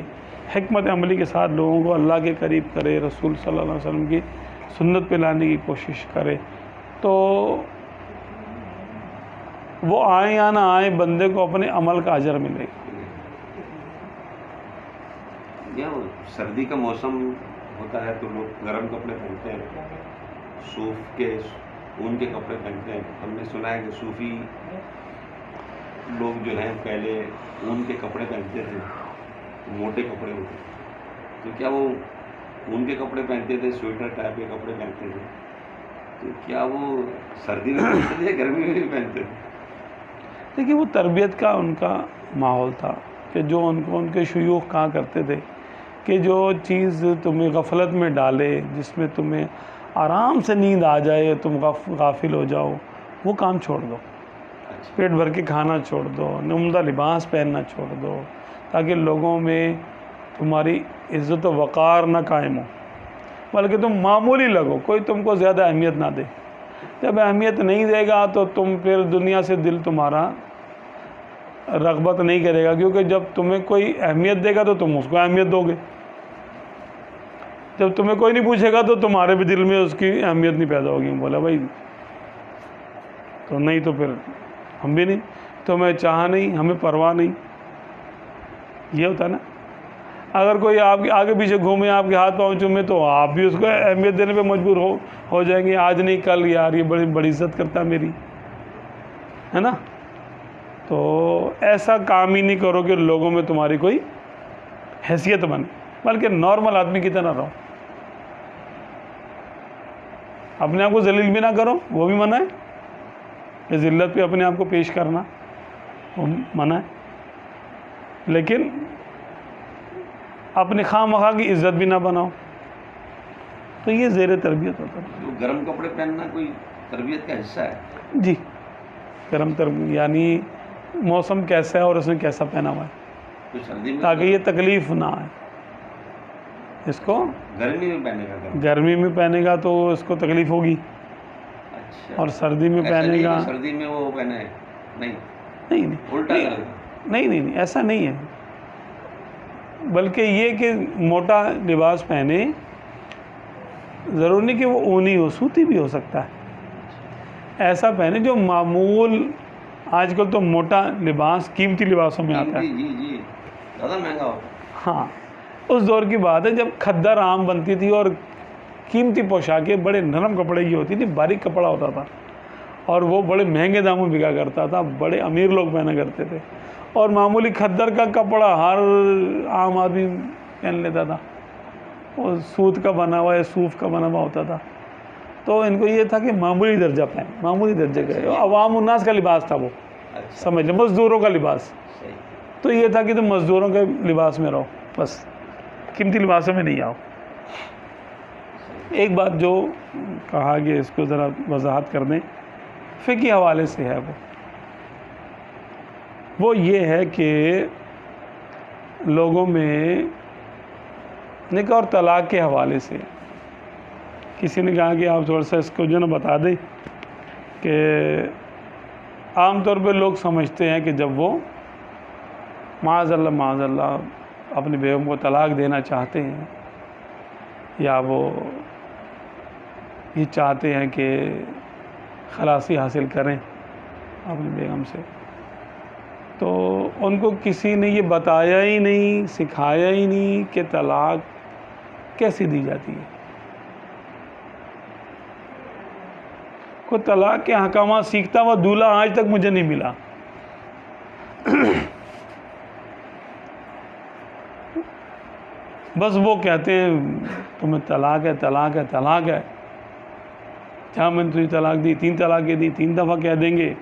حکمت عملی کے ساتھ لوگوں کو اللہ کے قریب کرے, رسول صلی اللہ علیہ وسلم کی سنت پہ لانے کی کوشش کرے. تو وہ آئیں یا نہ آئیں, بندے کو اپنے عمل کا اجر ملے گا. سردی کا موسم ہوتا ہے تو لوگ گرم کپڑے پہنتے ہیں, صوف کے اون کے کپڑے پہنتے ہیں. ہم نے سنا ہے کہ صوفی لوگ جو ہیں پہلے اون کے کپڑے پہنتے تھے, موٹے کپڑے ہوتے تھے. تو کیا وہ اون کے کپڑے پہنتے تھے, سویٹر ٹائپ کے کپڑے پہنتے تھے, تو کیا وہ سردی میں پہنتے تھے, گرمی میں بھی پہنتے تھے؟ دیکھیے وہ تربیت کا ان کا ماحول تھا کہ جو ان کے شیوخ کہا کرتے تھے کہ جو چیز تمہیں غفلت میں ڈالے, جس میں تمہیں آرام سے نیند آ جائے, تم غافل ہو جاؤ, وہ کام چھوڑ دو. پیٹ بھر کے کھانا چھوڑ دو, عمدہ لباس پہننا چھوڑ دو, تاکہ لوگوں میں تمہاری عزت و وقار نہ قائم ہو, بلکہ تم معمولی لگو, کوئی تم کو زیادہ اہمیت نہ دے. جب اہمیت نہیں دے گا تو تم پھر دنیا سے دل تمہارا رغبت نہیں کرے گا, کیونکہ جب تمہیں کوئی اہمیت دے گا تو تم اس کو اہمیت دو گے. جب تمہیں کوئی نہیں پوچھے گا تو تمہارے بھی دل میں اس کی اہمیت نہیں پیدا ہوگی. بولا بھائی تو نہیں, تو پھر ہم بھی نہیں, تمہیں چاہا نہیں, ہمیں پرواہ نہیں. یہ ہوتا ہے نا. اگر کوئی آپ کے آگے پیچھے گھومے, آپ کے ہاتھ پاؤں چومے, تو آپ بھی اس کو اہمیت دینے پہ مجبور ہو جائیں گے. آج نہیں کل, یار یہ بڑی عزت کرتا ہے میری, ہے نا. تو ایسا کام ہی نہیں کرو کہ لوگوں میں تمہاری کوئی حیثیت بنے, بلکہ نارمل آدمی کی طرح رہو. اپنے آپ کو ذلیل بھی نہ کرو, وہ بھی منع ہے. کہ ذلت پہ اپنے آپ کو پیش کرنا وہ منع ہے, لیکن اپنے خواہ مخواہ کی عزت بھی نہ بناؤ. تو تو یہ زیر تربیت ہوتا تھا. تو گرم کپڑے پہننا کوئی تربیت کا حصہ ہے؟ جی گرم تربیت یعنی موسم کیسا ہے اور اس نے کیسا پہنا ہوا ہے تو سردی میں تاکہ یہ تکلیف نہ آئے اس کو. گرمی میں پہنے گا گرم؟ گرمی میں پہنے گا تو اس کو تکلیف ہوگی اچھا. اور سردی میں ایسا پہنے نہیں گا کہ سردی میں وہ پہنے نہیں، نہیں الٹا نہیں کرے گا. نہیں ایسا نہیں ہے، بلکہ یہ کہ موٹا لباس پہنے، ضرور نہیں کہ وہ اونی ہو، سوتی بھی ہو سکتا ہے. ایسا پہنے جو معمول، آج کل تو موٹا لباس قیمتی لباسوں میں آتا ہے. جی جی زیادہ مہنگا ہوتا ہے. ہاں اس دور کی بات ہے جب کھدر عام بنتی تھی اور قیمتی پوشاکیں بڑے نرم کپڑے کی ہوتی تھی، باریک کپڑا ہوتا تھا اور وہ بڑے مہنگے داموں میں بکا کرتا تھا، بڑے امیر لوگ پہنا کرتے تھے. اور معمولی کھدر کا کپڑا ہر عام آدمی پہن لیتا تھا، وہ سوت کا بنا ہوا یا صوف کا بنا ہوا ہوتا تھا. تو ان کو یہ تھا کہ معمولی درجہ پہن، معمولی درجے کا، عوام الناس کا لباس تھا وہ، سمجھ لیں مزدوروں کا لباس. تو یہ تھا کہ تم مزدوروں کے لباس میں رہو، بس قیمتی لباسوں میں نہیں آؤ. ایک بات جو کہا کہ اس کو ذرا وضاحت کر دیں، فقہی حوالے سے ہے، وہ یہ ہے کہ لوگوں میں نکاح اور طلاق کے حوالے سے کسی نے کہا کہ آپ تھوڑا سا اس کو جو نا بتا دیں کہ عام طور پہ لوگ سمجھتے ہیں کہ جب وہ معاذ اللہ اپنی بیگم کو طلاق دینا چاہتے ہیں یا وہ یہ چاہتے ہیں کہ خلاصی حاصل کریں اپنی بیگم سے، تو ان کو کسی نے یہ بتایا ہی نہیں، سکھایا ہی نہیں کہ طلاق کیسے دی جاتی ہے. کوئی طلاق کے احکامات سیکھتا ہوا دولہا آج تک مجھے نہیں ملا. بس وہ کہتے ہیں تمہیں طلاق ہے طلاق ہے طلاق ہے، جہاں میں نے تجھے طلاق دی، 3 طلاقیں دی، 3 دفعہ کہہ دیں گے.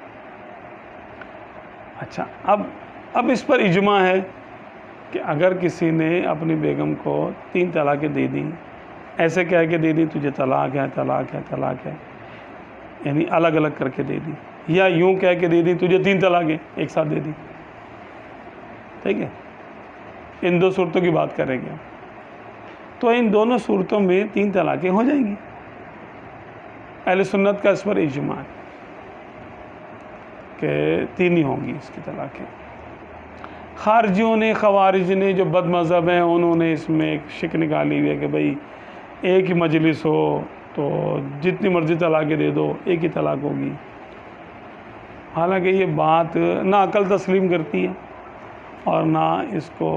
اچھا اب اس پر اجماع ہے کہ اگر کسی نے اپنی بیگم کو 3 طلاقیں دے دیں، ایسے کہہ کے دے دی تجھے طلاق ہے طلاق ہے طلاق ہے، یعنی الگ الگ کر کے دے دی، یا یوں کہہ کے دے دی تجھے 3 طلاقیں ایک ساتھ دے دی، ٹھیک ہے، ان 2 صورتوں کی بات کریں گے. تو ان دونوں صورتوں میں 3 طلاقیں ہو جائیں گی. اہل سنت کا اس پر اجماع ہے کہ 3 ہی ہوں گی اس کی طلاقیں. خارجیوں نے، خوارج نے جو بد مذہب ہیں، انہوں نے اس میں ایک شک نکالی ہوئی ہے کہ بھئی ایک ہی مجلس ہو تو جتنی مرضی طلاقیں دے دو، ایک ہی طلاق ہوگی. حالانکہ یہ بات نہ عقل تسلیم کرتی ہے اور نہ اس کو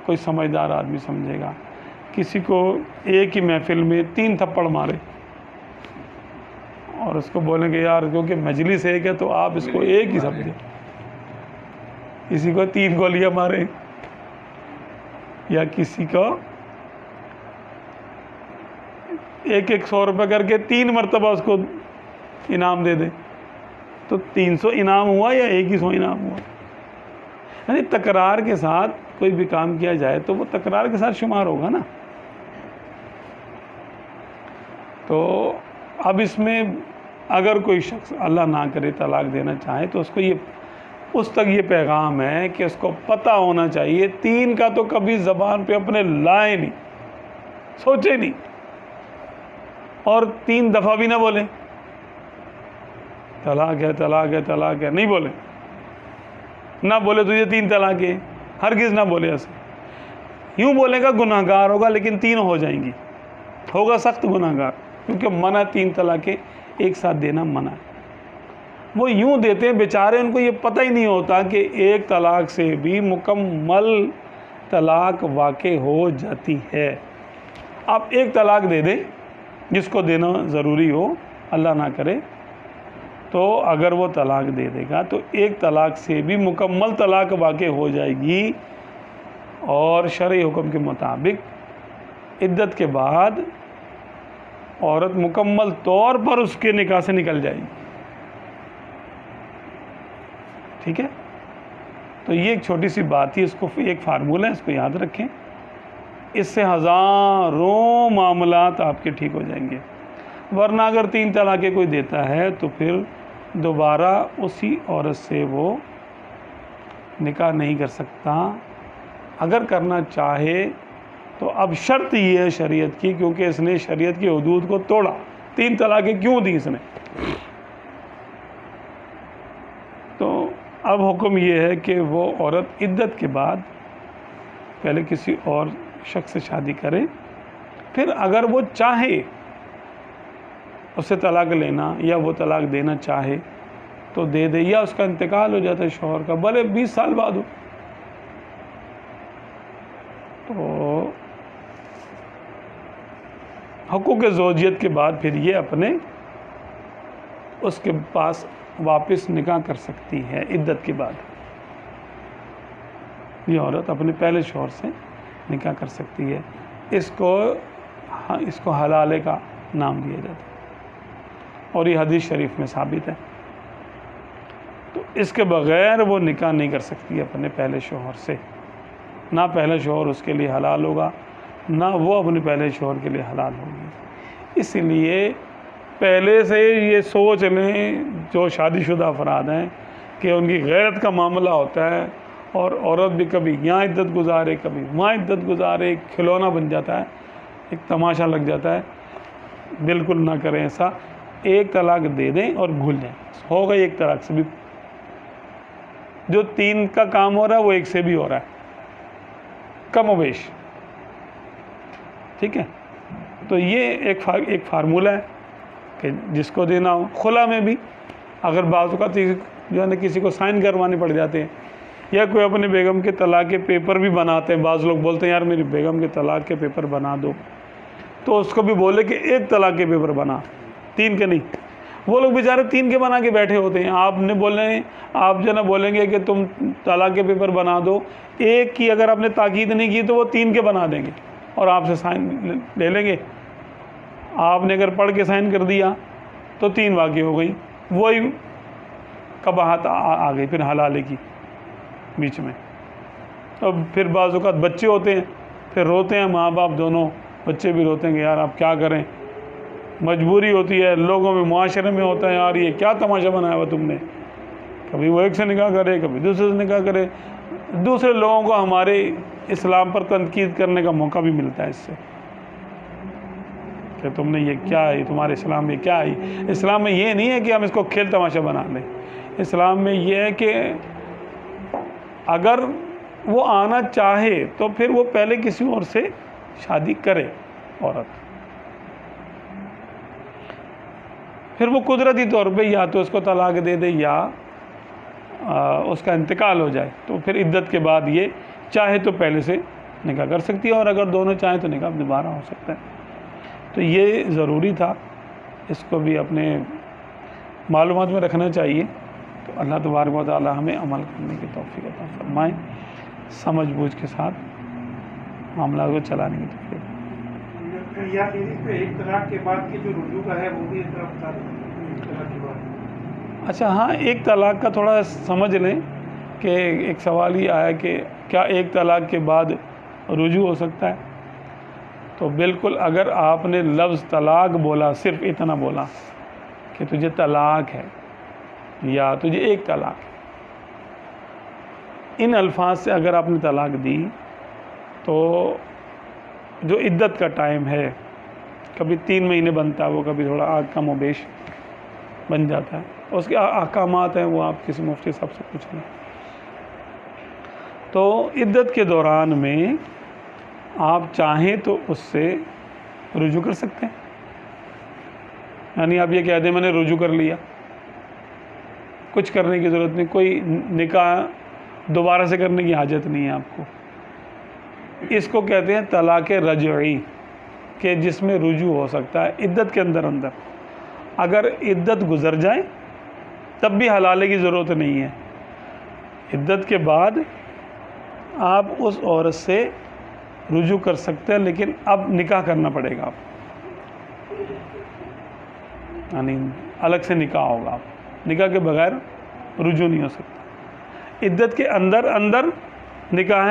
کوئی سمجھدار آدمی سمجھے گا. کسی کو ایک ہی محفل میں 3 تھپڑ مارے اور اس کو بولیں کہ یار کیونکہ مجلس ایک ہے تو آپ اس کو ایک ہی سمجھیں، کسی کو 3 گولیاں مارے یا کسی کو 100 روپے کر کے 3 مرتبہ اس کو انعام دے دے، تو 300 انعام ہوا یا 100 انعام ہوا. یعنی تکرار کے ساتھ کوئی بھی کام کیا جائے تو وہ تکرار کے ساتھ شمار ہوگا نا. تو اب اس میں اگر کوئی شخص اللہ نہ کرے طلاق دینا چاہے تو اس تک یہ پیغام ہے کہ اس کو پتہ ہونا چاہیے 3 کا تو کبھی زبان پہ اپنے لائے نہیں، سوچے نہیں، اور 3 دفعہ بھی نہ بولیں طلاق ہے طلاق ہے طلاق ہے، نہیں بولیں، نہ بولے تجھے 3 طلاقیں، ہرگز نہ بولے ایسے. یوں بولے گا گناہ گار ہوگا، لیکن 3 ہو جائیں گی، ہوگا سخت گناہ گار، کیونکہ منع 3 طلاقیں ایک ساتھ دینا منع ہے. وہ یوں دیتے ہیں بیچارے، ان کو یہ پتہ ہی نہیں ہوتا کہ ایک طلاق سے بھی مکمل طلاق واقع ہو جاتی ہے. آپ ایک طلاق دے دیں جس کو دینا ضروری ہو، اللہ نہ کرے، تو اگر وہ طلاق دے دے گا تو ایک طلاق سے بھی مکمل طلاق واقع ہو جائے گی، اور شرعی حکم کے مطابق عدت کے بعد عورت مکمل طور پر اس کے نکاح سے نکل جائے گی. ٹھیک ہے، تو یہ ایک چھوٹی سی بات ہی، اس کو ایک فارمولہ ہے، اس کو یاد رکھیں اس سے ہزاروں معاملات آپ کے ٹھیک ہو جائیں گے. ورنہ اگر 3 طلاقیں کوئی دیتا ہے تو پھر دوبارہ اسی عورت سے وہ نکاح نہیں کر سکتا. اگر کرنا چاہے تو اب شرط یہ ہے شریعت کی، کیونکہ اس نے شریعت کی حدود کو توڑا. 3 طلاقیں کیوں دی اس نے؟ تو اب حکم یہ ہے کہ وہ عورت عدت کے بعد پہلے کسی اور شخص سے شادی کرے، پھر اگر وہ چاہے اسے طلاق لینا یا وہ طلاق دینا چاہے تو دے دے، یا اس کا انتقال ہو جاتا ہے شوہر کا، بھلے 20 سال بعد ہو. تو حقوق زوجیت کے بعد پھر یہ اپنے اس کے پاس واپس نکاح کر سکتی ہے. عدت کے بعد یہ عورت اپنے پہلے شوہر سے نکاح کر سکتی ہے. اس کو حلالے کا نام دیا جاتا ہے اور یہ حدیث شریف میں ثابت ہے. تو اس کے بغیر وہ نکاح نہیں کر سکتی اپنے پہلے شوہر سے. نہ پہلا شوہر اس کے لیے حلال ہوگا، نہ وہ اپنے پہلے شوہر کے لیے حلال ہوگی. اس لیے پہلے سے یہ سوچ لیں جو شادی شدہ افراد ہیں کہ ان کی غیرت کا معاملہ ہوتا ہے، اور عورت بھی کبھی یہاں عدت گزارے کبھی وہاں عدت گزارے، ایک کھلونا بن جاتا ہے، ایک تماشا لگ جاتا ہے. بالکل نہ کریں ایسا. ایک طلاق دے دیں اور بھول جائیں. ہو گئی ایک طلاق سے بھی، جو 3 کا کام ہو رہا ہے وہ 1 سے بھی ہو رہا ہے، کم و بیش. ٹھیک ہے. تو یہ ایک فارمولہ ہے کہ جس کو دینا ہو. خلا میں بھی اگر بعض اوقات جو ہے نا کسی کو سائن کروانے پڑ جاتے ہیں، یا کوئی اپنے بیگم کے طلاق کے پیپر بھی بناتے ہیں. بعض لوگ بولتے ہیں یار میری بیگم کے طلاق کے پیپر بنا دو، تو اس کو بھی بولے کہ 1 طلاق کے پیپر بنا، 3 کے نہیں. وہ لوگ بیچارے 3 کے بنا کے بیٹھے ہوتے ہیں. آپ جو نا بولیں گے کہ تم طلاق کے پیپر بنا دو، 1 کی اگر آپ نے تاکید نہیں کی تو وہ 3 کے بنا دیں گے اور آپ سے سائن لے لیں گے. آپ نے اگر پڑھ کے سائن کر دیا تو 3 واقع ہو گئی. وہی قباحت آ گئی پھر حلالے کی بیچ میں. اب پھر بعض اوقات بچے ہوتے ہیں، پھر روتے ہیں ماں باپ دونوں، بچے بھی روتے ہیں کہ یار آپ کیا کریں، مجبوری ہوتی ہے. لوگوں میں معاشرے میں ہوتا ہے یار یہ کیا تماشا بنایا ہوا تم نے، کبھی وہ ایک سے نکاح کرے کبھی دوسرے سے نکاح کرے. دوسرے لوگوں کو ہمارے اسلام پر تنقید کرنے کا موقع بھی ملتا ہے اس سے کہ تم نے یہ کیا ہے، تمہارے اسلام میں کیا ہے. اسلام میں یہ نہیں ہے کہ ہم اس کو کھیل تماشا بنا لیں. اسلام میں یہ ہے کہ اگر وہ آنا چاہے تو پھر وہ پہلے کسی اور سے شادی کرے عورت، پھر وہ قدرتی طور پہ یا تو اس کو طلاق دے دے یا اس کا انتقال ہو جائے. تو پھر عدت کے بعد یہ چاہے تو پہلے سے نکاح کر سکتی ہے، اور اگر دونوں چاہیں تو نکاح دوبارہ ہو سکتا ہے. تو یہ ضروری تھا، اس کو بھی اپنے معلومات میں رکھنا چاہیے. تو اللہ تبارک و تعالی ہمیں عمل کرنے کی توفیق عطا فرمائے، سمجھ بوجھ کے ساتھ معاملات کو چلانے کی توفیق. یا ایک طلاق کے بعد کی جو رجوع کا ہے وہ بھی ایک طلاق کے بعد. اچھا ہاں، 1 طلاق کا تھوڑا سمجھ لیں کہ ایک سوال ہی آیا کہ کیا 1 طلاق کے بعد رجوع ہو سکتا ہے. تو بالکل، اگر آپ نے لفظ طلاق بولا، صرف اتنا بولا کہ تجھے طلاق ہے یا تجھے 1 طلاق ہے، ان الفاظ سے اگر آپ نے طلاق دی تو جو عدت کا ٹائم ہے، کبھی 3 مہینے بنتا ہے وہ، کبھی تھوڑا کم و بیش بن جاتا ہے. اس کے احکامات ہیں وہ آپ کسی مفتی صاحب سے پوچھ لیں. تو عدت کے دوران میں آپ چاہیں تو اس سے رجوع کر سکتے ہیں. یعنی آپ یہ کہہ دیں میں نے رجوع کر لیا، کچھ کرنے کی ضرورت نہیں، کوئی نکاح دوبارہ سے کرنے کی حاجت نہیں ہے آپ کو. اس کو کہتے ہیں طلاق رجعی، کہ جس میں رجوع ہو سکتا ہے عدت کے اندر. اگر عدت گزر جائے تب بھی حلالے کی ضرورت نہیں ہے. عدت کے بعد آپ اس عورت سے رجوع کر سکتے ہیں، لیکن اب نکاح کرنا پڑے گا. آپ یعنی الگ سے نکاح ہوگا. آپ نکاح کے بغیر رجوع نہیں ہو سکتا. عدت کے اندر نکاح